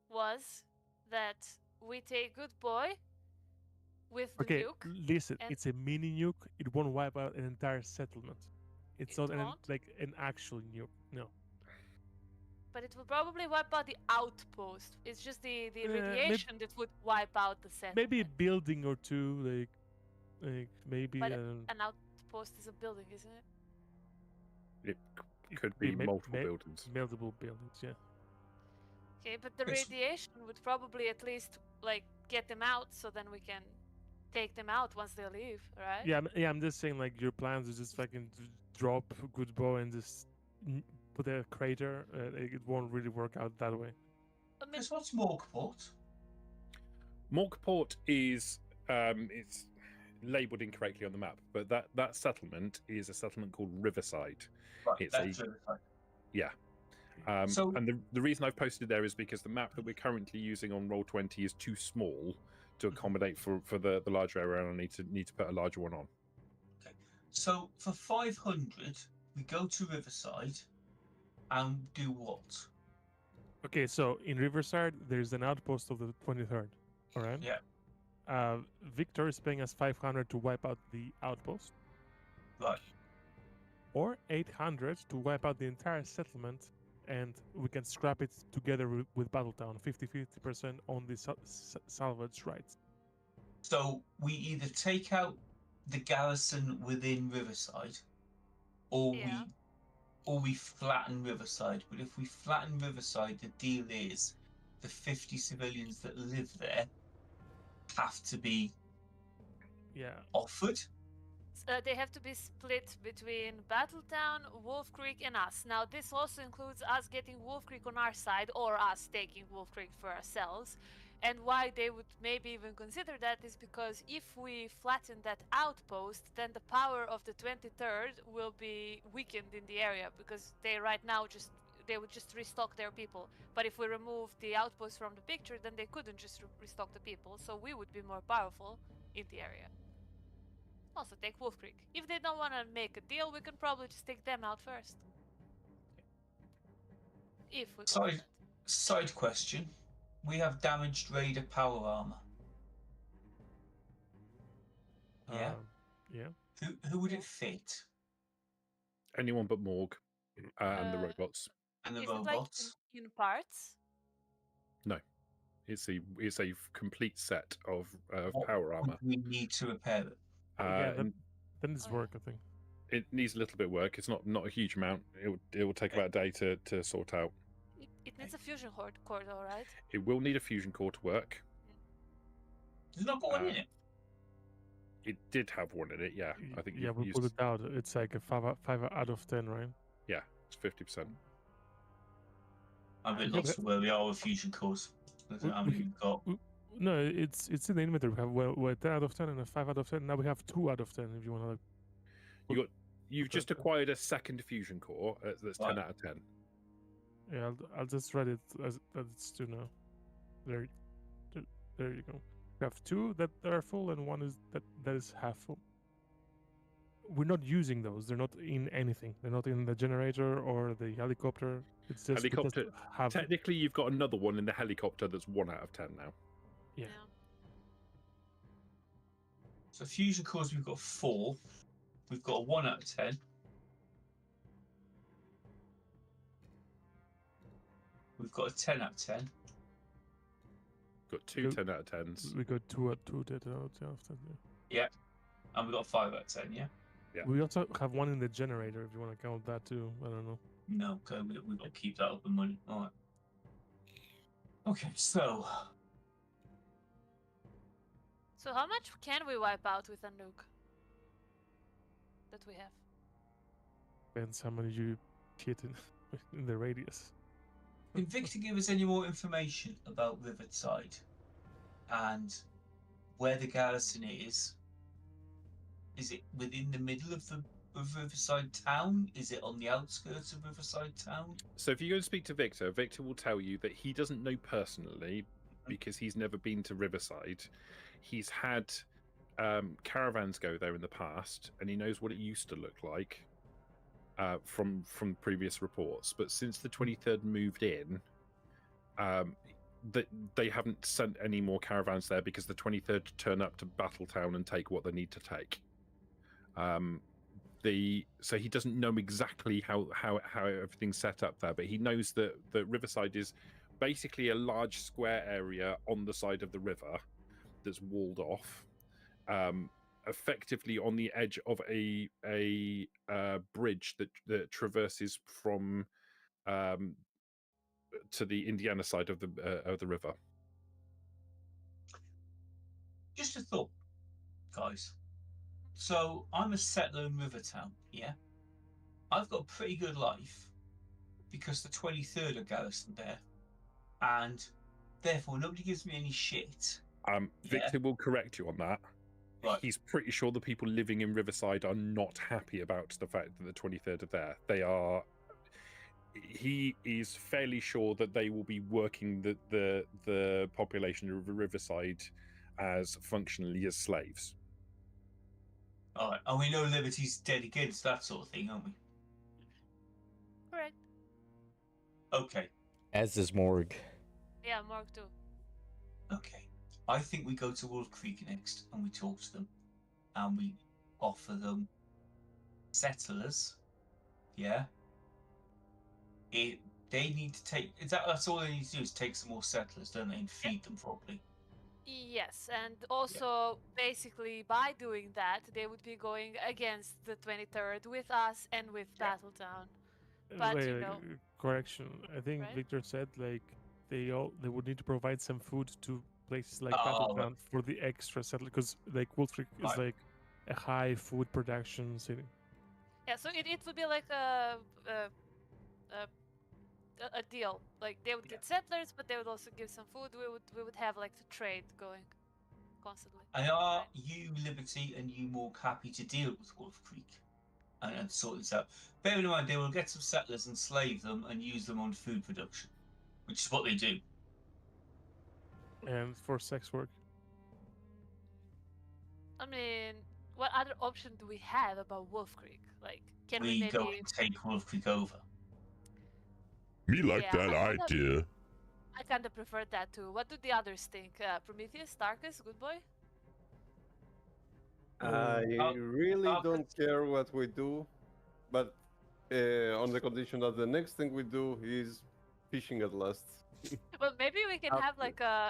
was that we take Good Boy with the Okay, nuke. listen, and- it's a mini nuke. It won't wipe out an entire settlement. It's It not won't? like an actual nuke. No. But it will probably wipe out the outpost. It's just the maybe- radiation that would wipe out the settlement. Maybe a building or two, like maybe. But an outpost is a building, isn't it? It could be may- multiple may- buildings. multiple buildings. Yeah. Okay, but the Yes. radiation would probably at least like get them out, so then we can take them out once they leave, right? Yeah, I'm just saying, like, your plans is just fucking drop Good Boy and just put a crater. It won't really work out that way. I mean, Because what's Morgport? Morgport is it's labelled incorrectly on the map, but that settlement is a settlement called Riverside. Right, It's that's a- Riverside. Yeah. So- And the reason I've posted there is because the map that we're currently using on Roll20 is too small to accommodate for the larger area, and I need to put a larger one on. So for 500, we go to Riverside and do what? Okay, so in Riverside, there's an outpost of the 23rd. All right. Yeah. Victor is paying us 500 to wipe out the outpost, Right. or 800 to wipe out the entire settlement, and we can scrap it together with Battletown, 50-50% on the salvage rights. So we either take out the garrison within Riverside, or Yeah. we flatten Riverside. But if we flatten Riverside, the deal is the 50 civilians that live there have to be Yeah. offered. they have to be split between Battletown, Wolf Creek, and us. Now, this also includes us getting Wolf Creek on our side, or us taking Wolf Creek for ourselves. And why they would maybe even consider that is because if we flatten that outpost, then the power of the 23rd will be weakened in the area, because they right now they would just restock their people. But if we remove the outpost from the picture, then they couldn't just restock the people, so we would be more powerful in the area. Also take Wolf Creek. If they don't want to make a deal, we can probably just take them out first. If we go for that. Side question. We have damaged Raider power armor. Yeah. Yeah. Who would it fit? Anyone but Morg and the Uh, robots. And the Is it robots? like in parts? It's a complete set of What power armor. would we need to repair it? Yeah, And then it's Oh, yeah. work, I think. it needs a little bit of work. It's not a huge amount. It will take about a day to sort out. It needs a fusion core though, right? It will need a fusion core to work. There's not got one in it. It did have one in it, yeah. I think Yeah, you've we used, put it out. It's like a 5 out of 10, right? yeah, it's 50%. I'm a bit Yeah, lost but- for where we are with fusion cores. I don't know how many we've got. No, it's in the inventory. We have we're 10 out of 10 and a 5 out of 10. Now we have 2 out of 10 if you want to. You've just acquired a second fusion core that's 10 Right. out of 10. Yeah, I'll just write it as it's 2 now. There you go. We have 2 that are full and 1 that is half full. We're not using those. They're not in anything. They're not in the generator or the helicopter. It's just we just Helicopter- have. Technically, you've got another one in the helicopter that's 1 out of 10 now. Yeah. So fusion cores, we've got 4. We've got a 1 out of 10. We've got a 10 out of 10. Got 2 Good. 10 out of 10s. We got 2 dead out after. And we've got a 5 out of 10, yeah? Yeah. We also have 1 in the generator if you want to count that too. I don't know. No, okay, we've got to keep that up and running. All right. Okay, so So how much can we wipe out with a nuke that we have? Depends how many you hit in the radius. can Victor give us any more information about Riverside and where the garrison is? Is it within the middle of the of Riverside Town? Is it on the outskirts of Riverside Town? So if you go and speak to Victor, Victor will tell you that he doesn't know personally because he's never been to Riverside. He's had caravans go there in the past, and he knows what it used to look like from previous reports. But since the 23rd moved in, that they haven't sent any more caravans there because the 23rd turn up to Battletown and take what they need to take. So he doesn't know exactly how everything's set up there, but he knows that Riverside is basically a large square area on the side of the river that's walled off, effectively on the edge of a bridge that traverses from to the Indiana side of the river. Just a thought, guys. So I'm a settler in Rivertown, yeah? I've got a pretty good life because the 23rd are garrisoned there, and therefore nobody gives me any shit. Victor will correct you on that. Right. He's pretty sure the people living in Riverside are not happy about the fact that the 23rd are there. They are. He is fairly sure that they will be working the population of Riverside as functionally as slaves. All right, and we know Liberty's dead against that sort of thing, aren't we? Correct. Okay, As is Morg. Yeah, Morg too. okay. I think we go to Wolf Creek next and we talk to them and we offer them settlers. Yeah. They need to take. That's all they need to do is take some more settlers, don't they, and feed them properly. Yes, and also basically by doing that, they would be going against the 23rd with us and with Battletown. But Wait, you know, correction. I think right? Victor said like they would need to provide some food to places like Oh, Battletown for the extra settler, because like Wolf Creek is Right. like a high food production city. Yeah, so it would be like a deal. Like they would get settlers, but they would also give some food. We would have like the trade going constantly. And are Right. you, Liberty, and you more happy to deal with Wolf Creek and sort this out? Bear in mind, they will get some settlers and slave them and use them on food production, which is what they do. And for sex work. I mean, what other option do we have about Wolf Creek? Like, can we We maybe? go and take Wolf Creek over. Me like Yeah, that I kinda- idea. I kind of prefer that too. What do the others think? Prometheus, Tarkus, good boy. I I'll- really I'll don't care what we do, but on the condition that the next thing we do is fishing at last. Well, maybe we can Up have to-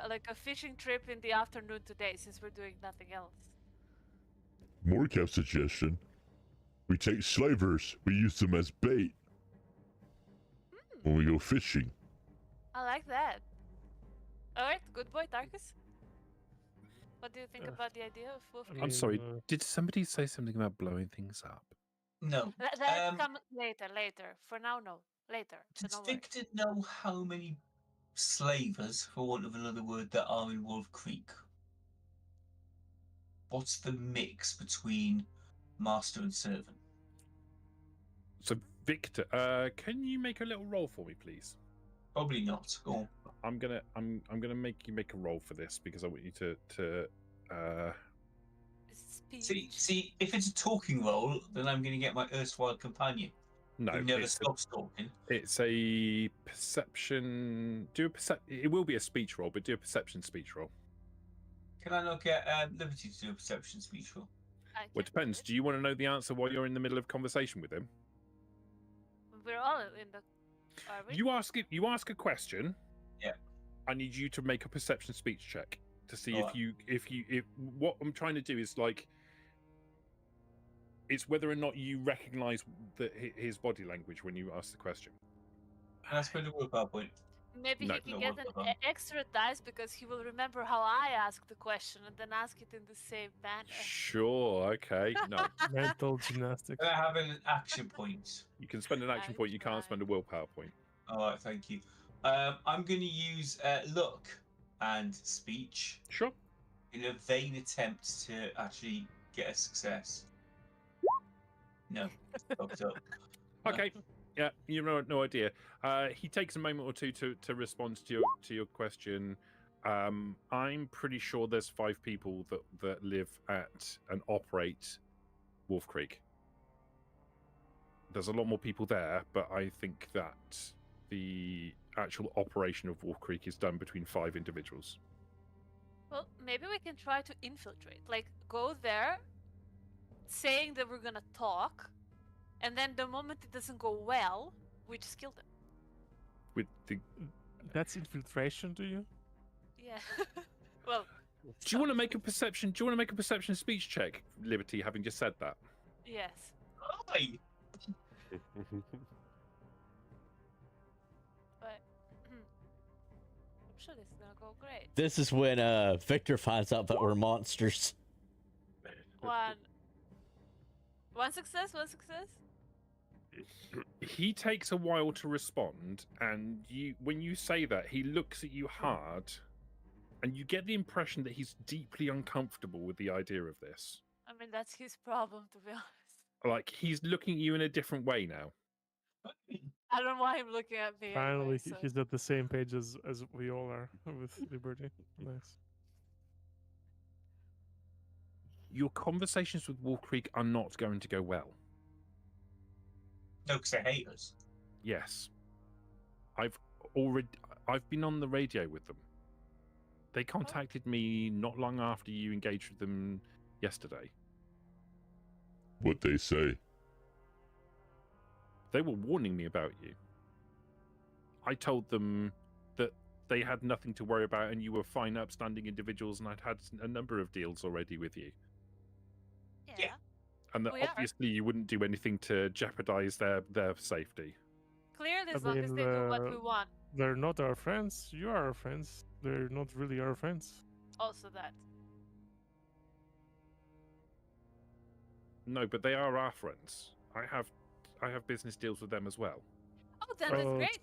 like a fishing trip in the afternoon today, since we're doing nothing else. Morg have suggestion. We take slavers, we use them as bait when we go fishing. I like that. All right, good boy, Tarkus. What do you think about the idea of Wolf I Creek? I'm sorry, mean, did somebody say something about blowing things up? No. That come later. For now, no. Later. So Does don't worry. Victor know how many slavers, for want of another word, that are in Wolf Creek? What's the mix between master and servant? So Victor, can you make a little roll for me, please? Probably not. Go on. I'm gonna make you make a roll for this because I want you to Speech. See, if it's a talking role, then I'm going to get my erstwhile companion, no, who never it's stops talking. it's a perception. It will be a speech roll, but do a perception speech roll. Can I not get Liberty to do a perception speech roll? I Well, it can do depends. it. Do you want to know the answer while you're in the middle of conversation with him? We're all in the. Are we? You ask a question. Yeah. I need you to make a perception speech check to see Alright. if what I'm trying to do is like it's whether or not you recognize his body language when you ask the question. Can I spend a willpower point? Maybe No. he can No, get what an about- extra dice because he will remember how I asked the question and then ask it in the same manner. Sure. Okay. No, mental gymnastics. Can I have an action point? you can spend an action I point. You can't spend a try. willpower point. All right, thank you. I'm going to use luck and speech Sure. in a vain attempt to actually get a success. No, fucked up. Okay. Yeah, you know, no idea. He takes a moment or two to respond to your question. I'm pretty sure there's 5 people that live at and operate Wolf Creek. There's a lot more people there, but I think that the actual operation of Wolf Creek is done between 5 individuals. Well, maybe we can try to infiltrate. Like, go there, saying that we're gonna talk, and then the moment it doesn't go well, we just kill them. With the, That's infiltration to you? Yeah. Well. do you want to make a perception? Do you want to make a perception speech check, Liberty? Having just said that. Yes. Hi. But I'm sure this is gonna go great. This is when Victor finds out that we're monsters. One success, one success. He takes a while to respond, and when you say that, he looks at you hard, and you get the impression that he's deeply uncomfortable with the idea of this. I mean, that's his problem, to be honest. Like, he's looking at you in a different way now. I don't know why I'm looking at me. Finally, Anyway, so. he's at the same page as we all are with Liberty. Nice. Your conversations with Wolf Creek are not going to go well. No, because they hate us. Yes. I've been on the radio with them. They contacted me not long after you engaged with them yesterday. What they say? They were warning me about you. I told them that they had nothing to worry about and you were fine, upstanding individuals, and I'd had a number of deals already with you. Yeah. And that We are. obviously you wouldn't do anything to jeopardize their safety. Clearly, as I long as they do what mean, we want. They're not our friends. You are our friends. They're not really our friends. Also that. No, but they are our friends. I have business deals with them as well. Oh, then that's Oh, great.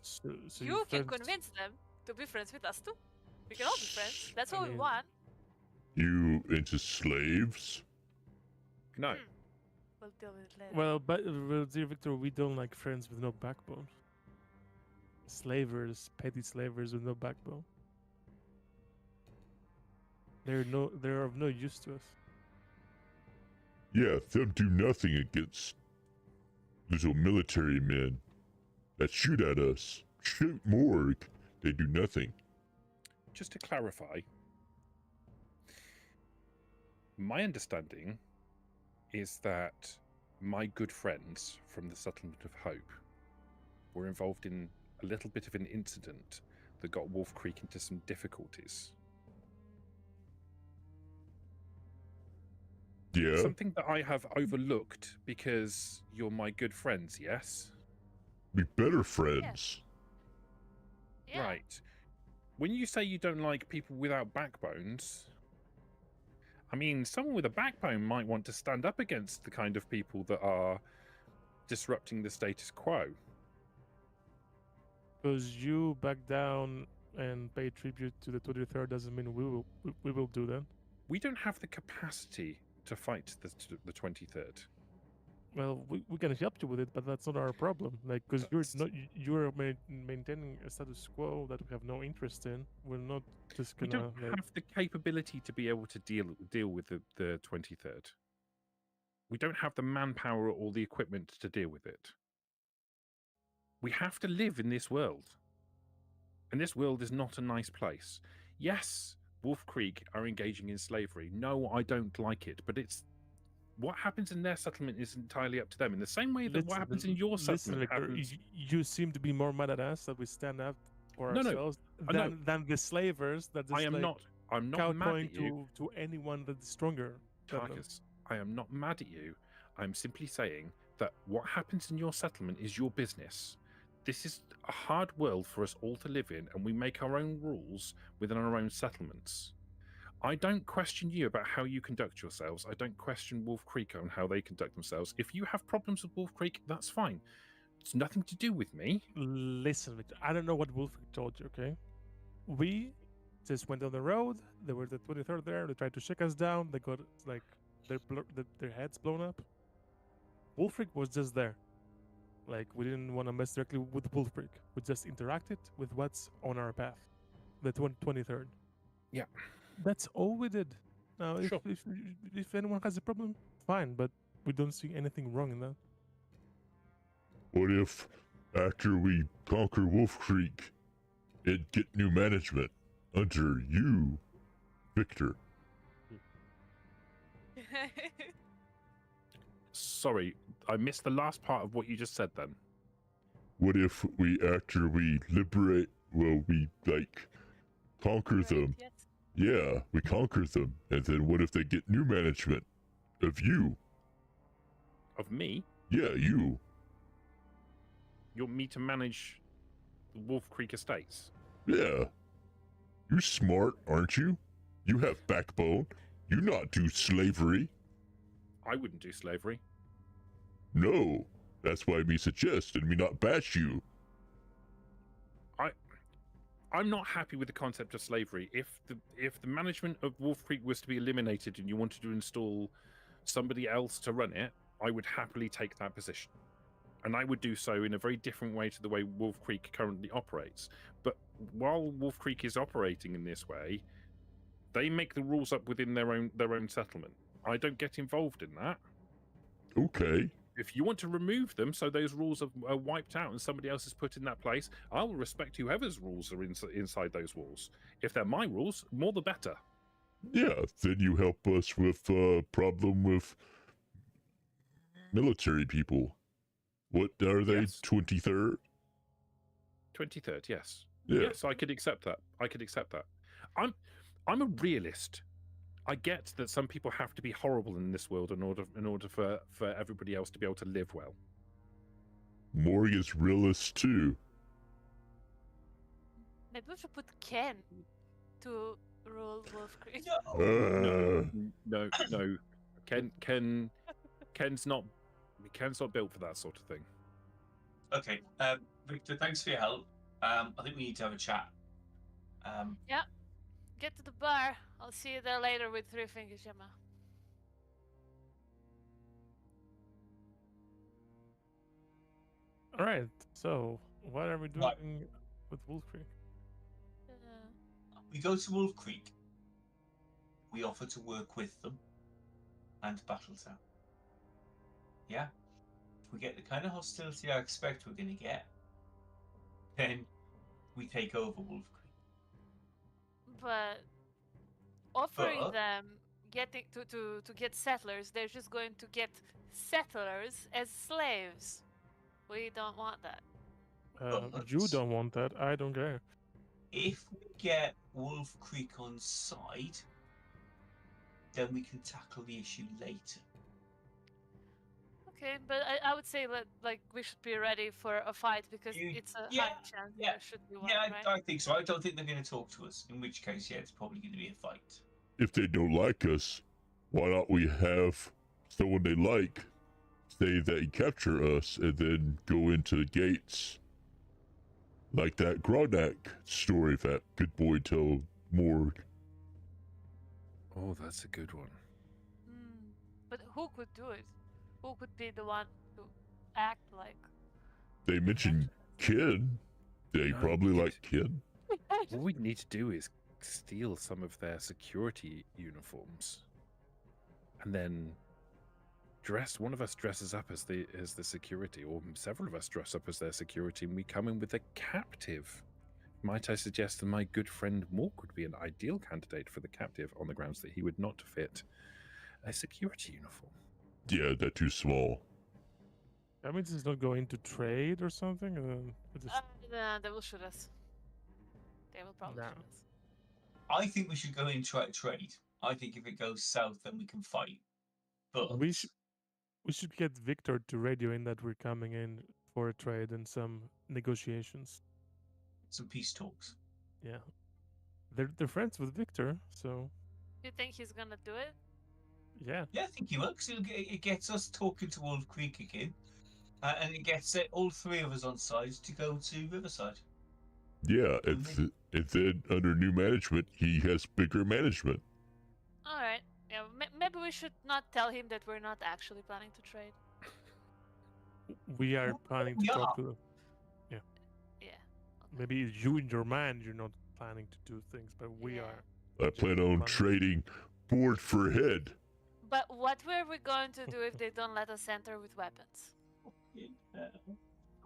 so You can friends- convince them to be friends with us too. We can all be friends. That's I what we mean- want. You into slaves? No. We'll deal with it later. Well, dear Victor, we don't like friends with no backbone. Slavers, petty slavers with no backbone. They're of no use to us. Yeah, them do nothing against little military men that shoot at us. Shoot Morg. They do nothing. Just to clarify, my understanding is that my good friends from the Settlement of Hope were involved in a little bit of an incident that got Wolf Creek into some difficulties. Yeah? Something that I have overlooked because you're my good friends, yes? Be better friends. Yeah. Right. When you say you don't like people without backbones, I mean, someone with a backbone might want to stand up against the kind of people that are disrupting the status quo. Because you back down and pay tribute to the 23rd doesn't mean we will do that. We don't have the capacity to fight the 23rd. Well, we can help you with it, but that's not our problem. Like, because you're maintaining a status quo that we have no interest in. We're not just We gonna. don't like, have the capability to be able to deal with the 23rd. We don't have the manpower or the equipment to deal with it. We have to live in this world. And this world is not a nice place. Yes, Wolf Creek are engaging in slavery. No, I don't like it, but it's what happens in their settlement is entirely up to them. In the same way that what happens in your settlement Victor, happens. you seem to be more mad at us that we stand up for No, no, ourselves I know. than the slavers that just I am like, not. I'm not mad kowtowing at you, to anyone that's stronger. than them. Tarkus. I am not mad at you. I'm simply saying that what happens in your settlement is your business. This is a hard world for us all to live in, and we make our own rules within our own settlements. I don't question you about how you conduct yourselves. I don't question Wolf Creek on how they conduct themselves. If you have problems with Wolf Creek, that's fine. It's nothing to do with me. Listen, Victor, I don't know what Wolfric told you, okay? We just went on the road. There were the 23rd there. They tried to shake us down. They got, like, their heads blown up. Wolf Creek was just there. Like, we didn't want to mess directly with Wolf Creek. We just interacted with what's on our path. The 23rd. Yeah. That's all we did. Now, Sure. if anyone has a problem, fine, but we don't see anything wrong in that. What if, after we conquer Wolf Creek and get new management under you, Victor? Sorry, I missed the last part of what you just said then. What if we, after we liberate, well, we, like, conquer them? Yes. Yeah, we conquer them, and then what if they get new management of you? Of me? Yeah, you. You want me to manage the Wolf Creek Estates? Yeah. You smart, aren't you? You have backbone. You not do slavery. I wouldn't do slavery. No. That's why me suggest and me not bash you. I'm not happy with the concept of slavery. If the management of Wolf Creek was to be eliminated and you wanted to install somebody else to run it, I would happily take that position. And I would do so in a very different way to the way Wolf Creek currently operates. But while Wolf Creek is operating in this way, they make the rules up within their own settlement. I don't get involved in that. Okay. If you want to remove them so those rules are wiped out and somebody else is put in that place, I will respect whoever's rules are inside those walls. If they're my rules, more the better. Yeah, then you help us with problem with military people. What are they? Yes. 23rd? 23rd, yes. Yeah. Yes, I could accept that. I'm a realist. I get that some people have to be horrible in this world in order for everybody else to be able to live well. Morg is realist too. Maybe we should put Ken to rule Wolf Creek. No. Ken's not built for that sort of thing. Okay, Victor, thanks for your help. I think we need to have a chat. Get to the bar. I'll see you there later with 3 fingers, Gemma. All right. So, what are we doing Right. with Wolf Creek? We go to Wolf Creek. We offer to work with them and Battletown. Yeah? If we get the kind of hostility I expect we're going to get, then we take over Wolf Creek. But offering But- them getting to get settlers, they're just going to get settlers as slaves. We don't want that. You don't want that. I don't care. If we get Wolf Creek on side, then we can tackle the issue later. Okay, but I would say that like we should be ready for a fight because it's a high chance there should be one, Yeah, right? I think so. I don't think they're going to talk to us. In which case, yeah, it's probably going to be a fight. If they don't like us, why not we have someone they like say they capture us and then go into the gates? Like that Gronak story that good boy told Morg. Oh, that's a good one. But who could do it? Who could be the one to act like? They mentioned Kid. They No, probably Kid. like Kid. What we need to do is steal some of their security uniforms, and then one of us dresses up as the security, or several of us dress up as their security, and we come in with a captive. Might I suggest that my good friend Morg would be an ideal candidate for the captive on the grounds that he would not fit a security uniform? Yeah, they're too small. That means it's not going to trade or something. And then it just... Nah, they will shoot us. They will probably Nah. shoot us. I think we should go in and try to trade. I think if it goes south, then we can fight. But We should get Victor to radio in that we're coming in for a trade and some negotiations. some peace talks. Yeah, they're friends with Victor, so You think he's gonna do it? yeah. Yeah, I think he will, 'cause it gets us talking to Wolf Creek again. And it gets all 3 of us on side to go to Riverside. Yeah, and then under new management, he has bigger management. All right. Yeah, maybe we should not tell him that we're not actually planning to trade. we are Oh, planning to we talk are. to them. Yeah. Maybe you in your mind you're not planning to do things, but we Yeah. are. I plan on trading board for head. But what were we going to do if they don't let us enter with weapons?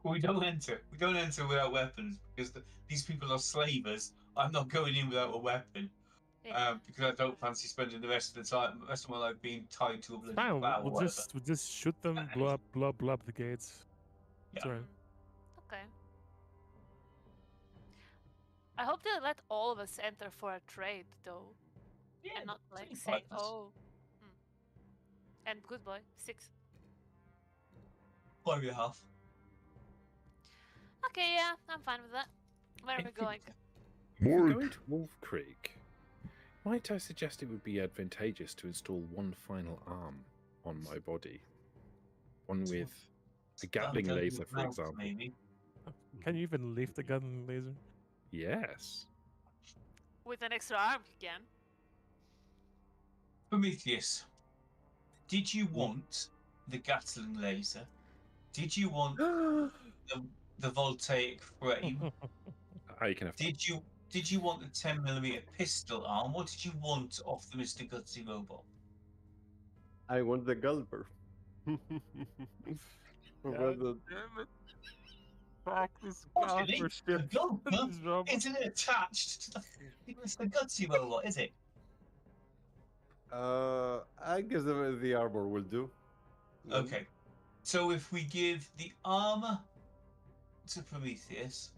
We don't enter. We don't enter without weapons because these people are slavers. I'm not going in without a weapon Yeah. because I don't fancy spending the rest of my life being tied to a bloody Fine, plow or we'll whatever. just shoot them, blow up the gates. It's Yeah. alright. Okay. I hope they let all of us enter for a trade, though, Yeah, and not like same say, purpose. "Oh." And good boy, 6. 5.5. Okay, yeah, I'm fine with that. Where are we going? If we're Morg. going to Wolf Creek, might I suggest it would be advantageous to install one final arm on my body? One with a Gatling Gun laser, with for mouth, example. Maybe. Can you even lift a gun laser? Yes. With an extra arm again. Prometheus, did you want the Gatling laser? Did you want the voltaic frame? You can have Did you want the 10mm pistol arm? What did you want off the Mr. Gutsy robot? I want the gulper. Rather- Fuck this What do you need? The gulper? Isn't it attached to the Mr. Gutsy robot, is it? I guess the armor will do. No? Okay. So if we give the armor to Prometheus,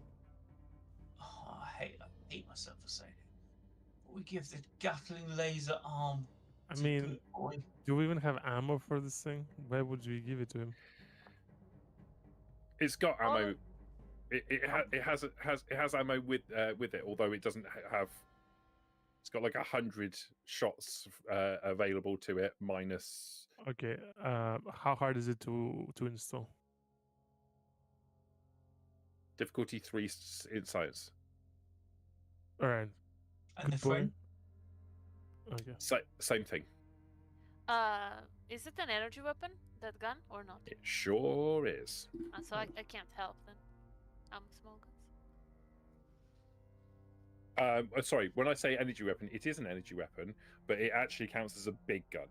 I hate myself for saying it. We give the Gatling laser arm I to mean, Good Boy. do we even have ammo for this thing? Why would we give it to him? It's got ammo. Oh. It has ammo with it, although it doesn't have. It's got like 100 shots available to it, minus. Okay, how hard is it to install? Difficulty 3 in science. All right. And Good the boy. frame? Okay. Same thing. Is it an energy weapon, that gun, or not? It sure is. So I can't help then. I'm small guns. Sorry, when I say energy weapon, it is an energy weapon, but it actually counts as a big gun.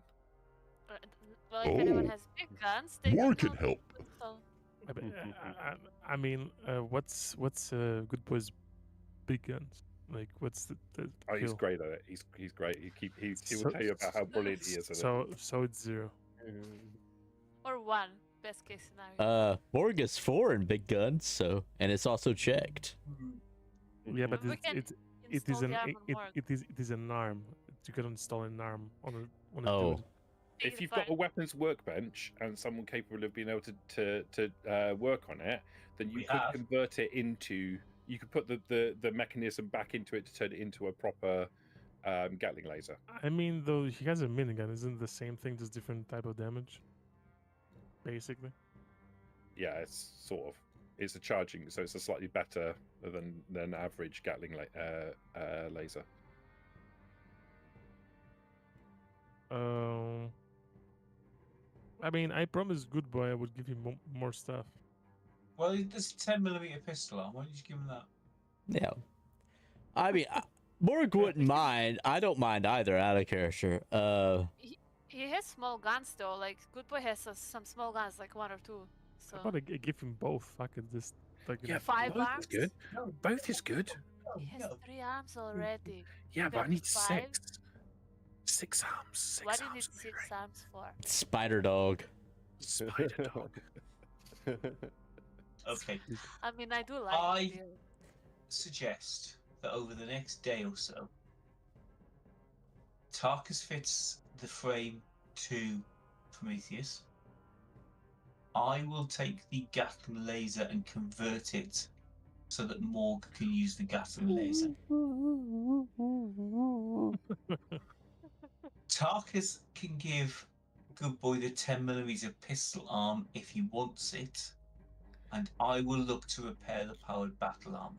Well, if anyone Oh. has big guns, they Morg can can help. So I mean, what's Good Boy's big guns? Like, what's the Oh, he's kill? great at it. He's great. He will So- tell you about how brilliant he is at it. So it's 0. or 1, best case scenario. Morg is 4 in big guns, so and it's also checked. Yeah, but We can it install is the an arm on Morg. it is an arm. You can install an arm on a Oh. dude. If you've got a weapons workbench and someone capable of being able to work on it, then you We could have. convert it into. You could put the mechanism back into it to turn it into a proper Gatling laser. I mean, though he has a minigun, isn't it the same thing, just different type of damage? Basically. Yeah, it's sort of. It's a charging, so it's a slightly better than average Gatling laser. I mean, I promised Good Boy I would give him more stuff. Well, there's a 10mm pistol arm. Why don't you just give him that? Yeah. I mean, Morg wouldn't mind. I don't mind either out of character. He has small guns though. Like Good Boy has some small guns, like 1 or 2. So How about I give him both? Fuck it, just like Yeah, 5 both arms. is good. Both is good. He has 3 arms already. Yeah, but I Got need 5? 6. 6 arms. 6 What do you need arms. 6 arms for? Spider Dog. Spider dog. Okay. I mean, I do like I- the idea. Suggest that over the next day or so, Tarkus fits the frame to Prometheus. I will take the Gatling laser and convert it so that Morg can use the Gatling laser. Tarkus can give Good Boy the 10mm pistol arm if he wants it, and I will look to repair the powered battle armor.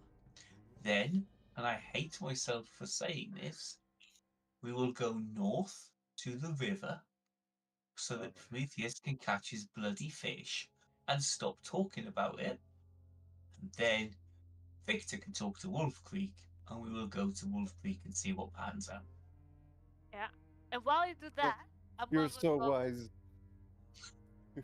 Then, and I hate myself for saying this, we will go north to the river so that Prometheus can catch his bloody fish and stop talking about it. And then Victor can talk to Wolf Creek, and we will go to Wolf Creek and see what pans out. Yeah. And while you do that, I'm You're gonna so go, wise. I'm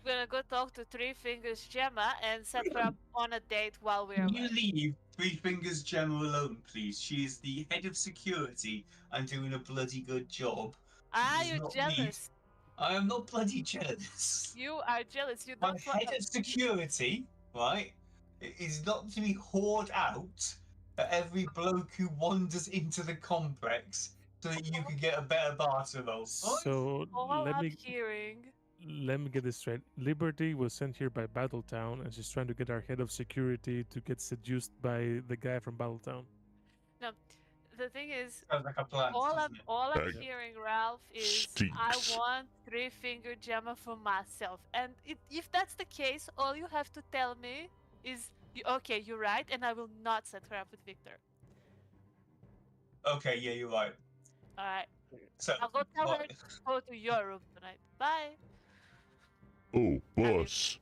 gonna go talk to Three Fingers Gemma and set her up on a date while we're Can you away. leave Three Fingers Gemma alone, please? She is the head of security and doing a bloody good job. Ah, Does you're not need- jealous. I am not bloody jealous. You are jealous. You My don't want head of security, right, is not to be whored out at every bloke who wanders into the complex so that you can get a better barter roll. Right? So all let I'm me get this straight. Liberty was sent here by Battletown, and she's trying to get our head of security to get seduced by the guy from Battletown. No, the thing is, Sounds like a plan, doesn't it? all I'm That hearing, Ralph, is I stinks. want Three Finger Gemma for myself. And if that's the case, all you have to tell me is, okay, you're right, and I will not set her up with Victor. Okay, yeah, you're right. All right, So, I'll go tell her what- to go to your room tonight. Bye. Oh, boss.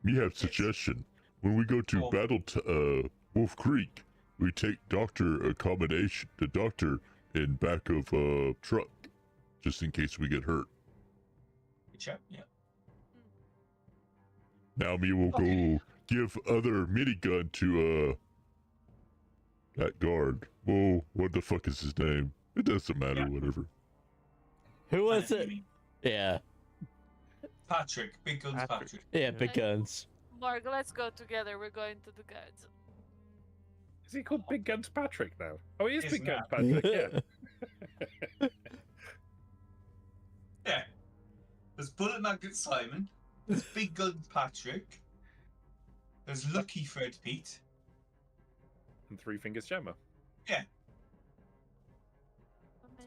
Me have suggestion. When we go to Wolf Creek, we take the doctor in back of a truck, just in case we get hurt. check, yeah. Now me will go give other minigun to that guard. Whoa, what the fuck is his name? It doesn't matter, Yeah. whatever. Who was it? Yeah, Patrick, Big Guns Patrick. Patrick. yeah, big guns. Morg, let's go together. We're going to the guards. Is he called Big Guns Patrick now? Oh, he is Is Big Guns now. Patrick, yeah. Yeah. There's Bullet Magnet Simon. There's Big Guns Patrick. There's Lucky Fred Pete. And Three Fingers Gemma. It's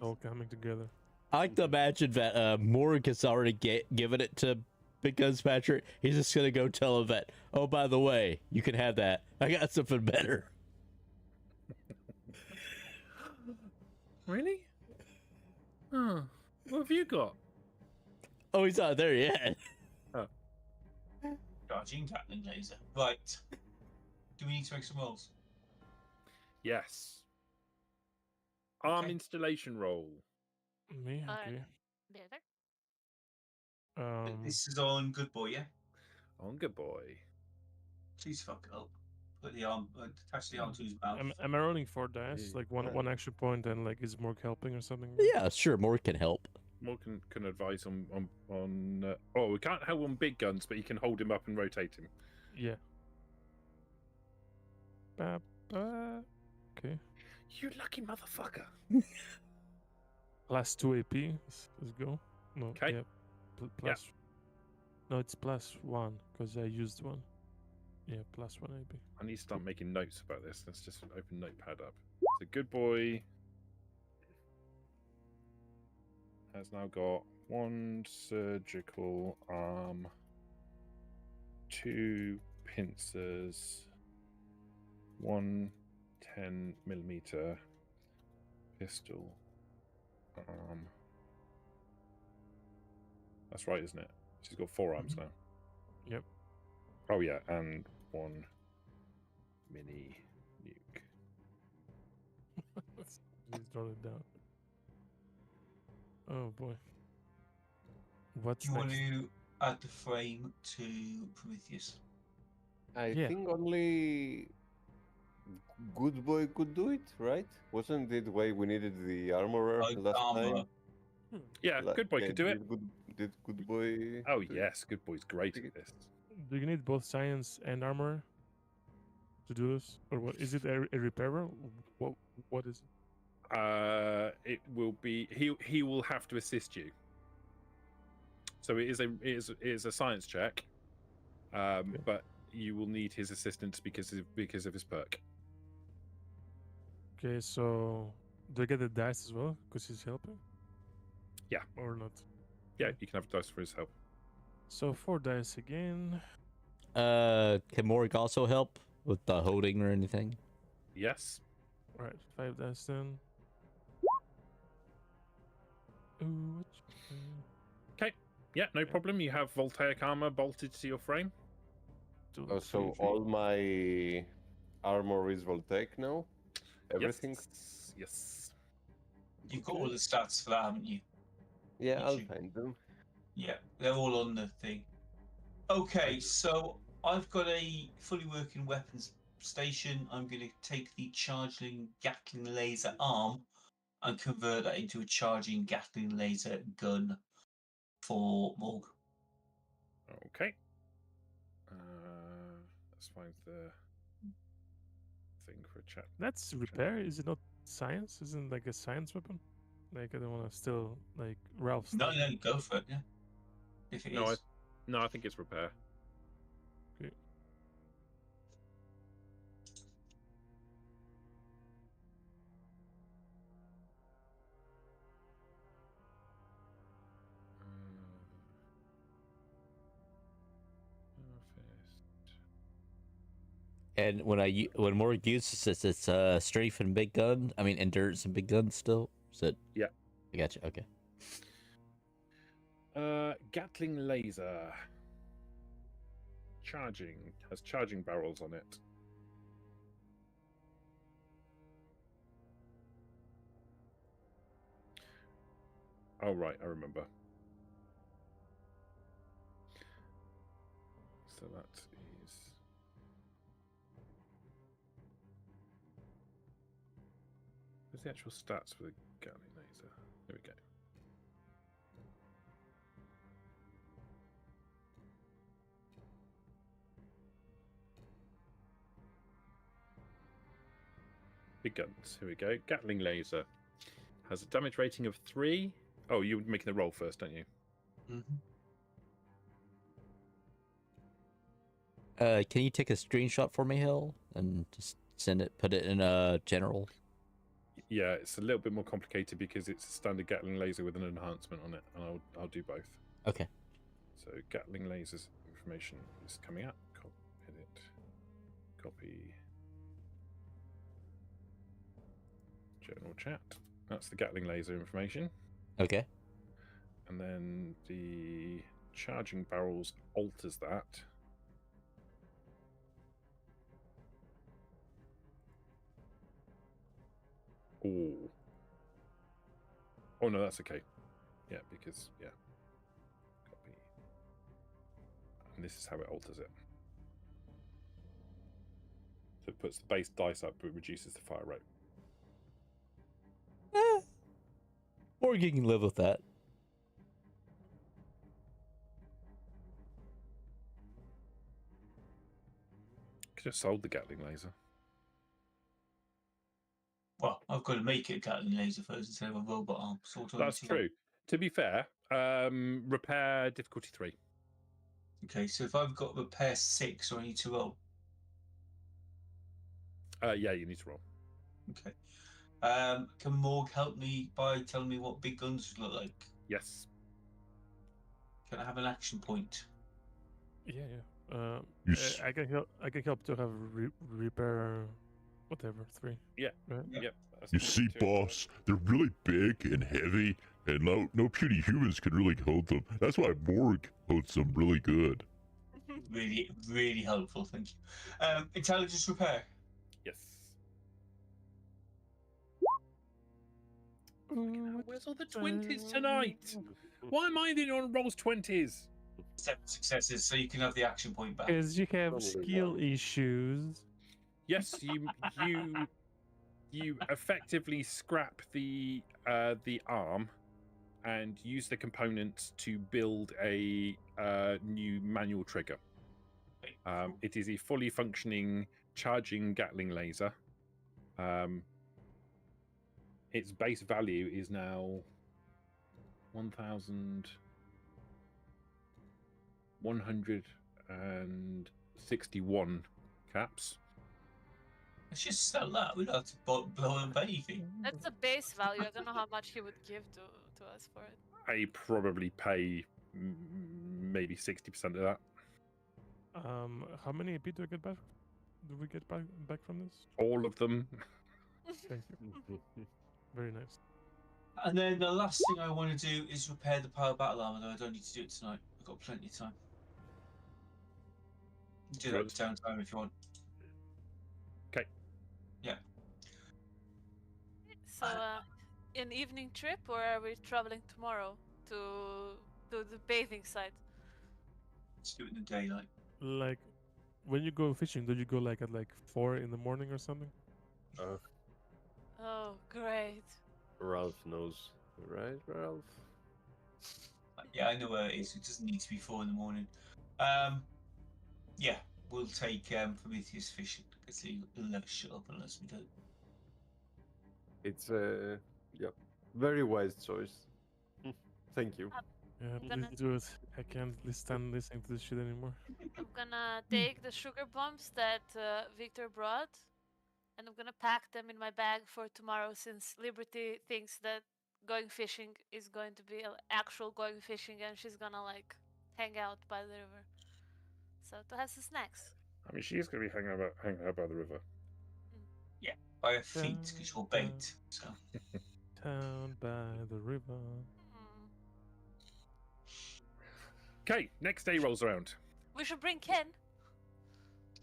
all coming together. I like to imagine that Morg has already given it to Big Guns Patrick. He's just gonna go tell him that, oh, by the way, you can have that. I got something better. Really? Oh, what have you got? Oh, he's not there yet. Charging Gatling Laser. Right. Do we need to make some rolls? Yes. Arm Okay. installation roll. Me? Alright. Okay. Better. This is on Good Boy, yeah? On good boy. Please fuck it up. Put the arm, attach the arm to his mouth. Am I rolling 4 dice? Yeah. Like one action point and like is Morg helping or something? Yeah, sure, Morg can help. Morg can advise on oh, we can't help on big guns, but you can hold him up and rotate him. Yeah. Okay. You lucky motherfucker. Plus 2 AP. Let's go. No. 'Kay. Yeah. Plus. No, it's +1 because I used one. Yeah, +1 AP. I need to start making notes about this. Let's just open Notepad up. So good boy has now got 1 surgical arm, 2 pincers, 1 10mm pistol arm. That's right, isn't it? She's got 4 arms now. Yep. Oh yeah, and 1 mini nuke. Let's draw it down. Oh boy. What's Do you want next? to add the frame to Prometheus? I Yeah. think only Good Boy could do it, right? Wasn't it why we needed the armorer Like last armor. time? Yeah, Like, good boy yeah, could do it. Did Good Boy? Oh do it? yes, good boy's great at this. Do you need both science and armor to do this, or what? Is it a repairer? What is it? It will be he will have to assist you. So it is a science check, but you will need his assistance because of his perk. Okay, so do I get the dice as well because he's helping? Yeah. Or not? Yeah, you can have dice for his help. So 4 dice again. Can Morg also help with the holding or anything? Yes. All right, 5 dice then. Ooh, Yeah, no Okay. problem. You have voltaic armor bolted to your frame. Oh, so all my armor is voltaic now? Everything? Yes. You've got all the stats for that, haven't you? Yeah, I'll Mechew? find them. Yeah, they're all on the thing. Okay, I- so I've got a fully working weapons station. I'm going to take the charging Gatling laser arm and convert that into a charging Gatling laser gun for Morg. Okay. Let's find the thing for a chat. That's repair. Is it not science? Isn't it like a science weapon? Like I don't want to steal like Ralph's No, stuff. no, go for it. Yeah, if it No, is. I think it's repair. Okay. And when Morg uses this, it's strength and big gun. I mean endurance and big gun still. Is it? Yeah. I gotcha. Okay. Gatling laser. Charging. Has charging barrels on it. Oh, right, I remember. So that is... Where's the actual stats for the Gatling laser? There we go. Big guns. Here we go. Gatling laser has a damage rating of 3. Oh, you're making the roll first, don't you? Mm-hmm. Can you take a screenshot for me, Hale, and just put it in a general? Yeah, it's a little bit more complicated because it's a standard Gatling laser with an enhancement on it, and I'll do both. Okay. So Gatling lasers information is coming up. Edit. Copy. General chat. That's the Gatling laser information. Okay. And then the charging barrels alters that. Oh. Oh no, that's okay. Yeah, because copy. And this is how it alters it. So it puts the base dice up, but reduces the fire rate. Morg, you can live with that. Could have sold the Gatling laser. Well, I've got to make it a Gatling laser first instead of a robot arm. Sort of. That's true. To be fair, repair difficulty 3. Okay, so if I've got repair 6, I need to roll. Yeah, you need to roll. Okay. Can Morg help me by telling me what big guns look like? Yes. Can I have an action point? Yeah. You s- I can help. I can help to have repair, whatever 3. Yeah. Right? Yep. That's You the see, two. boss, they're really big and heavy, and no puny humans can really hold them. That's why Morg holds them really good. Really, really helpful. Thank you. Intelligence repair. Yes. Ooh, Where's all the 20s tonight? Why am I the only one who rolls 20s? 7 successes, so you can have the action point back. Because you have Only skill one. issues. Yes, you effectively scrap the arm and use the components to build a new manual trigger. It is a fully functioning charging Gatling laser. Its base value is now 1,161 caps. Let's just sell that. We don't have to blow up anything. That's the base value. I don't know how much he would give to us for it. I probably pay maybe 60% of that. How many AP do I get back? Do we get back from this? All of them. Thank you. Very nice. And then the last thing I want to do is repair the power battle armor, though I don't need to do it tonight. I've got plenty of time. Do that Good. with downtime if you want. Okay. Yeah. So, an evening trip, or are we traveling tomorrow to the bathing site? Let's do it in the daylight. Like, when you go fishing, do you go like at like 4 in the morning or something? Oh, great. Ralph knows, right, Ralph? Yeah, I know where it is. It doesn't need to be 4 in the morning. Yeah, we'll take Prometheus fishing because he'll never shut up unless we do. It's yeah, very wise choice. Thank you. Yeah, I'm please gonna- do it. I can't stand listening to this shit anymore. I'm gonna take the sugar bombs that Victor brought, and I'm gonna pack them in my bag for tomorrow, since Liberty thinks that going fishing is going to be actual going fishing, and she's gonna like hang out by the river. So to have some snacks. I mean, she is going to be hanging out by the river. By her feet because you're bait. So Down by the river. Hmm. Okay, next day rolls around. We should bring Ken.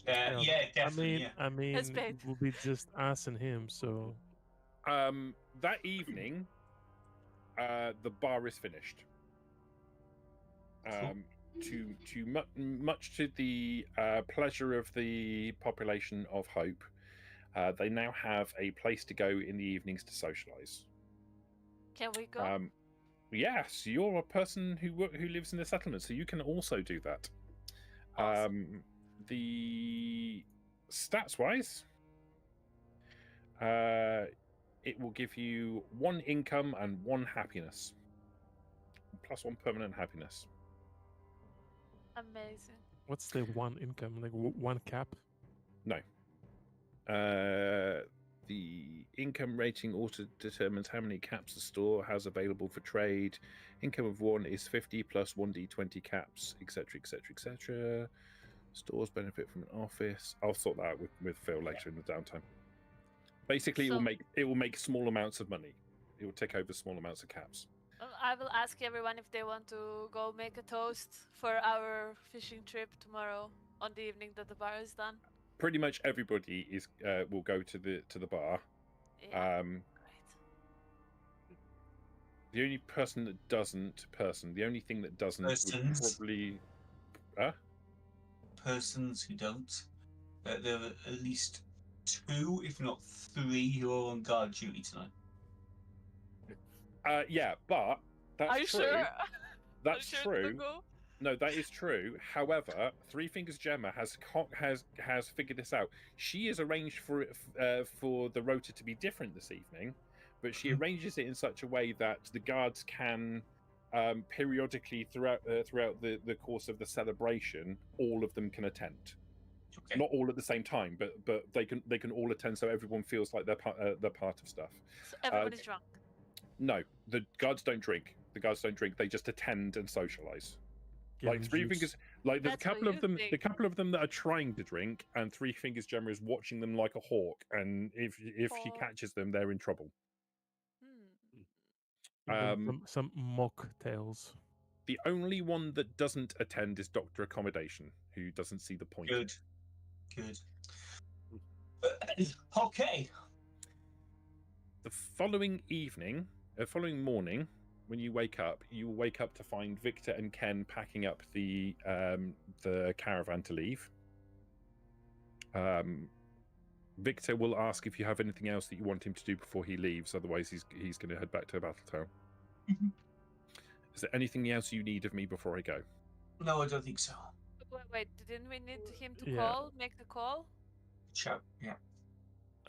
yeah, definitely. I mean, That's it bait. will be just us and him. So That evening, the bar is finished. Much to the pleasure of the population of Hope, they now have a place to go in the evenings to socialize. Can we go? Yes, you're a person who lives in the settlement, so you can also do that. Awesome. The stats wise, it will give you 1 income and 1 happiness, plus 1 permanent happiness. Amazing. what's the one income? Like 1 cap? No. The income rating auto determines how many caps the store has available for trade. Income of 1 is 50 plus 1d20 caps, etc., etc., etc. Stores benefit from an office. I'll sort that out with Phil later in the downtime. Basically, So- it will make small amounts of money. It will take over small amounts of caps. I will ask everyone if they want to go make a toast for our fishing trip tomorrow on the evening that the bar is done. Pretty much everybody is will go to the bar. Yeah, Um, great. the only person that doesn't the only thing that doesn't Persons. would probably Persons who don't. There are at least 2, if not 3, who are on guard duty tonight. yeah, but that's Are you true. sure? That's Are you sure to true. go? No, that is true. However, Three Fingers Gemma has figured this out. She has arranged for it for the rota to be different this evening, but she arranges it in such a way that the guards can periodically throughout the course of the celebration, all of them can attend. Okay. Not all at the same time, but they can all attend, so everyone feels like they're part of stuff. So everyone is drunk. No, the guards don't drink. The guards don't drink. They just attend and socialize. Give Like him Three juice. Fingers, like there's a That's what couple of you them. think. The couple of them that are trying to drink, and Three Fingers Gemma is watching them like a hawk. And if she Aw. catches them, they're in trouble. Give them Um, some mocktails. The only one that doesn't attend is Doctor Accommodation, who doesn't see the point. Good. Good. Okay. The following morning, when you wake up, you wake up to find Victor and Ken packing up the caravan to leave. Victor will ask if you have anything else that you want him to do before he leaves. Otherwise, he's going to head back to Battletown. Mhm. Is there anything else you need of me before I go? No, I don't think so. Wait, didn't we need him to Yeah. make the call? Chat. Yeah.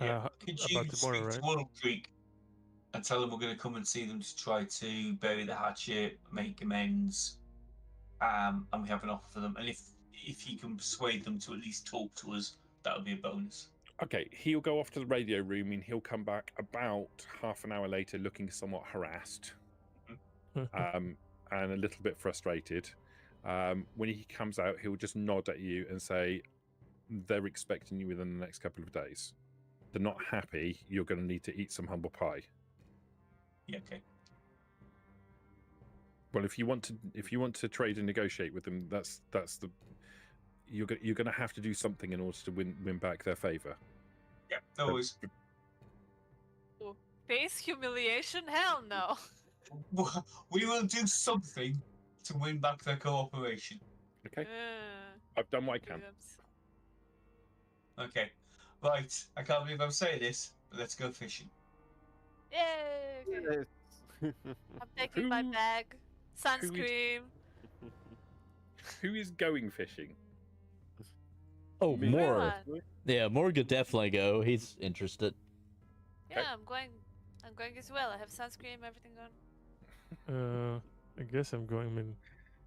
Yeah. Could you About tomorrow, speak right? to Walnut Creek and tell them we're going to come and see them to try to bury the hatchet, make amends, and we have an offer for them. And if you can persuade them to at least talk to us, that would be a bonus. Okay, he'll go off to the radio room and he'll come back about half an hour later looking somewhat harassed and a little bit frustrated. When he comes out, he'll just nod at you and say, they're expecting you within the next couple of days. They're not happy. You're going to need to eat some humble pie. Yeah, okay. Well, if you want to trade and negotiate with them, that's the you're going to have to do something in order to win back their favor. Yep, always. Face humiliation? Hell no. We will do something to win back their cooperation. Okay, Uh, I've done what I can. Williams. Okay. Right. I can't believe I'm saying this, but let's go fishing. Yay! Okay. Yes. I'm taking my Who- bag. Sunscreen. Who is going fishing? Oh, Me. Morg. Everyone. Yeah, Morg could definitely go. He's interested. Yeah, I'm going as well. I have sunscreen, everything on. I guess I'm going. I mean,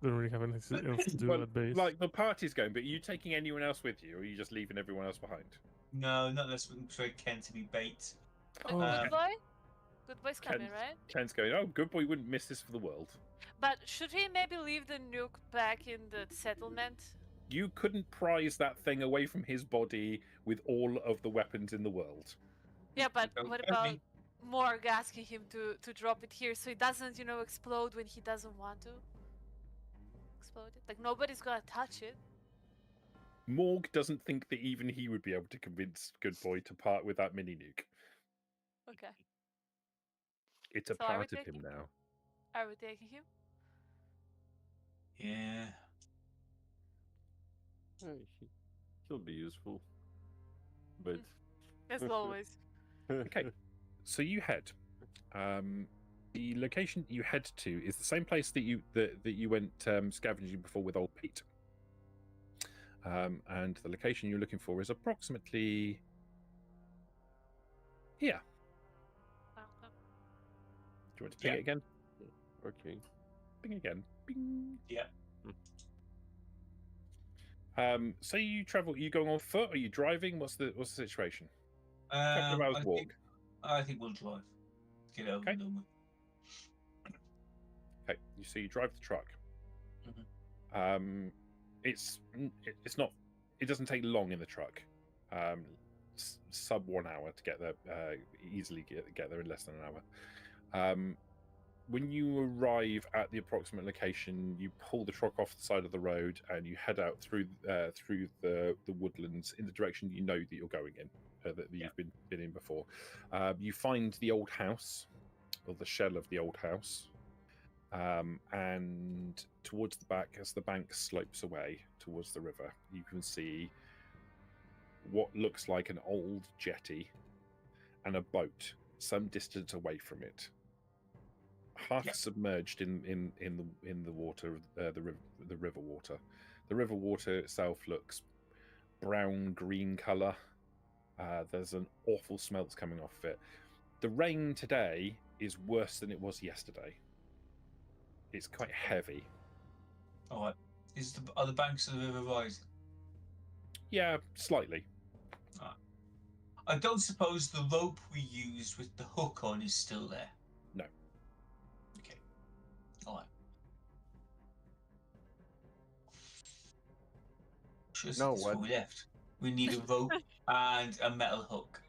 don't really have anything else to do Well, at base. like the party's going, but are you taking anyone else with you, or are you just leaving everyone else behind? No, not unless we can trade Ken to be bait. Good, Oh. good boy? Good boy's coming, Ken's- right? Ken's going. Oh, good boy, wouldn't miss this for the world. But should we maybe leave the nuke back in the settlement? You couldn't prize that thing away from his body with all of the weapons in the world. Yeah, but Don't what tell about me. Morg asking him to drop it here so it doesn't, explode when he doesn't want to? Explode it? Like, nobody's gonna touch it. Morg doesn't think that even he would be able to convince Good Boy to part with that mini nuke. Okay. It's a So are we part of him taking- now. Are we taking him? Yeah. He'll be useful. But As always. Okay. So you head. The location you head to is the same place that you went scavenging before with old Pete. And the location you're looking for is approximately here. Do you want to ping Yeah. it again? Okay. Ping again. Bing. Yeah. So you travel. Are you going on foot? Are you driving? What's the situation? Couple of hours I walk. think we'll drive. Get over Okay. and done with. Okay, so you drive the truck. Mhm. It's not. It doesn't take long in the truck. Sub 1 hour to get there. Easily get there in less than an hour. When you arrive at the approximate location, you pull the truck off the side of the road and you head out through the woodlands in the direction you know that you're going in, that you've been in before. You find the old house, or the shell of the old house, and towards the back, as the bank slopes away towards the river, you can see what looks like an old jetty and a boat some distance away from it, half submerged in the water, the river water. The river water itself looks brown green color. There's an awful smell that's coming off of it. The rain today is worse than it was yesterday. It's quite heavy. All right. Are the banks of the river rising? Yeah, slightly. I don't suppose the rope we used with the hook on is still there. No. Okay. All right. Sure, No, that's what what? we left. We need a rope and a metal hook.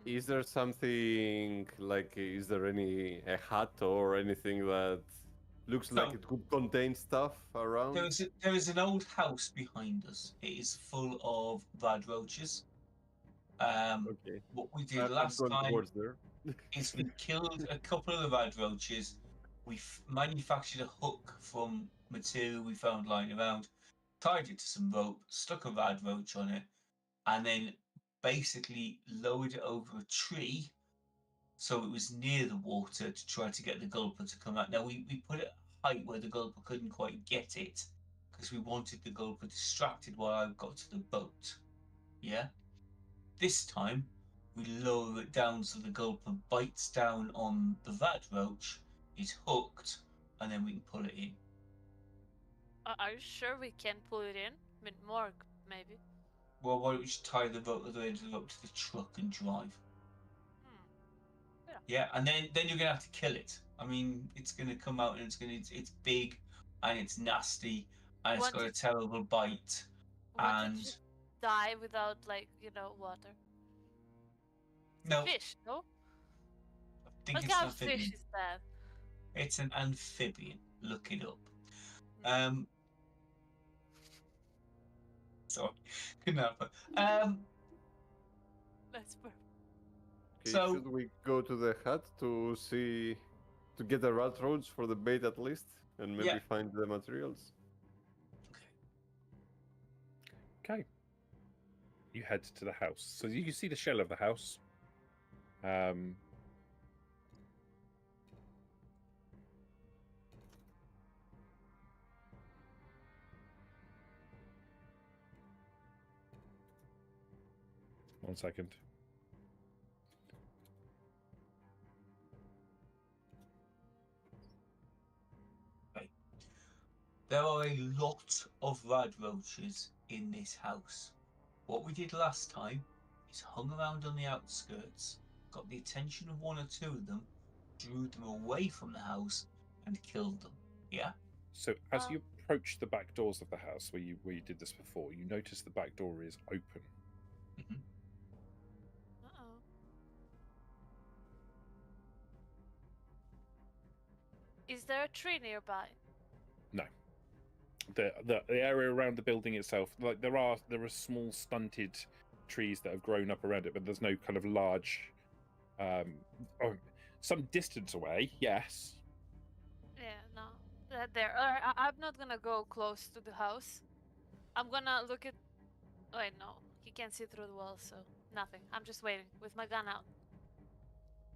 Is there something like? Is there a hut or anything that looks like No. it could contain stuff around? There is an old house behind us. It is full of rad roaches. Okay. What we did I'm last going time towards there. is we killed a couple of the rad roaches. We manufactured a hook from material we found lying around, tied it to some rope, stuck a rad roach on it, and then basically lowered it over a tree so it was near the water to try to get the gulper to come out. Now, we put it at a height where the gulper couldn't quite get it because we wanted the gulper distracted while I got to the boat. Yeah? This time, we lower it down so the gulper bites down on the rad roach, is hooked, and then we can pull it in. Are you sure we can pull it in? I mean, Morg, maybe. Well, why don't we just tie the rope, other end of the rope to the truck and drive? Yeah, and then you're gonna have to kill it. I mean, it's gonna come out and it's big, and it's nasty, and it's got a terrible bite. Want And it to die without, water? no, Fish, no? I think What it's kind of nothing. fish is that? It's an amphibian. Look it up. Sorry, couldn't help it. That's perfect. Okay, So- should we go to the hut to get the rat roads for the bait at least, and maybe Yeah. find the materials? Okay. You head to the house. So you can see the shell of the house. One second. There are a lot of rad roaches in this house. What we did last time is hung around on the outskirts, got the attention of one or two of them, drew them away from the house, and killed them. Yeah? So as you approach the back doors of the house where you did this before, you notice the back door is open. Mhm. Uh-oh. Is there a tree nearby? No. The area around the building itself, like there are small stunted trees that have grown up around it, but there's no kind of large some distance away, yes. Yeah, no. There. I'm not gonna go close to the house. I'm gonna look at. Wait, no. He can't see through the wall, so nothing. I'm just waiting with my gun out.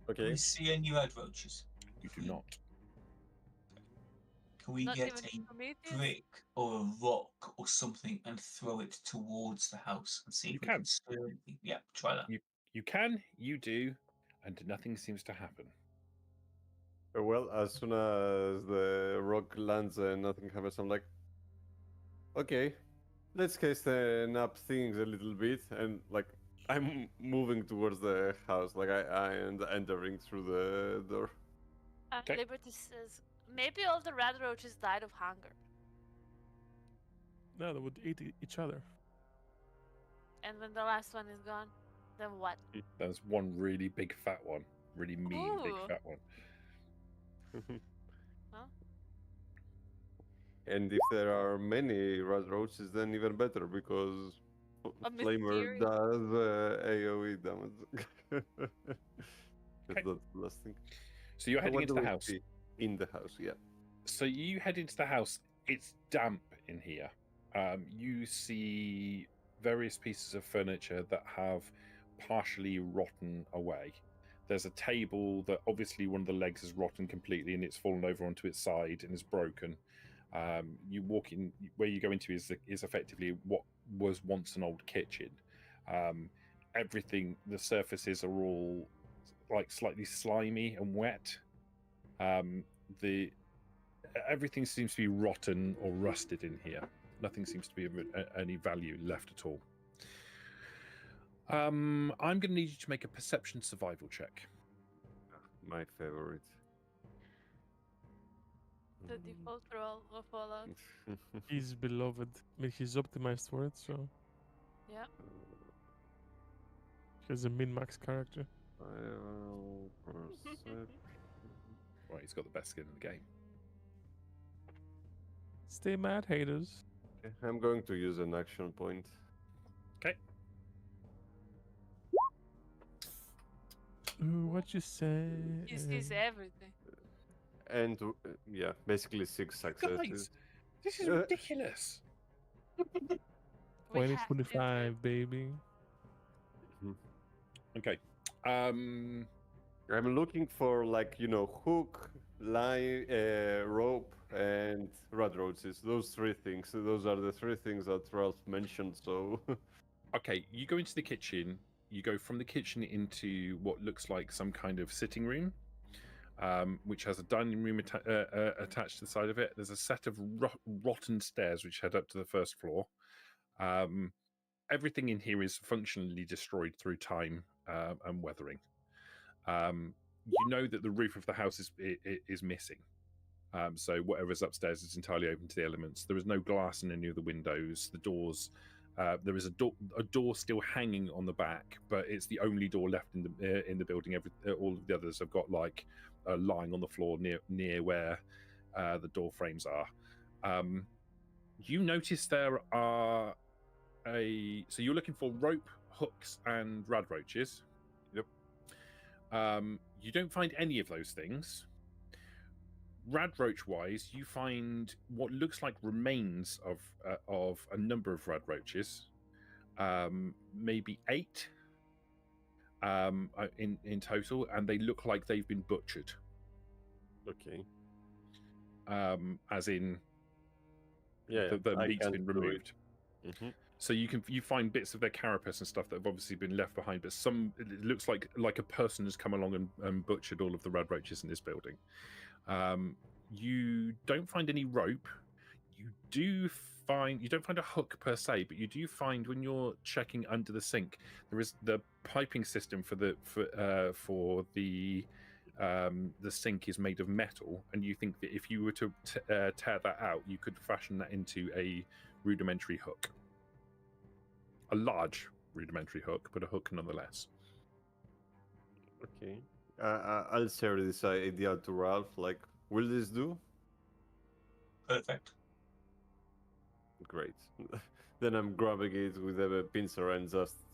Do Okay. we see any rad roaches? You do not. Can we Not get even a Prometheus? brick or a rock or something and throw it towards the house and see You if we can. can stir anything? Yeah, try that. You can, you do, and nothing seems to happen. Well, as soon as the rock lands and nothing happens, I'm like, okay, let's hasten up things a little bit, and like I'm moving towards the house, like I am entering through the door. Okay. Liberty says maybe all the rat roaches died of hunger, No, they would eat each other. and when the last one is gone, then what? There's one really big fat one, really mean big Ooh. fat one. Huh? And if there are many rat roaches, then even better, because A Flamer mysterious- does AoE damage. That's not the last thing. So you're So heading what into do the we house. see in the house? Yeah. So you head into the house. It's damp in here. You see various pieces of furniture that have partially rotten away. There's a table that obviously one of the legs is rotten completely and it's fallen over onto its side and is broken. You walk in, where you go into is effectively what was once an old kitchen. Everything, the surfaces are all like slightly slimy and wet. Everything seems to be rotten or rusted in here. Nothing seems to be of any value left at all. I'm going to need you to make a perception survival check. My favorite. The default role of Fallout. He's beloved. I mean, he's optimized for it, so Yeah. he's a min-max character. Right, he's got the best skin in the game. Stay mad, haters. I'm going to use an action point. Okay. Ooh, what you say? He sees everything. And yeah, basically 6 successes. Guys, this is ridiculous. We have to do 2025, baby. Okay. I'm looking for, like, hook, line, rope, and rod roaches. Those 3 things. Those are the 3 things that Ralph mentioned. So Okay, you go into the kitchen. You go from the kitchen into what looks like some kind of sitting room, which has a dining room attached to the side of it. There's a set of rotten stairs which head up to the first floor. Everything in here is functionally destroyed through time and weathering. You know that the roof of the house is missing. So whatever's upstairs is entirely open to the elements. There is no glass in any of the windows. The doors, there is a door still hanging on the back, but it's the only door left in the building. All of the others have got like lying on the floor near where the door frames are. You notice there are so you're looking for rope, hooks, and rad roaches. Yep. You don't find any of those things. Rad roach wise, you find what looks like remains of a number of rad roaches, maybe 8 in total, and they look like they've been butchered. Okay. As in, Yeah, the I meat's can't been do it. removed. Mm-hmm. So you find bits of their carapace and stuff that have obviously been left behind, but it looks like a person has come along and butchered all of the rad roaches in this building. You don't find any rope. You don't find a hook per se, but you do find when you're checking under the sink, there is the piping system for the sink is made of metal, and you think that if you were to tear that out, you could fashion that into a rudimentary hook. A large rudimentary hook, but a hook nonetheless. Okay. I'll share this idea to Ralph. Like, will this do? Perfect. Great. Then I'm grabbing it with a pincer and just,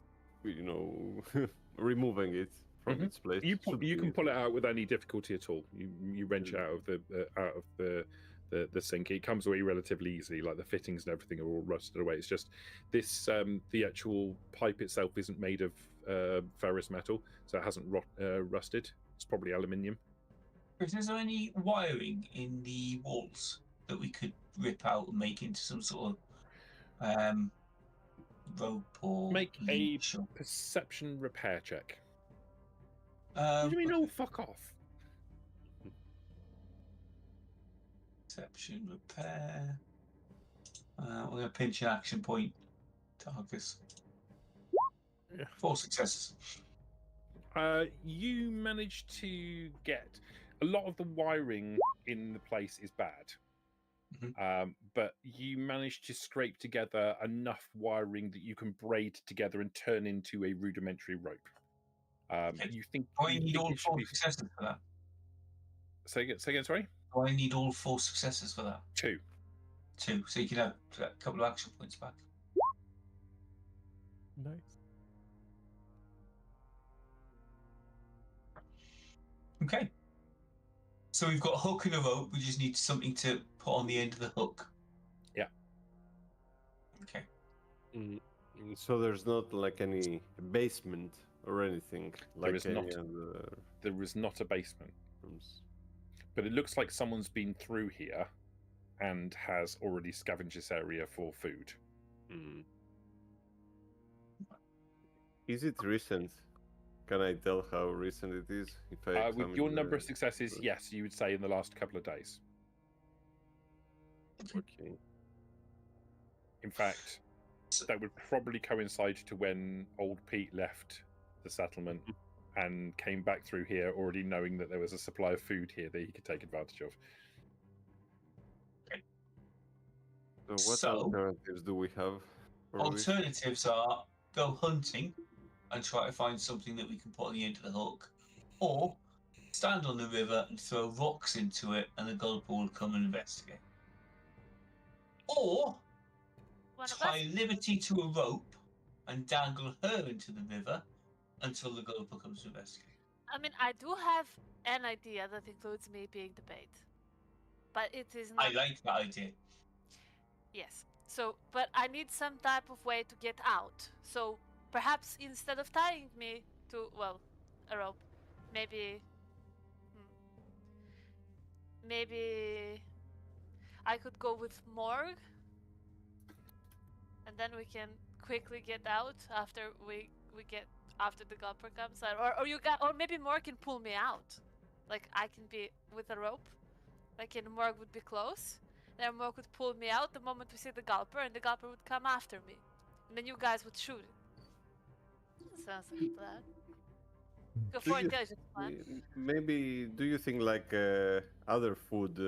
removing it from its place. You can pull it out with any difficulty at all. You wrench it out of the sink. It comes away relatively easily. Like the fittings and everything are all rusted away. It's just this the actual pipe itself isn't made of ferrous metal, so it hasn't rusted. It's probably aluminium. Is there any wiring in the walls that we could rip out and make into some sort of rope or Make a leash or... perception repair check. What do you mean? Oh, fuck off! Perception repair. We're going to pinch an action point. Tarkus. Yeah. 4 successes. You managed to get a lot of the wiring in the place is bad. But you managed to scrape together enough wiring that you can braid together and turn into a rudimentary rope. You think Do I need all it should 4 be... successes for that? Say again, sorry? Do I need all 4 successes for that? 2. 2, so you can have a couple of action points back. Nice. Okay. So we've got a hook and a rope. We just need something to put on the end of the hook. Yeah. Okay. So there's not like any basement or anything like is any not. other There is not a basement, rooms. but it looks like someone's been through here and has already scavenged this area for food. Is it recent? Can I tell how recent it is? If I With your number of successes, yes, you would say in the last couple of days. Okay. In fact, that would probably coincide to when old Pete left the settlement and came back through here already knowing that there was a supply of food here that he could take advantage of. So what alternatives do we have? Alternatives are go hunting and try to find something that we can put on the end of the hook, or stand on the river and throw rocks into it and the gulper will come and investigate. Or tie Liberty to a rope and dangle her into the river until the gulper comes to investigate. I mean, I do have an idea that includes me being the bait, but it is not. I like that idea. Yes. So, but I need some type of way to get out. So perhaps instead of tying me to, well, a rope, maybe I could go with Morg, and then we can quickly get out after after the gulper comes, or maybe Morg can pull me out, like I can be with a rope, like and Morg would be close. Then Morg could pull me out the moment we see the gulper, and the gulper would come after me, and then you guys would shoot it. Sounds like a plan. Go for intelligence plan. Maybe do you think like other food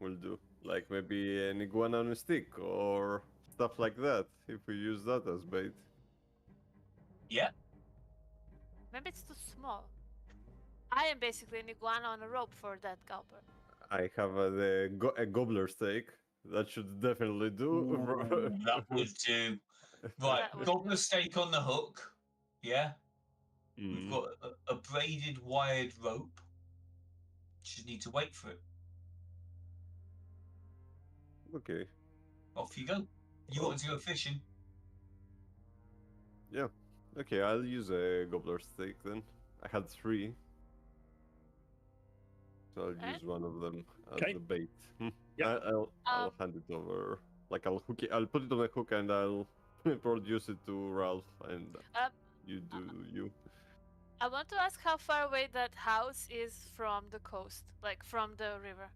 will do? Like maybe an iguana on a stick or stuff like that, if we use that as bait. Yeah. Maybe it's too small. I am basically an iguana on a rope for that gulper. I have a gobbler steak. That should definitely do. Ooh, that would do. Right, That would gobbler do. steak on the hook. Yeah. We've Mm, got a braided wired rope. Just need to wait for it. okay. Off you go. You Oh. want to go fishing? Yeah. Okay, I'll use a gobbler steak then. I had 3. So I'll Alright. use one of them as Okay. the bait. Yep. I'll hand it over. Like I'll hook it. I'll put it on a hook and I'll produce it to Ralph, and you do you. I want to ask how far away that house is from the coast, like from the river.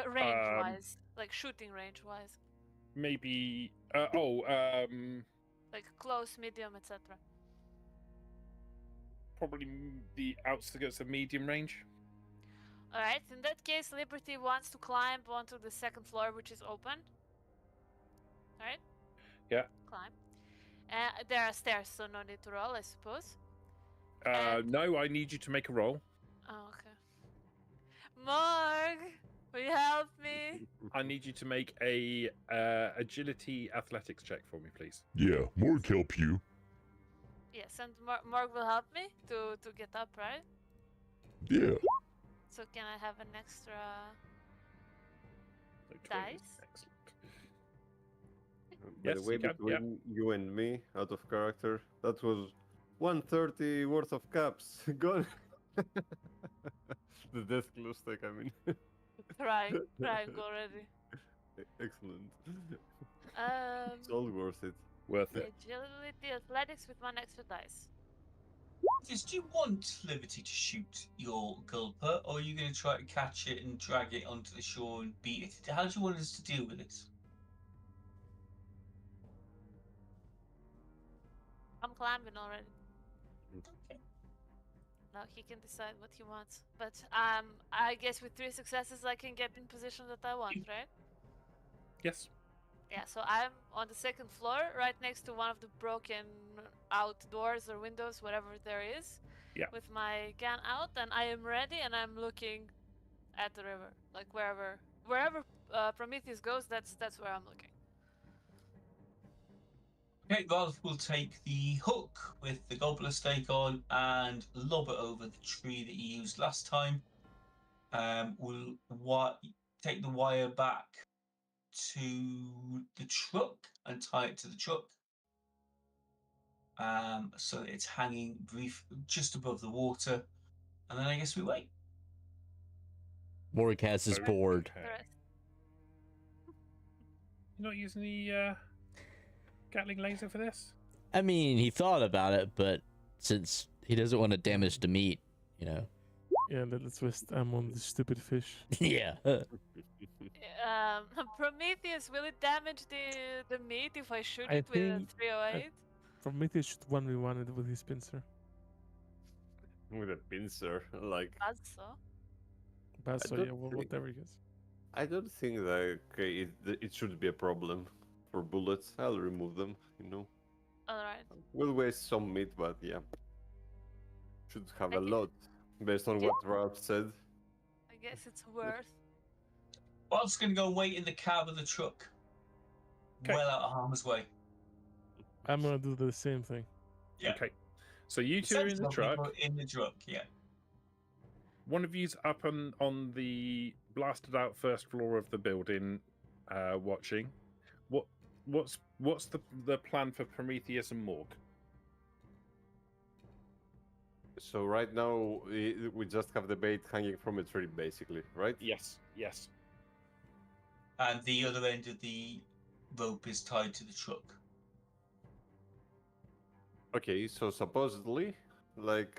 Range-wise, like shooting range-wise, Maybe. like close, medium, etc. Probably the outskirts of medium range. All right. In that case, Liberty wants to climb onto the second floor, which is open. All right. Yeah. Climb. There are stairs, so no need to roll, I suppose. No, I need you to make a roll. Oh, okay. Morg, will you help me? I need you to make a agility athletics check for me, please. Yeah, Morg help you. Yes, and Morg will help me to get up, right? Yeah. So can I have an extra? So 20. Dice? Excellent. By Yes, the way, you can, between you and me, out of character, that was 130 worth of caps gone. The death glow stick, I mean. Trying already. Excellent. It's Um, all worth it. Worth it. agility, athletics with 1 extra dice. Do you want Liberty to shoot your gulper, or are you going to try to catch it and drag it onto the shore and beat it? How do you want us to deal with this? I'm climbing already. Okay. Now he can decide what he wants. But I guess with 3 successes I can get in position that I want, right? Yes. Yeah, so I'm on the second floor, right next to one of the broken out doors or windows, whatever there is. Yeah. With my gun out, and I am ready, and I'm looking at the river, like wherever Prometheus goes. That's where I'm looking. Okay, Ralph will take the hook with the gobbler stake on and lob it over the tree that he used last time. We'll take the wire back to the truck and tie it to the truck. So that it's hanging just above the water. And then I guess we wait. Morg has his board. The Okay. rest. You're not using the Gatling laser for this? I mean, he thought about it, but since he doesn't want to damage the meat, you know. Yeah, let's waste ammo on the stupid fish. Yeah. Prometheus, will it damage the meat if I shoot I it with a think- 308? Prometheus should 1v1 it with his pincer. With a pincer, like So. But so don't yeah, think- whatever he gets. I don't think that it should be a problem for bullets. I'll remove them, you know. Alright. We'll waste some meat, but yeah. Should have a Okay. lot, based on what Ralph said. I guess it's worth. Ralph's going to go and wait in the cab of the truck. Okay. Well out of harm's way. I'm gonna do the same thing. Yeah. Okay. So you two are in the Sensible truck. people in the truck, yeah. One of you's up on the blasted out first floor of the building, watching. What's the plan for Prometheus and Morg? So right now we just have the bait hanging from a tree, basically, right? Yes. Yes. And the other end of the rope is tied to the truck. Okay, so supposedly, like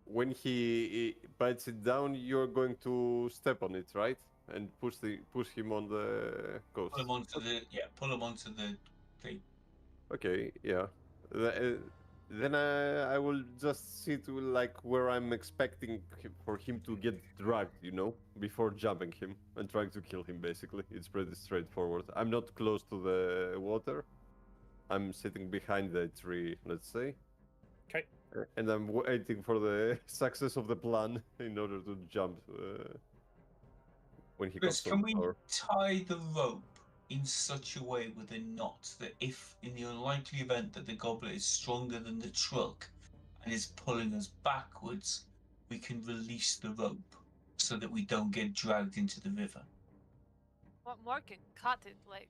when he bites it down, you're going to step on it, right? And push him on the coast. Pull him onto the thing. Okay, yeah. Then I will just see to like where I'm expecting for him to get dragged, you know, before jumping him and trying to kill him. Basically, it's pretty straightforward. I'm not close to the water. I'm sitting behind the tree, let's say. Okay. And I'm waiting for the success of the plan in order to jump when he Chris, comes can on we shore. tie the rope in such a way with a knot that if, in the unlikely event that the goblet is stronger than the truck and is pulling us backwards, we can release the rope so that we don't get dragged into the river? Morg can cut it like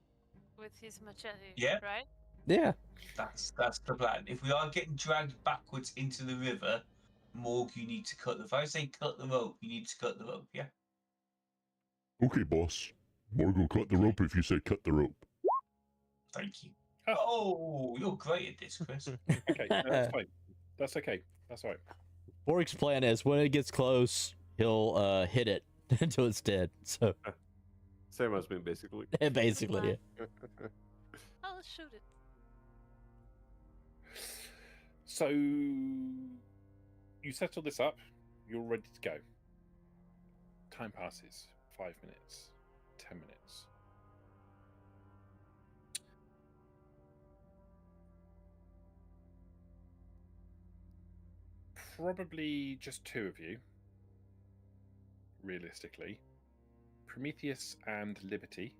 with his machete, Yeah. right? Yeah. That's the plan. If we are getting dragged backwards into the river, Morg, you need to cut the. If I say cut the rope, you need to cut the rope. Yeah. Okay, boss. Morg will cut the rope if you say cut the rope. Thank you. Oh. Oh, you're great at this, Chris. Okay, no, that's fine. That's okay. That's all right. Borg's plan is when it gets close, he'll hit it until it's dead. So Same as me, basically. basically, yeah. Oh, let's shoot it. So you settle this up. You're ready to go. Time passes. 5 minutes. 10 minutes. Probably just two of you, realistically. Prometheus and Liberty,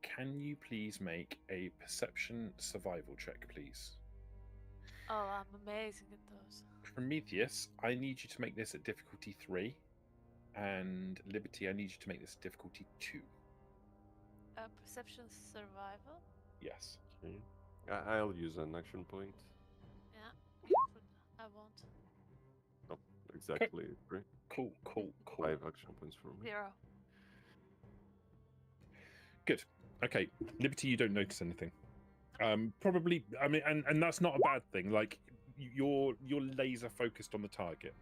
can you please make a perception survival check, please? Oh, I'm amazing at those. Prometheus, I need you to make this at difficulty 3, and Liberty, I need you to make this at difficulty 2. Perception survival? Yes. Okay. I'll use an action point. Yeah. I won't. Oh, exactly. Three. Cool. 5 action points for me. 0. Good. Okay, Liberty, you don't notice anything. Probably, I mean, and that's not a bad thing. Like, you're laser focused on the target.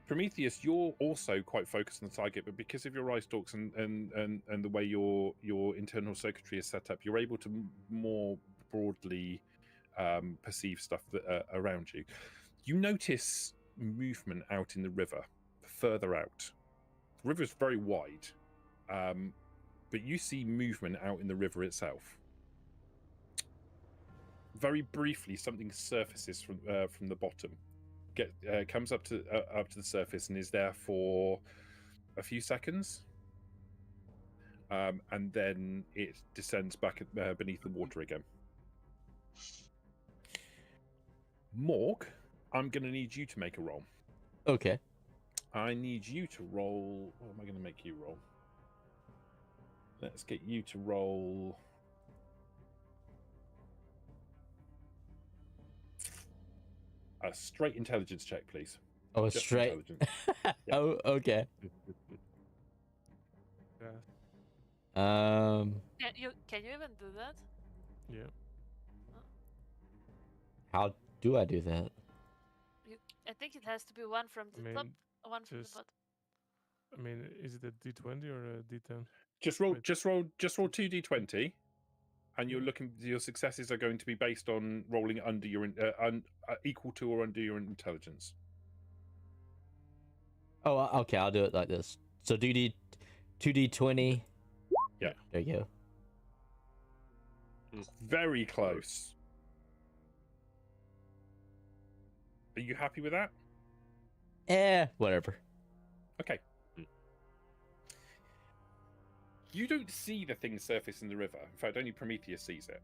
Prometheus, you're also quite focused on the target, but because of your eye stalks and the way your internal circuitry is set up, you're able to more broadly perceive stuff that around you. You notice movement out in the river, further out. The river is very wide, but you see movement out in the river itself. Very briefly, something surfaces from the bottom, comes up to the surface and is there for a few seconds, and then it descends back beneath the water again. Morg, I'm going to need you to make a roll. Okay. I need you to roll. What am I going to make you roll? Let's get you to roll. A straight intelligence check, please. Oh, Just straight. intelligence. Oh, okay. Yeah. Can you even do that? Yeah. How do I do that? I think it has to be one from the top, mean, one from the just- bottom. I mean, is it a D20 or a D10? Just roll. Wait. Just roll 2d20, and you're looking. Your successes are going to be based on rolling under your equal to or under your intelligence. Oh, okay. I'll do it like this. So 2d20. Yeah. There you go. Very close. Are you happy with that? Whatever. Okay. You don't see the thing surface in the river. In fact, only Prometheus sees it.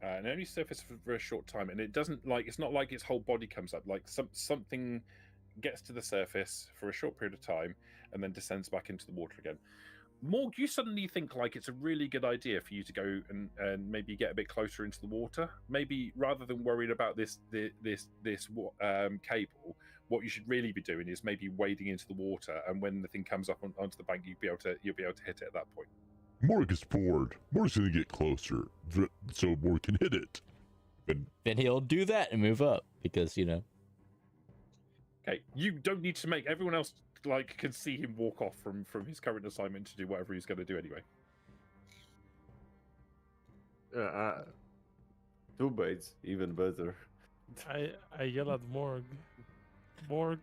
And it only surfaces for a short time. And it doesn't it's not like its whole body comes up. Like something gets to the surface for a short period of time and then descends back into the water again. Morg, you suddenly think like it's a really good idea for you to go and maybe get a bit closer into the water. Maybe rather than worrying about this cable, what you should really be doing is maybe wading into the water, and when the thing comes up onto the bank, you'll be able to hit it at that point. Morg is bored. Morg's gonna get closer, so Morg can hit it. Then he'll do that and move up because, Okay, you don't need to make everyone else can see him walk off from his current assignment to do whatever he's going to do anyway. 2 bites, even better. I yell at Morg. Morg,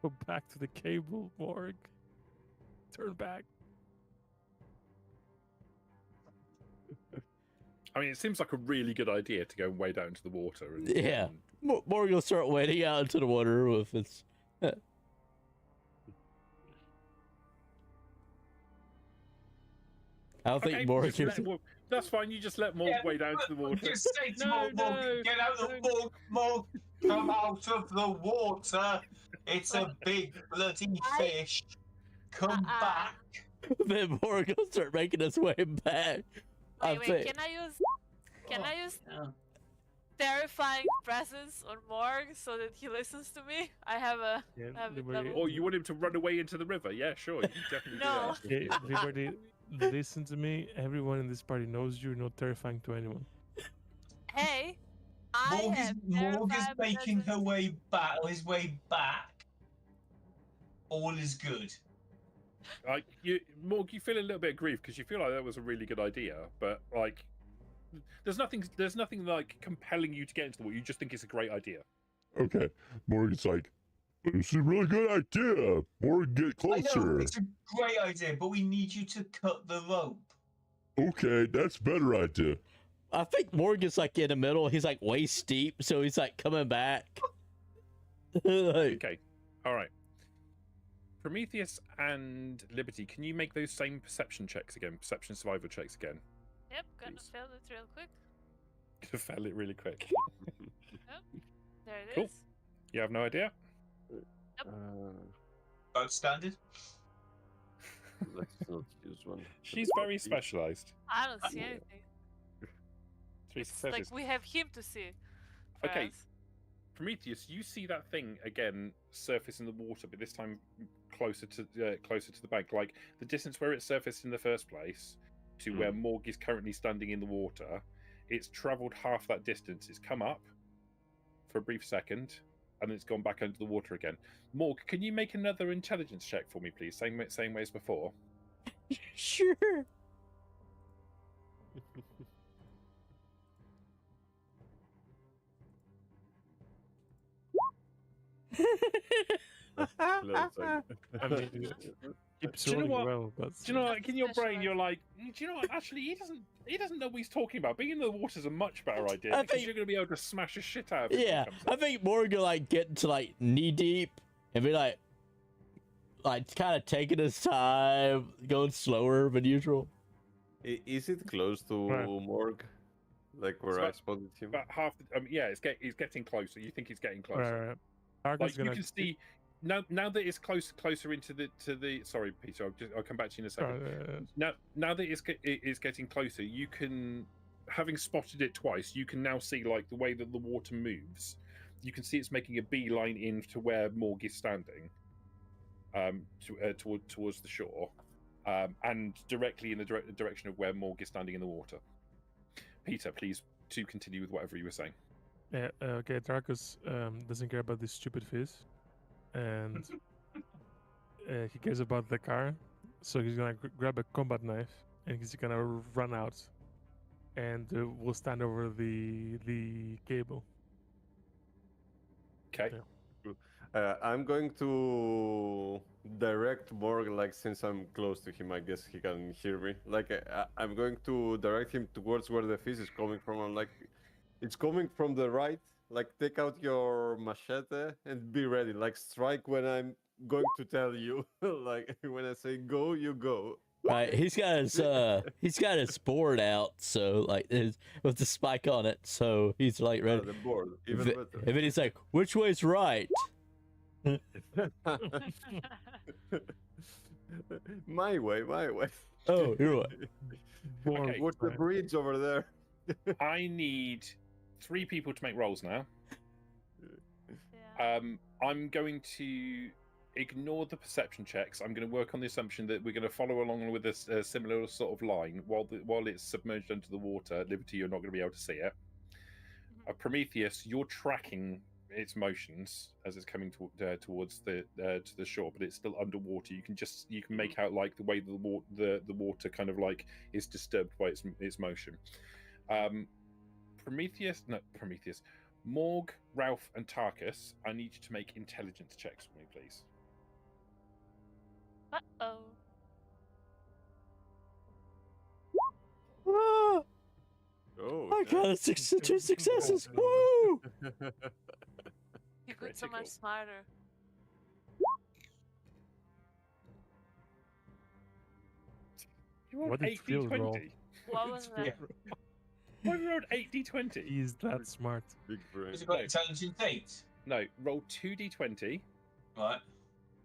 go back to the cable, Morg. Turn back. I mean, it seems like a really good idea to go way down into the water. And, Yeah. Morg will start wading out into the water with its. I don't think Morg just let that's fine. You just let Morg way down to the water. Just say to Morg, get out of the Morg, come out of the water. It's a big bloody fish. Come back. Then Morg will start making his way back. Wait, can I use terrifying presence on Morg so that he listens to me? I have a double. Or you want him to run away into the river? Yeah, sure. You can definitely No. do that. Okay, everybody, listen to me. Everyone in this party knows you're not terrifying to anyone. Hey, Morg is making her way back, or his way back. All is good. Morg, you feel a little bit of grief because you feel like that was a really good idea, but like, there's nothing like compelling you to get into the water. You just think it's a great idea. Okay, Morgan's like, it's a really good idea. Morgan, get I know, closer. it's a great idea, but we need you to cut the rope. Okay, that's a better idea. I think Morg is like in the middle. He's like waist deep, so he's like coming back. Okay, all right. Prometheus and Liberty, can you make those same perception checks again? Perception survival checks again. Yep, gonna Please. fail it real quick. Fail it really quick. Yep, there it is. Cool. You have no idea? Outstanding. Let's not use one. She's very specialized. I don't see anything. 3 It's successes. like we have him to see. for Okay. us. Prometheus, you see that thing again surface in the water, but this time closer to the bank. Like the distance where it surfaced in the first place to where Morg is currently standing in the water, it's travelled half that distance. It's come up for a brief second, and then it's gone back under the water again. Morg, can you make another intelligence check for me, please? Same way as before. Sure. I mean, keeps Do you know rolling what? well, but Do you know, like in your brain, you're like, do you know what? Actually, he doesn't know what he's talking about. Being in the water is a much better idea I because think- you're going to be able to smash the shit out of it. Yeah, I think Morg will like get to like knee deep and be like kind of taking his time, going slower than usual. Is it close to Right. Morg? Like where So I spotted him? About half. Yeah, it's getting closer. You think he's getting closer? Tarkus Like you gonna can see now that it's closer into the. Sorry, Peter. I'll come back to you in a second. Now that it's getting closer, you can, having spotted it twice, you can now see like the way that the water moves. You can see it's making a beeline in to where Morg is standing, towards the shore, and directly in the direction of where Morg is standing in the water. Peter, please to continue with whatever you were saying. Yeah, okay, Tarkus doesn't care about this stupid fish, and he cares about the car, so he's gonna grab a combat knife and he's gonna run out, and we'll stand over the cable. Okay. Yeah. I'm going to direct Morg, like since I'm close to him, I guess he can hear me. Like I'm going to direct him towards where the fish is coming from. I'm like, it's coming from the right. Like take out your machete and be ready. Like strike when I'm going to tell you. Like when I say go, you go. Right, he's got his board out, so like with the spike on it, so he's like ready. The board, even And better. then he's like, "Which way's right?" My way, my way. Oh, your way. Okay. What's the bridge over there? I need 3 people to make rolls now. Yeah. I'm going to ignore the perception checks. I'm going to work on the assumption that we're going to follow along with this similar sort of line while it's submerged under the water. Liberty, you're not going to be able to see it. Prometheus, you're tracking its motions as it's coming towards to the shore, but it's still underwater. You can make out like the way the water kind of like is disturbed by its motion. Prometheus, Morg, Ralph, and Tarkus, I need you to make intelligence checks for me, please. Uh-oh. Oh, my god, that's two successes! Woo! You got so much Critical. smarter. You rolled What did Phil roll? 8d20. What was that? Why you rolled 8d20? He's that smart. Big brain. Was it got No. intelligence 8? No, roll 2d20. Right.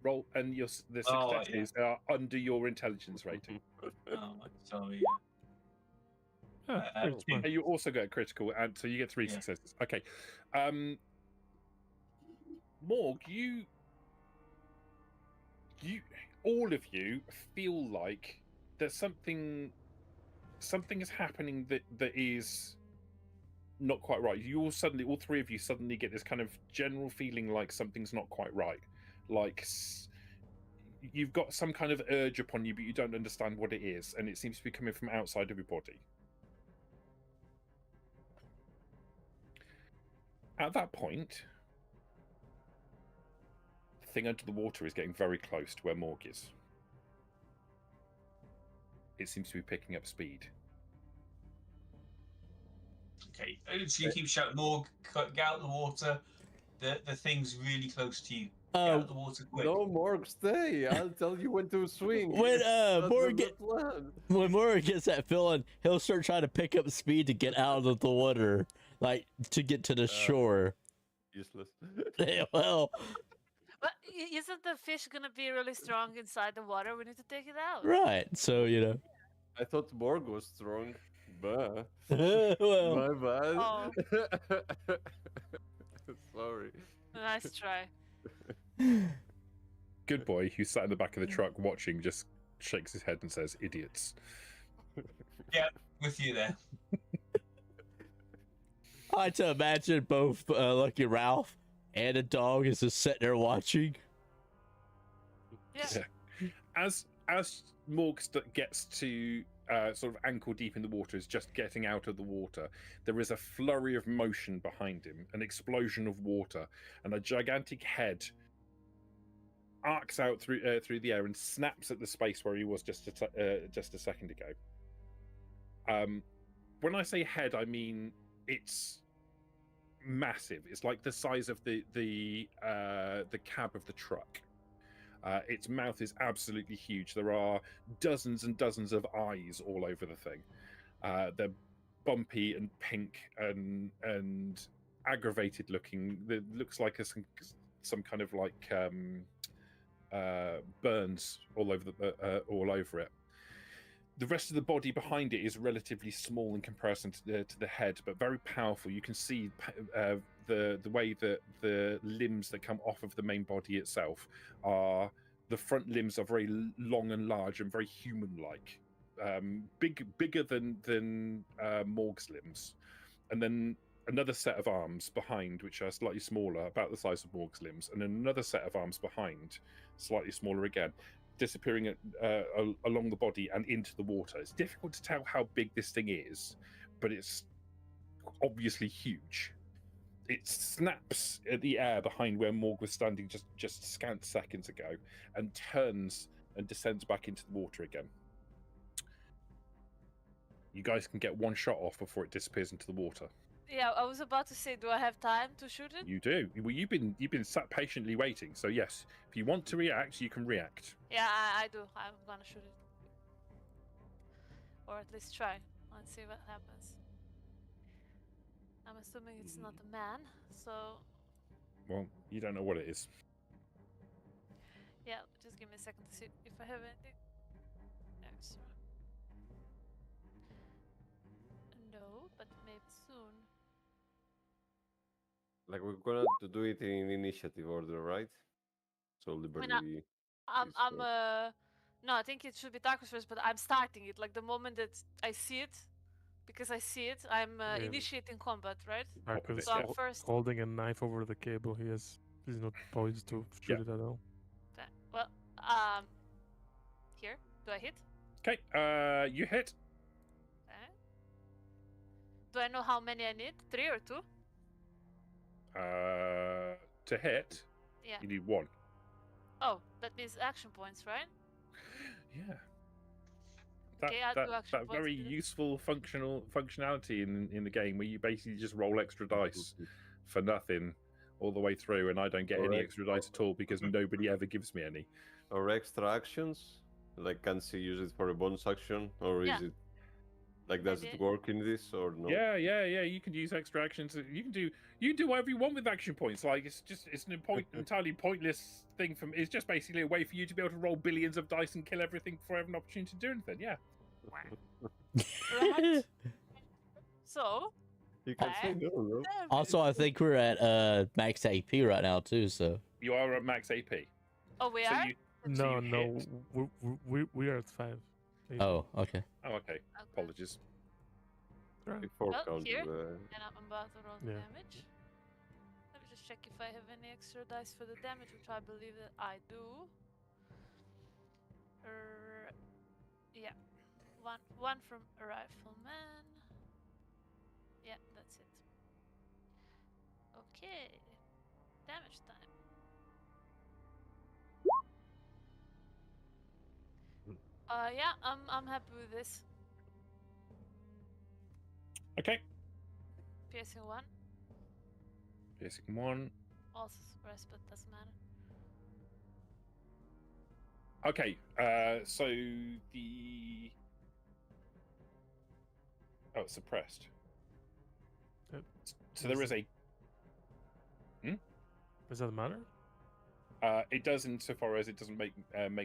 Roll and the Oh, right, successes are under your intelligence rating. Oh, right, sorry. Yeah, very Oh, smart. And you also get a critical, and so you get 3 Yeah. successes. Okay. Morg, you all of you feel like there's something is happening that is not quite right. You all three of you suddenly get this kind of general feeling like something's not quite right. Like you've got some kind of urge upon you, but you don't understand what it is, and it seems to be coming from outside of your body. At that point, the thing under the water is getting very close to where Morg is. It seems to be picking up speed. Okay. So you keep shouting, Morg, get out of the water. The thing's really close to you. Get out of the water quick. No, Morg, stay. I'll tell you when to swing. When That's Morg the plan. when Morg gets that feeling, he'll start trying to pick up speed to get out of the water, like to get to the shore. Useless. Well, But isn't the fish gonna be really strong inside the water? We need to take it out. right. So I thought Morg was strong, but well, my bad. Oh. Sorry. Nice try. Good boy, who sat in the back of the truck watching, just shakes his head and says, "Idiots." Yeah, with you there. I like to imagine both Lucky Ralph and a dog is just sitting there watching. Yeah. As Morg gets to sort of ankle deep in the water, is just getting out of the water, there is a flurry of motion behind him, an explosion of water, and a gigantic head arcs out through the air and snaps at the space where he was just a second ago. When I say head, I mean it's massive. It's like the size of the cab of the truck. Its mouth is absolutely huge. There are dozens and dozens of eyes all over the thing. They're bumpy and pink and aggravated looking. It looks like some kind of like burns all over it. The rest of the body behind it is relatively small in comparison to the head, but very powerful. You can see the way that the limbs that come off of the main body itself are, the front limbs are very long and large and very human-like, bigger than Morg's limbs, and then another set of arms behind, which are slightly smaller, about the size of Morg's limbs, and then another set of arms behind, slightly smaller again, disappearing along the body and into the water. It's difficult to tell how big this thing is, but it's obviously huge. It snaps at the air behind where Morg was standing just scant seconds ago, and turns and descends back into the water again. You guys can get one shot off before it disappears into the water. Yeah, I was about to say, do I have time to shoot it? You do. Well, you've been sat patiently waiting. So yes, if you want to react, you can react. Yeah, I do. I'm gonna shoot it. Or at least try. Let's see what happens. I'm assuming it's not a man, so Well, you don't know what it is. yeah, just give me a second to see if I have anything. There's no, but maybe soon. Like we're gonna to do it in initiative order, right? So Liberty. I'm is first. no, I think it should be Tarkus first, but I'm starting it like the moment that I see it, because I see it, I'm Yeah. initiating combat, right? Tarkus So I'm Yeah. first. holding a knife over the cable. He's not poised to shoot Yeah. it at all. Okay. Well, here. Do I hit? Okay, you hit. Okay. Do I know how many I need? 3 or 2? To hit, Yeah. you need 1. Oh, that means action points, right? Yeah. Okay, I'll do action that points very for this. useful functionality in the game where you basically just roll extra dice for nothing all the way through, and I don't get any Correct. extra dice at all because nobody ever gives me any. Or extra actions? Like, can she use it for a bonus action? Or is Yeah. it... Like, does Maybe. it work in this or no? Yeah. You can use extra actions. You can do whatever you want with action points. Like it's an entirely pointless thing. It's just basically a way for you to be able to roll billions of dice and kill everything before having an opportunity to do anything. Yeah. Right. So, You can say no, no? Also, I think we're at max AP right now too. So You are at max AP. oh, we So are? you. No, you no, hit. we are at 5. maybe. oh, okay. Oh, okay. Okay. Apologies. Right. Before Well, count here. the... And I'm about to roll the Yeah. damage. Let me just check if I have any extra dice for the damage, which I believe that I do. Yeah. One from a rifleman. Yeah, that's it. Okay. Damage time. Yeah, I'm happy with this. Okay. Piercing 1. Basic 1. Also suppressed, but doesn't matter. Okay. So the. Oh, it's suppressed. Yep. So there is a. Does that matter? It does insofar as it doesn't make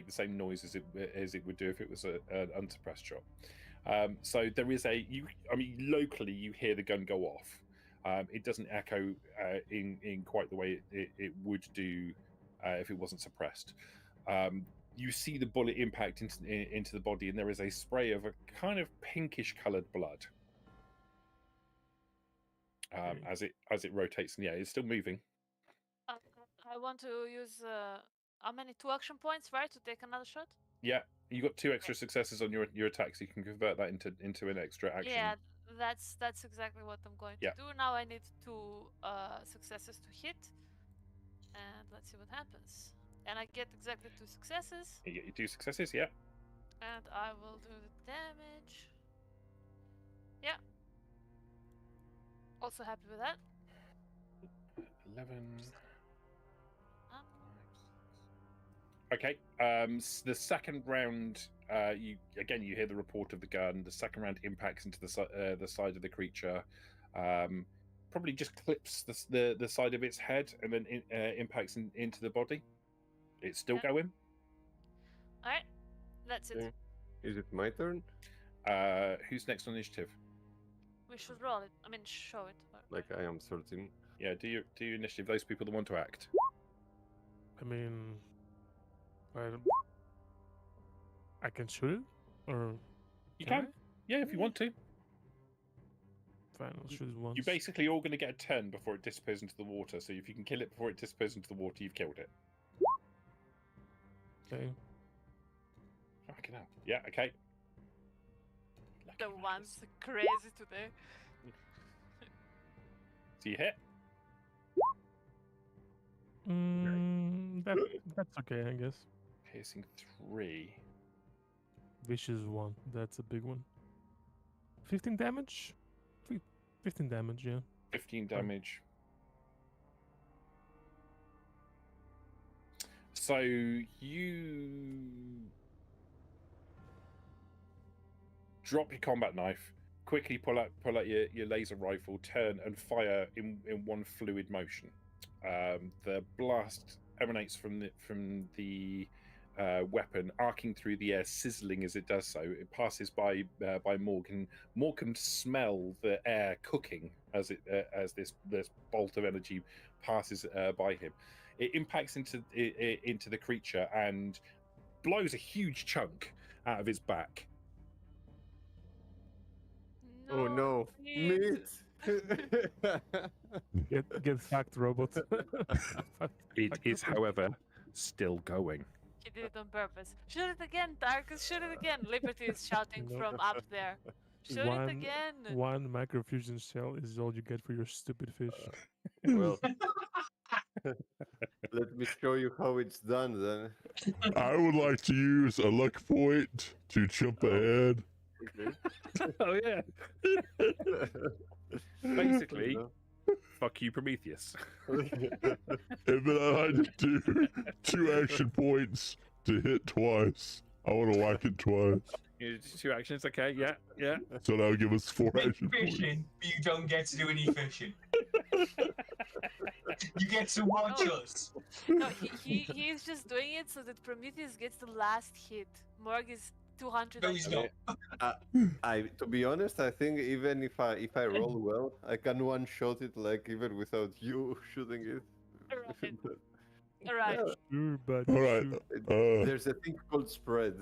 the same noise as it would do if it was an unsuppressed shot. So there is locally you hear the gun go off. It doesn't echo in quite the way it would do if it wasn't suppressed. You see the bullet impact into the body, and there is a spray of a kind of pinkish coloured blood as it rotates. And yeah, it's still moving. I want to use how many 2 action points, right, to take another shot? Yeah, you got 2 extra successes on your attack, so you can convert that into an extra action. Yeah, that's exactly what I'm going to do. Now I need 2 successes to hit, and let's see what happens. And I get exactly 2 successes. You get your 2 successes, yeah. And I will do the damage. Yeah. Also happy with that. 11. Um, Okay. The second round, you hear the report of the gun. The second round impacts into the side of the creature. Probably just clips the side of its head and then impacts into the body. It's still going. all right, that's it. Yeah. Is it my turn? Who's next on initiative? We should roll it. I mean, show it. Like, I am 13. Yeah, do your initiative. Those people that want to act. I mean, I can shoot it, or You can. Yeah, if you want to. Fine, I'll shoot it once. You're basically all going to get a turn before it disappears into the water. So if you can kill it before it disappears into the water, you've killed it. Okay. Fucking hell. Yeah. Okay. The one's crazy today. So you hit. That's okay, I guess. Piercing 3. Vicious 1. That's a big one. 15 damage? 15 damage, yeah. 15 damage. So you drop your combat knife, quickly pull out your laser rifle, turn and fire in one fluid motion. The blast emanates from the weapon, arcing through the air, sizzling as it does so. It passes by Morg, and Morg can smell the air cooking as this bolt of energy passes by him. It impacts into the creature and blows a huge chunk out of its back. Oh no, meat! Get fucked, robot. It is, however, still going. He did it on purpose. Shoot it again, Tarkus. Shoot it again. Liberty is shouting No. from up there. Shoot it again. One microfusion shell is all you get for your stupid fish. Well, Let me show you how it's done then. I would like to use a luck point to jump ahead. Okay. Oh yeah. Basically, fuck you, Prometheus. And then I like to do 2 action points to hit twice. I want to whack it twice. You do 2 actions, okay? Yeah, yeah. So that'll give us 4 Make action points. fishing, but you don't get to do any fishing. You get to watch us. No, he's just doing it so that Prometheus gets the last hit. Morg is 200. No, he's not. To be honest, I think even if I roll well, I can one shot it like even without you shooting it. Right. Alright. Sure, but Alright. sure. There's a thing called spread.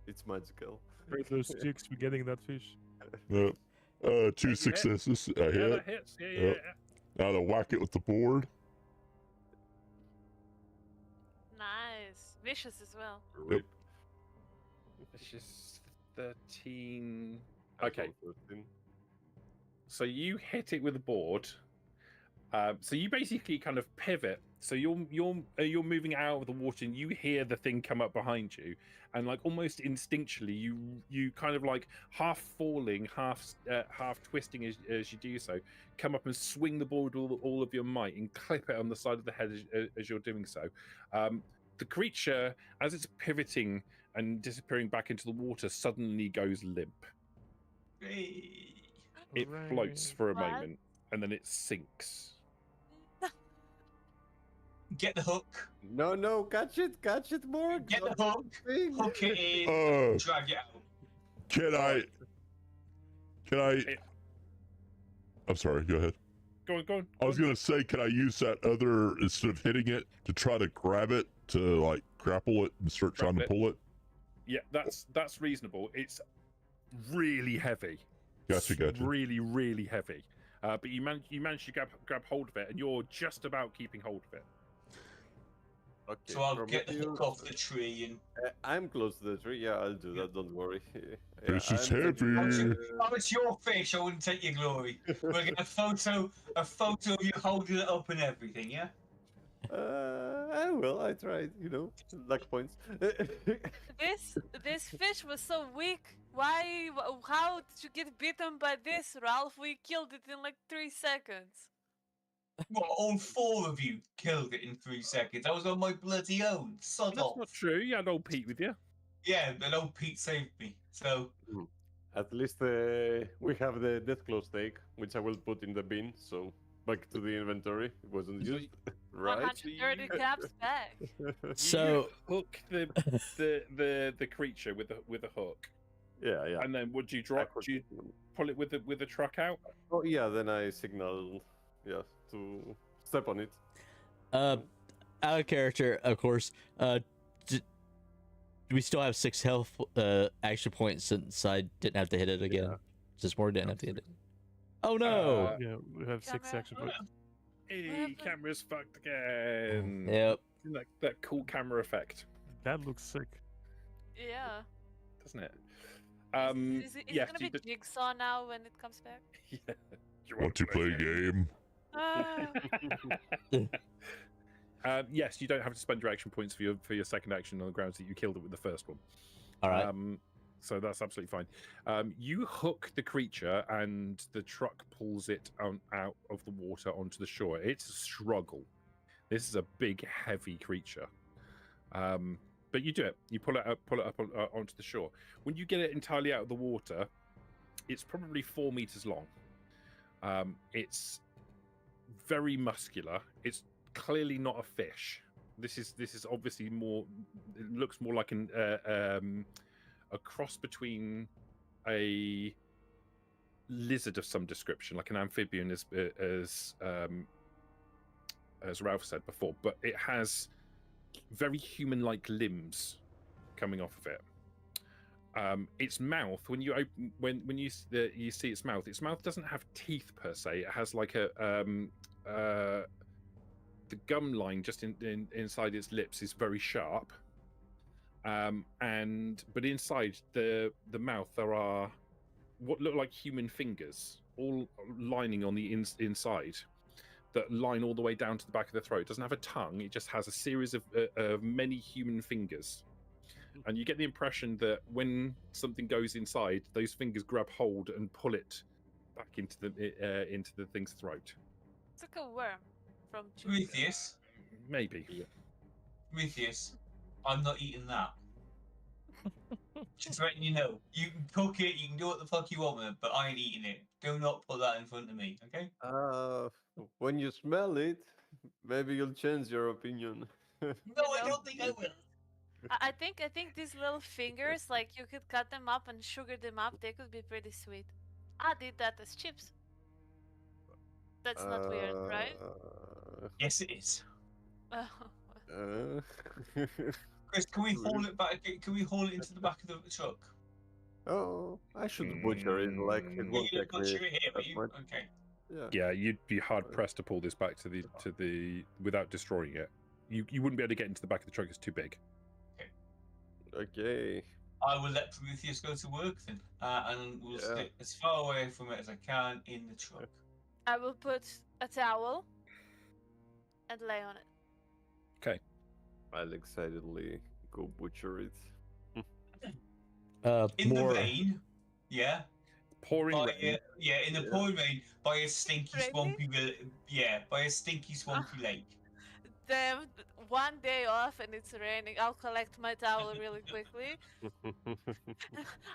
It's magical. For those chicks, we're getting that fish. 2 successes. I Yeah, hit. that hits. Yeah, yeah, Yep. yeah. Now to whack it with the board. Nice. Vicious as well. Yep. It's just 13. Okay, 13. so you hit it with the board. So you basically kind of pivot. So you're moving out of the water, and you hear the thing come up behind you, and like almost instinctually, you kind of like half falling, half twisting as you do so, come up and swing the board with all of your might and clip it on the side of the head as you're doing so. The creature, as it's pivoting and disappearing back into the water, suddenly goes limp. Hey. It floats for a What? moment, and then it sinks. Get the hook. No, catch it, Morg. Get the hook. Thing. Hook it in. Uh, Drag it out. can I? I'm sorry. Go ahead. Go on. I was gonna say, can I use that other instead of hitting it to try to grab it to like grapple it and start trying to Grab it. pull it? Yeah, that's reasonable. It's really heavy. Gotcha. Really, really heavy. But you managed to grab hold of it, and you're just about keeping hold of it. Okay, So I'll get the hook Prometheus. off the tree and. I'm close to the tree. Yeah, I'll do that. Don't worry. This is I'm taking- heavy. Oh, it's your fish. I wouldn't take your glory. We're getting a photo of you holding it up and everything. Yeah. I will. I tried. Luck points. This fish was so weak. Why? How did you get bitten by this, Ralph? We killed it in like 3 seconds. Well, all 4 of you killed it in 3 seconds. I was on my bloody own. Sod That's off. not true. You had old Pete with you. Yeah, but old Pete saved me. So At least we have the death claw steak, which I will put in the bin. So back to the inventory. It wasn't used, right? 130 caps back. So you hook the creature with a hook, Yeah. and then would you drop? Do you pull it with the truck out? Oh yeah. Then I signal, to step on it. out of character, of course. Do we still have 6 health action points since I didn't have to hit it again? Yeah. Just more didn't have to hit it. Oh no! Yeah, we have 6 Camera. action points. Hey, camera's fucked again. Yep. That cool camera effect, That looks sick. Yeah. doesn't it? Is it yes, gonna be Jigsaw now when it comes back? Yeah. Do you Want to play a game? Ah. Yes, you don't have to spend your action points for your second action on the grounds that you killed it with the first one. All right. So that's absolutely fine. You hook the creature, and the truck pulls it out of the water onto the shore. It's a struggle. This is a big, heavy creature. But you do it. You pull it up onto the shore. When you get it entirely out of the water, it's probably 4 meters long. It's very muscular. It's clearly not a fish. This is obviously more. It looks more like a cross between a lizard of some description, like an amphibian, as Ralph said before. But it has very human-like limbs coming off of it. Its mouth, when you open, when you see its mouth doesn't have teeth per se. It has like the gum line just inside its lips is very sharp. But inside the mouth there are what look like human fingers, all lining on the inside. that line all the way down to the back of the throat. It doesn't have a tongue. It just has a series of many human fingers. And you get the impression that when something goes inside, those fingers grab hold and pull it back into the thing's throat. It's like a worm from Jupiter. Prometheus, Maybe. Prometheus, I'm not eating that. Just letting you know. You can cook it, you can do what the fuck you want with it, but I ain't eating it. Do not put that in front of me, okay? When you smell it, maybe you'll change your opinion. No, I don't think I will. I think these little fingers, like you could cut them up and sugar them up. They could be pretty sweet. I did that as chips. That's not weird, right? Yes, it is. Uh, Chris, can we haul it back? Can we haul it into the back of the truck? oh, I should butcher it. Like it Mm. won't You take me butcher it here, will that you? much. Okay. Yeah. Yeah, you'd be hard pressed to pull this back to the without destroying it. You wouldn't be able to get into the back of the truck. It's too big. Okay. I will let Prometheus go to work then, and we'll Yeah. sit as far away from it as I can in the truck. I will put a towel and lay on it. Okay. I'll excitedly go butcher it. In the More. rain, yeah. Pouring By rain. in the Yeah. pouring rain, by a stinky Raining? swampy, by a stinky swampy lake. Then one day off and it's raining. I'll collect my towel really quickly.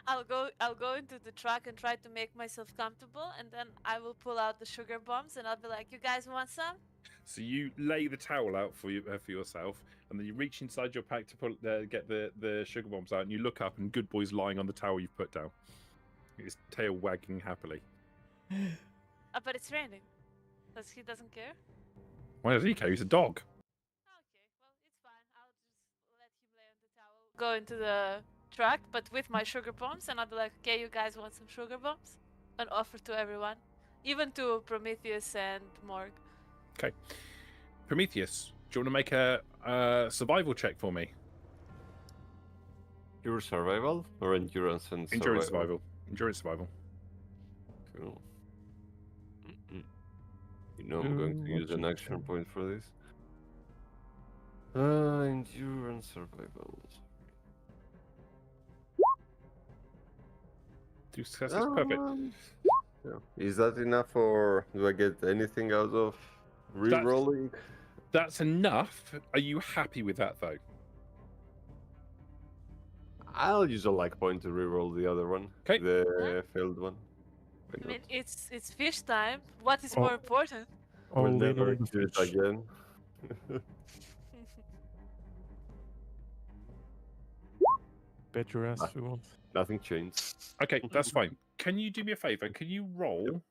I'll go into the truck and try to make myself comfortable, and then I will pull out the sugar bombs and I'll be like, "You guys want some?" So you lay the towel out for yourself, and then you reach inside your pack to get the sugar bombs out, and you look up, and Good Boy's lying on the towel you've put down, his tail wagging happily. But it's raining. Because he doesn't care. Why does he care? He's a dog. Okay, well, it's fine. I'll just let him lay on the towel. Go into the truck, but with my sugar bombs, and I'll be like, "Okay, you guys want some sugar bombs?" And offer to everyone, even to Prometheus and Morg. Okay. Prometheus, do you want to make a survival check for me? Pure survival or endurance and Endurance survival. Endurance survival. Cool. You know I'm going to use an action point for this. Endurance survival. 2 successes, perfect. Yeah. Is that enough, or do I get anything out of re-rolling? That's enough. Are you happy with that, though? I'll use a like point to re-roll the other one. 'Kay. The failed one. Why I mean, not? it's fish time. What is Oh. more important? Oh, We'll we never know the do it fish. again. Bet your ass we won't. Nothing changed. Okay, that's fine. Can you do me a favor? Can you roll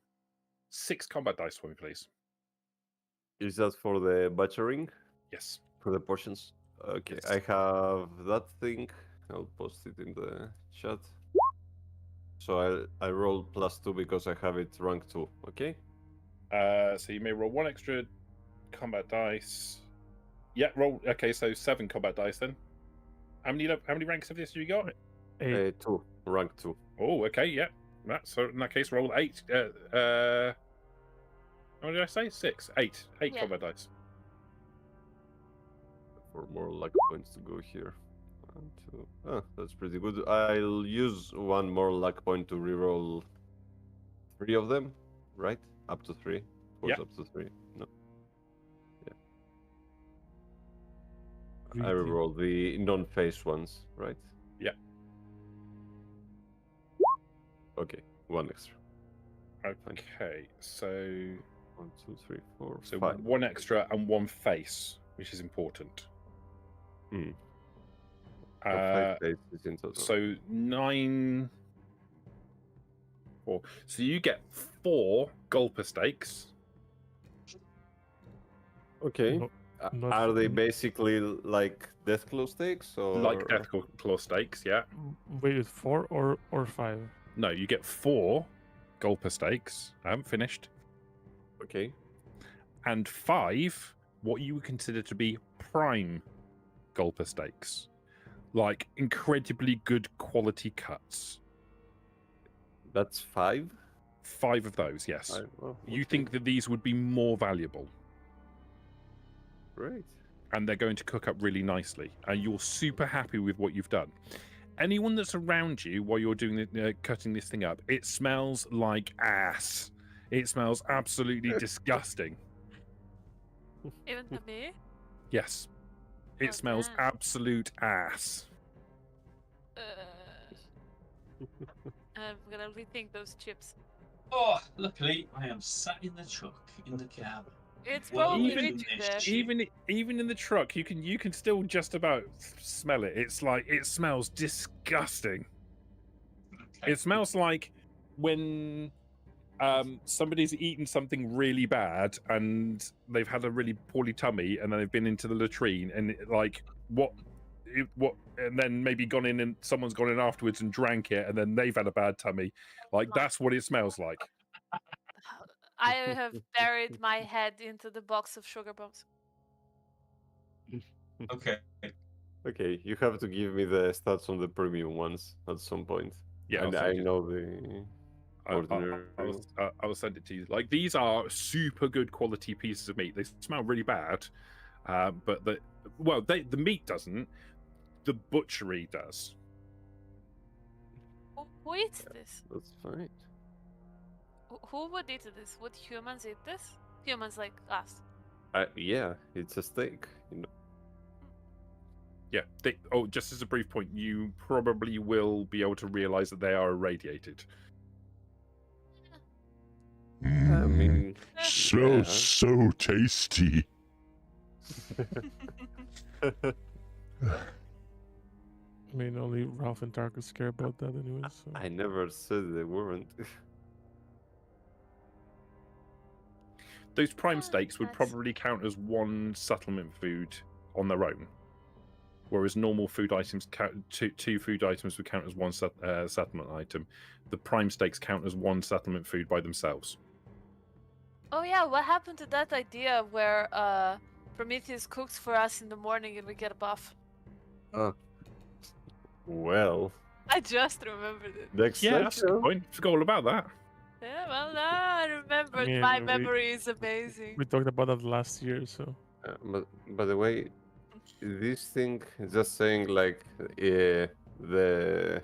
6 combat dice for me, please? Is that for the butchering? Yes. For the portions? Okay, Yes. I have that thing. I'll post it in the chat. So I roll +2 because I have it rank 2, okay? So you may roll 1 extra combat dice. Yeah, roll. Okay, so 7 combat dice then. How many ranks of this have you got? 8. 2, rank 2. Oh, okay, yeah. So in that case, roll 8. What did I say? 6, 8 Yeah. combat dice. For more luck points to go here. 1, 2. Ah, that's pretty good. I'll use 1 more luck point to reroll 3 of them, right? Up to 3. Yeah. Up to 3. No. I Greedy. reroll the non-face ones, right? Yeah. Okay, 1 extra. Okay, so 1, 2, 3, 4, so 5. 1 extra and 1 face, which is important. Hmm. Uh, 5 faces in total. So 9. 4. So you get 4 gulper stakes. Okay. No, not Are they for- basically like Deathclaw stakes, or Like Death Claw stakes, yeah. Wait, 4 or 5? No, you get 4 gulper stakes. I haven't finished. Okay. And 5, what you would consider to be prime gulper stakes. Like incredibly good quality cuts. That's 5. 5 of those, yes. Oh, You okay. think that these would be more valuable? Great. and they're going to cook up really nicely, and you're super happy with what you've done. Anyone that's around you while you're doing cutting this thing up, it smells like ass. It smells absolutely disgusting. Even to me? Yes, it Oh, smells damn. absolute ass. I'm gonna rethink those chips. Oh, luckily I am sat in the truck in the cab. It's Well, probably even- reaching there. Even in the truck, you can still just about smell it. It's like it smells disgusting. Okay. It smells like when somebody's eaten something really bad and they've had a really poorly tummy, and then they've been into the latrine and and then maybe gone in and someone's gone in afterwards and drank it, and then they've had a bad tummy. Like that's what it smells like. I have buried my head into the box of sugar bombs. Okay. Okay, you have to give me the stats on the premium ones at some point. Yeah, and I'll I send you- know the ordinary. I'll send it to you. Like these are super good quality pieces of meat. They smell really bad, but the meat doesn't. The butchery does. Who eats this? That's fine. Who would eat this? Would humans eat this? Humans like us. Yeah, it's a steak. You know. Yeah. Just as a brief point, you probably will be able to realize that they are irradiated. I mean, Smells so tasty. I mean, only Ralph and Tarkus care about that anyway. So. I never said they weren't. Those prime Ah, steaks would nice. probably count as one settlement food on their own, whereas normal food items two food items would count as one settlement item. The prime steaks count as one settlement food by themselves. Oh yeah, what happened to that idea where Prometheus cooks for us in the morning and we get a buff? Well, I just remembered it. next Yeah, that's a good section. point. Forgot all about that. Yeah, well, now I remembered. mean, My we- memory is amazing. We talked about that last year, so. But by the way, this thing just saying like the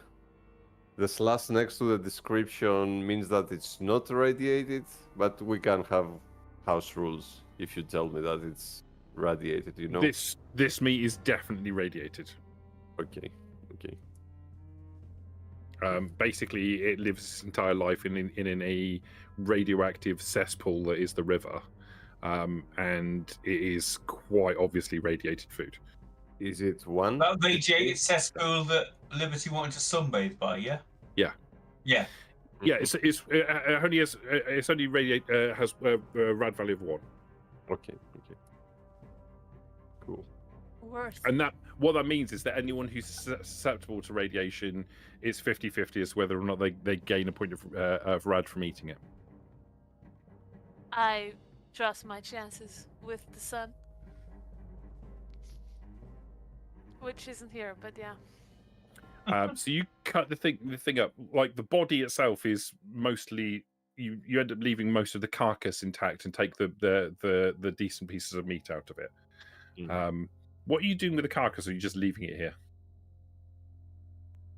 slash next to the description means that it's not radiated, but we can have house rules if you tell me that it's radiated. You know. This meat is definitely radiated. Okay. Basically, it lives its entire life in a radioactive cesspool that is the river, and it is quite obviously radiated food. Is it one? That radiated cesspool that Liberty wanted to sunbathe by, yeah? Yeah. Yeah. Yeah, it only has a rad value of 1, Okay. Cool. Worse. and what that means is that anyone who's susceptible to radiation is 50-50 as to whether or not they gain a point of rad from eating it. I trust my chances with the sun. Which isn't here, but yeah. So you cut the thing up. Like the body itself is mostly you end up leaving most of the carcass intact and take the decent pieces of meat out of it. Mhm. What are you doing with the carcass? Or are you just leaving it here?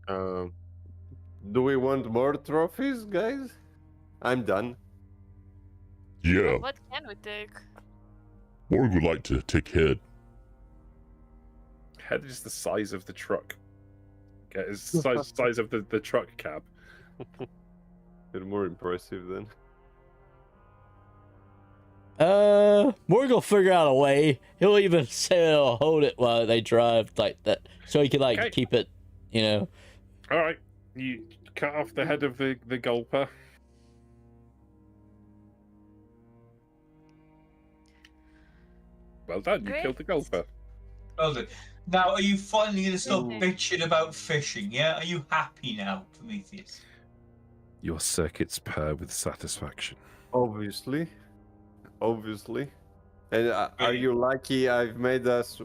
Do we want more trophies, guys? I'm done. Yeah, What can we take? Morg would like to take head. Head is the size of the truck. Okay, it's the size of the truck cab. They're more impressive then. Morg will figure out a way. He'll even say he'll hold it while they drive like that, so he can like Okay. keep it, you know. All right, you cut off the head of the gulper. Well done, you killed the Great. gulper. Well done. Now, are you finally going to stop Mhm. bitching about fishing, yeah? Are you happy now, Prometheus? Your circuits purr with satisfaction. Obviously. And are Brilliant. you lucky I've made us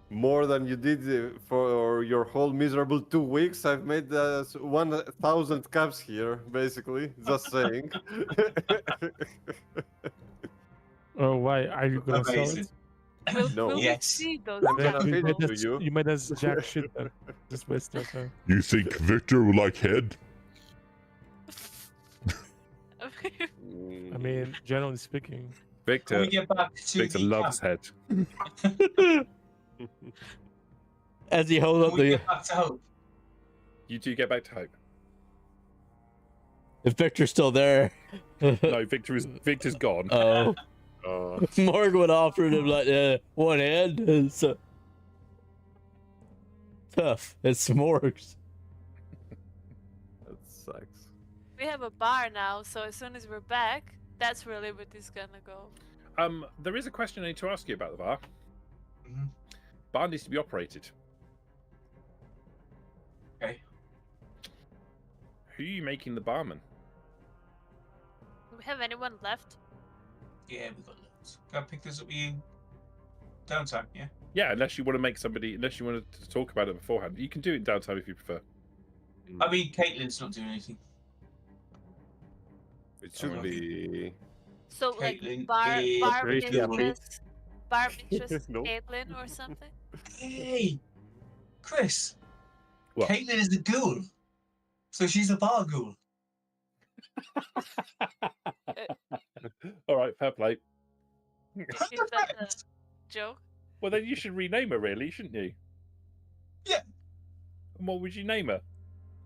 more than you did for your whole miserable 2 weeks? I've made us 1,000 caps here, basically. Just saying. Oh, why are you gonna sell Amazing. it? No. will we Yes. see those I'm Then gonna you feed might it to as- you. You might as jack shit there. Just waste your time. You think Victor would like head? I mean, generally speaking. Can Victor, we get back to Victor the loves camp? head. As he holds Can up we the. get back to Hope? You do get back to Hope. If Victor's still there. No, Victor's gone. Oh. Morg would offer him like one hand. It's tough. It's Morg's. That sucks. We have a bar now, so as soon as we're back, that's where Liberty's gonna go. There is a question I need to ask you about the bar. Mhm. Bar needs to be operated. Okay. Who are you making the barman? Do we have anyone left? Yeah, we got loads. Can I pick this up with you downtime, yeah? Yeah, unless you want to make somebody, unless you want to talk about it beforehand. You can do it in downtime if you prefer. I mean, Caitlin's not doing anything. It should Okay. be. So Caitlin like bar is very happy. mistress No. Caitlin or something. Hey, Chris. What? Caitlin is a ghoul. So she's a bar ghoul. All right, fair play. Is that a joke? Well, then you should rename her, really, shouldn't you? Yeah. And what would you name her?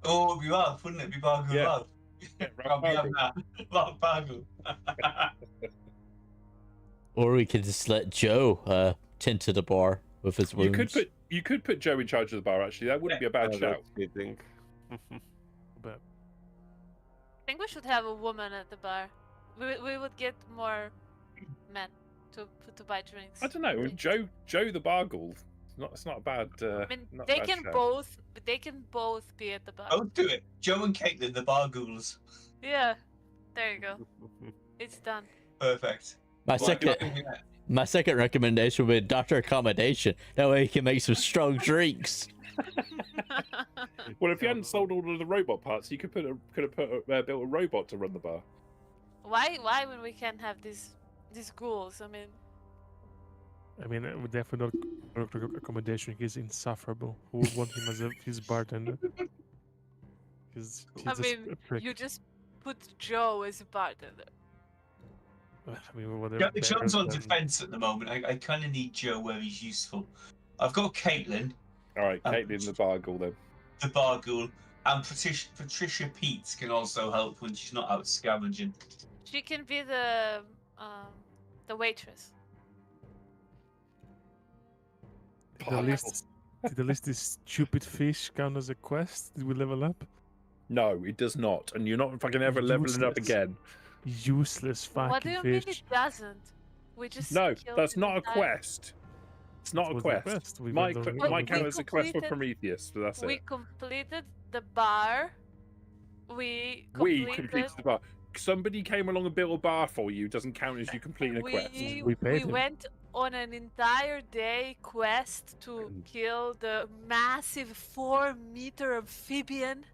Oh, it'd be Ralph, wouldn't it? Be bar ghoul Yeah. Ralph. Yeah, I'll be Ralph having that. Ralph bar ghoul. Or we could just let Joe tend to the bar with his wounds. You could put Joe in charge of the bar. Actually, that wouldn't be a bad shout. That's fitting. But I think we should have a woman at the bar. We would get more men to buy drinks. I don't know. Joe the bar ghoul. It's not a bad. I mean, not a they bad can shout. both be at the bar. Don't do it. Joe and Caitlin, the bar ghouls. Yeah, there you go. It's done. Perfect. My Well, second, I think that- my second recommendation would be Doctor Accommodation. That way he can make some strong drinks. Well, if you hadn't sold all of the robot parts, you could have built a robot to run the bar. Why when we can have these ghouls? I mean, with definitely not accommodation. He's insufferable. Who would want him as his bartender? He's I just a mean, prick. you just put Joe as a bartender. I mean, whatever. Joe's on defense at the moment. I kind of need Joe where he's useful. I've got Caitlin, All right, Caitlin the bar ghoul then. the bar ghoul, and Patricia Pete can also help when she's not out scavenging. She can be the waitress. Did the list this stupid fish count as a quest? Did we level up? No, it does not, and you're not fucking ever leveling up Useless. again. Useless fucking What do you fish. mean it doesn't? We just No, killed that's the not a entire- quest. It's not It a was quest. We Might went on- Well, might we count as a quest for completed- Prometheus, but that's We it. completed the bar. We We completed. completed the bar. Somebody came along and built a bar for you. Doesn't count as you completing a quest. We paid him. went on an entire day quest to kill the massive 4-meter amphibian.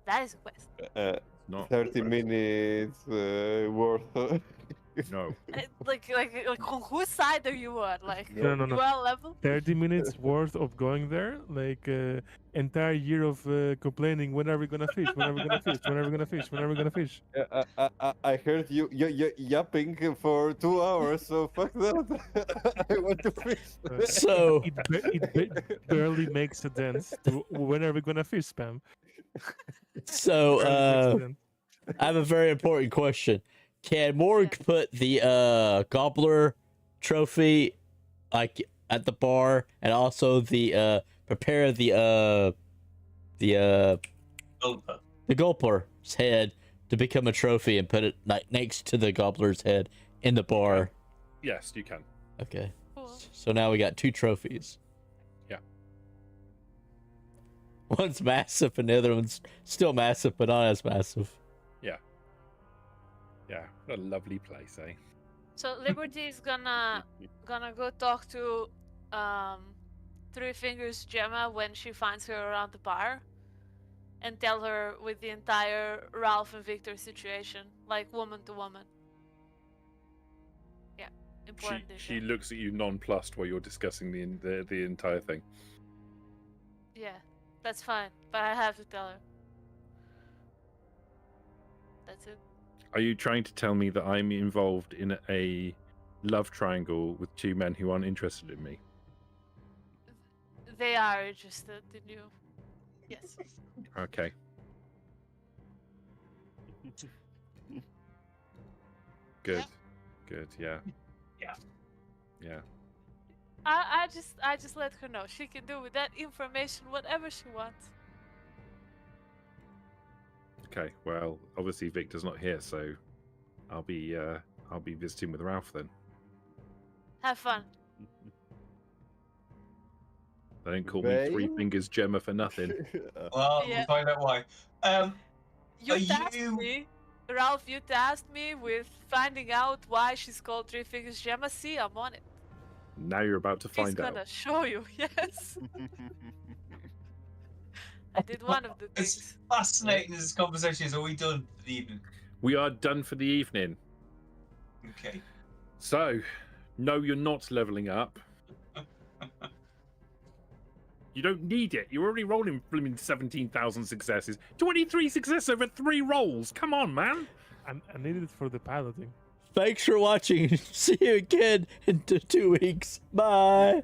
That is a quest. Not 30 minutes worth. No. Like on whose side are you on? Like No. you are level? 30 minutes worth of going there, like entire year of complaining. When are we gonna fish? When are we gonna fish? When are we gonna fish? When are we gonna fish? I heard you yapping for 2 hours, so fuck that. I want to fish. So It barely makes a dent. To when are we gonna fish, spam? so Barely makes a dent. I have a very important question. Can Morg put the gobbler trophy like at the bar, and also the prepare the Gulper. gulper's head to become a trophy and put it like next to the gobbler's head in the bar? Yes, you can. Okay. Cool. So now we got 2 trophies. Yeah. One's massive and the other one's still massive, but not as massive. Yeah, what a lovely place, eh? So Liberty is gonna go talk to Three Fingers Gemma when she finds her around the bar, and tell her with the entire Ralph and Victor situation, like woman to woman. Yeah, important She detail. looks at you nonplussed while you're discussing the entire thing. Yeah, that's fine, but I have to tell her. That's it. Are you trying to tell me that I'm involved in a love triangle with two men who aren't interested in me? They are interested in you. Yes. Okay. Good. Good. Yeah. Yeah. Yeah. I just let her know she can do with that information whatever she wants. Okay. Well, obviously Victor's not here, so I'll be visiting with Ralph then. Have fun. They don't call me Three Vane? Fingers Gemma for nothing. Well, Yeah. we'll find out why. You Are tasked you- me, Ralph. You tasked me with finding out why she's called Three Fingers Gemma. See, I'm on it. Now you're about to He's find gonna out. show you. Yes, I did one of the As things. fascinating as this conversation is, are we done for the evening? We are done for the evening. Okay. So, no, you're not leveling up. You don't need it. You're already rolling blooming 17,000 successes. 23 success over 3 rolls. Come on, man. I needed it for the piloting. Thanks for watching. See you again in 2 weeks. Bye.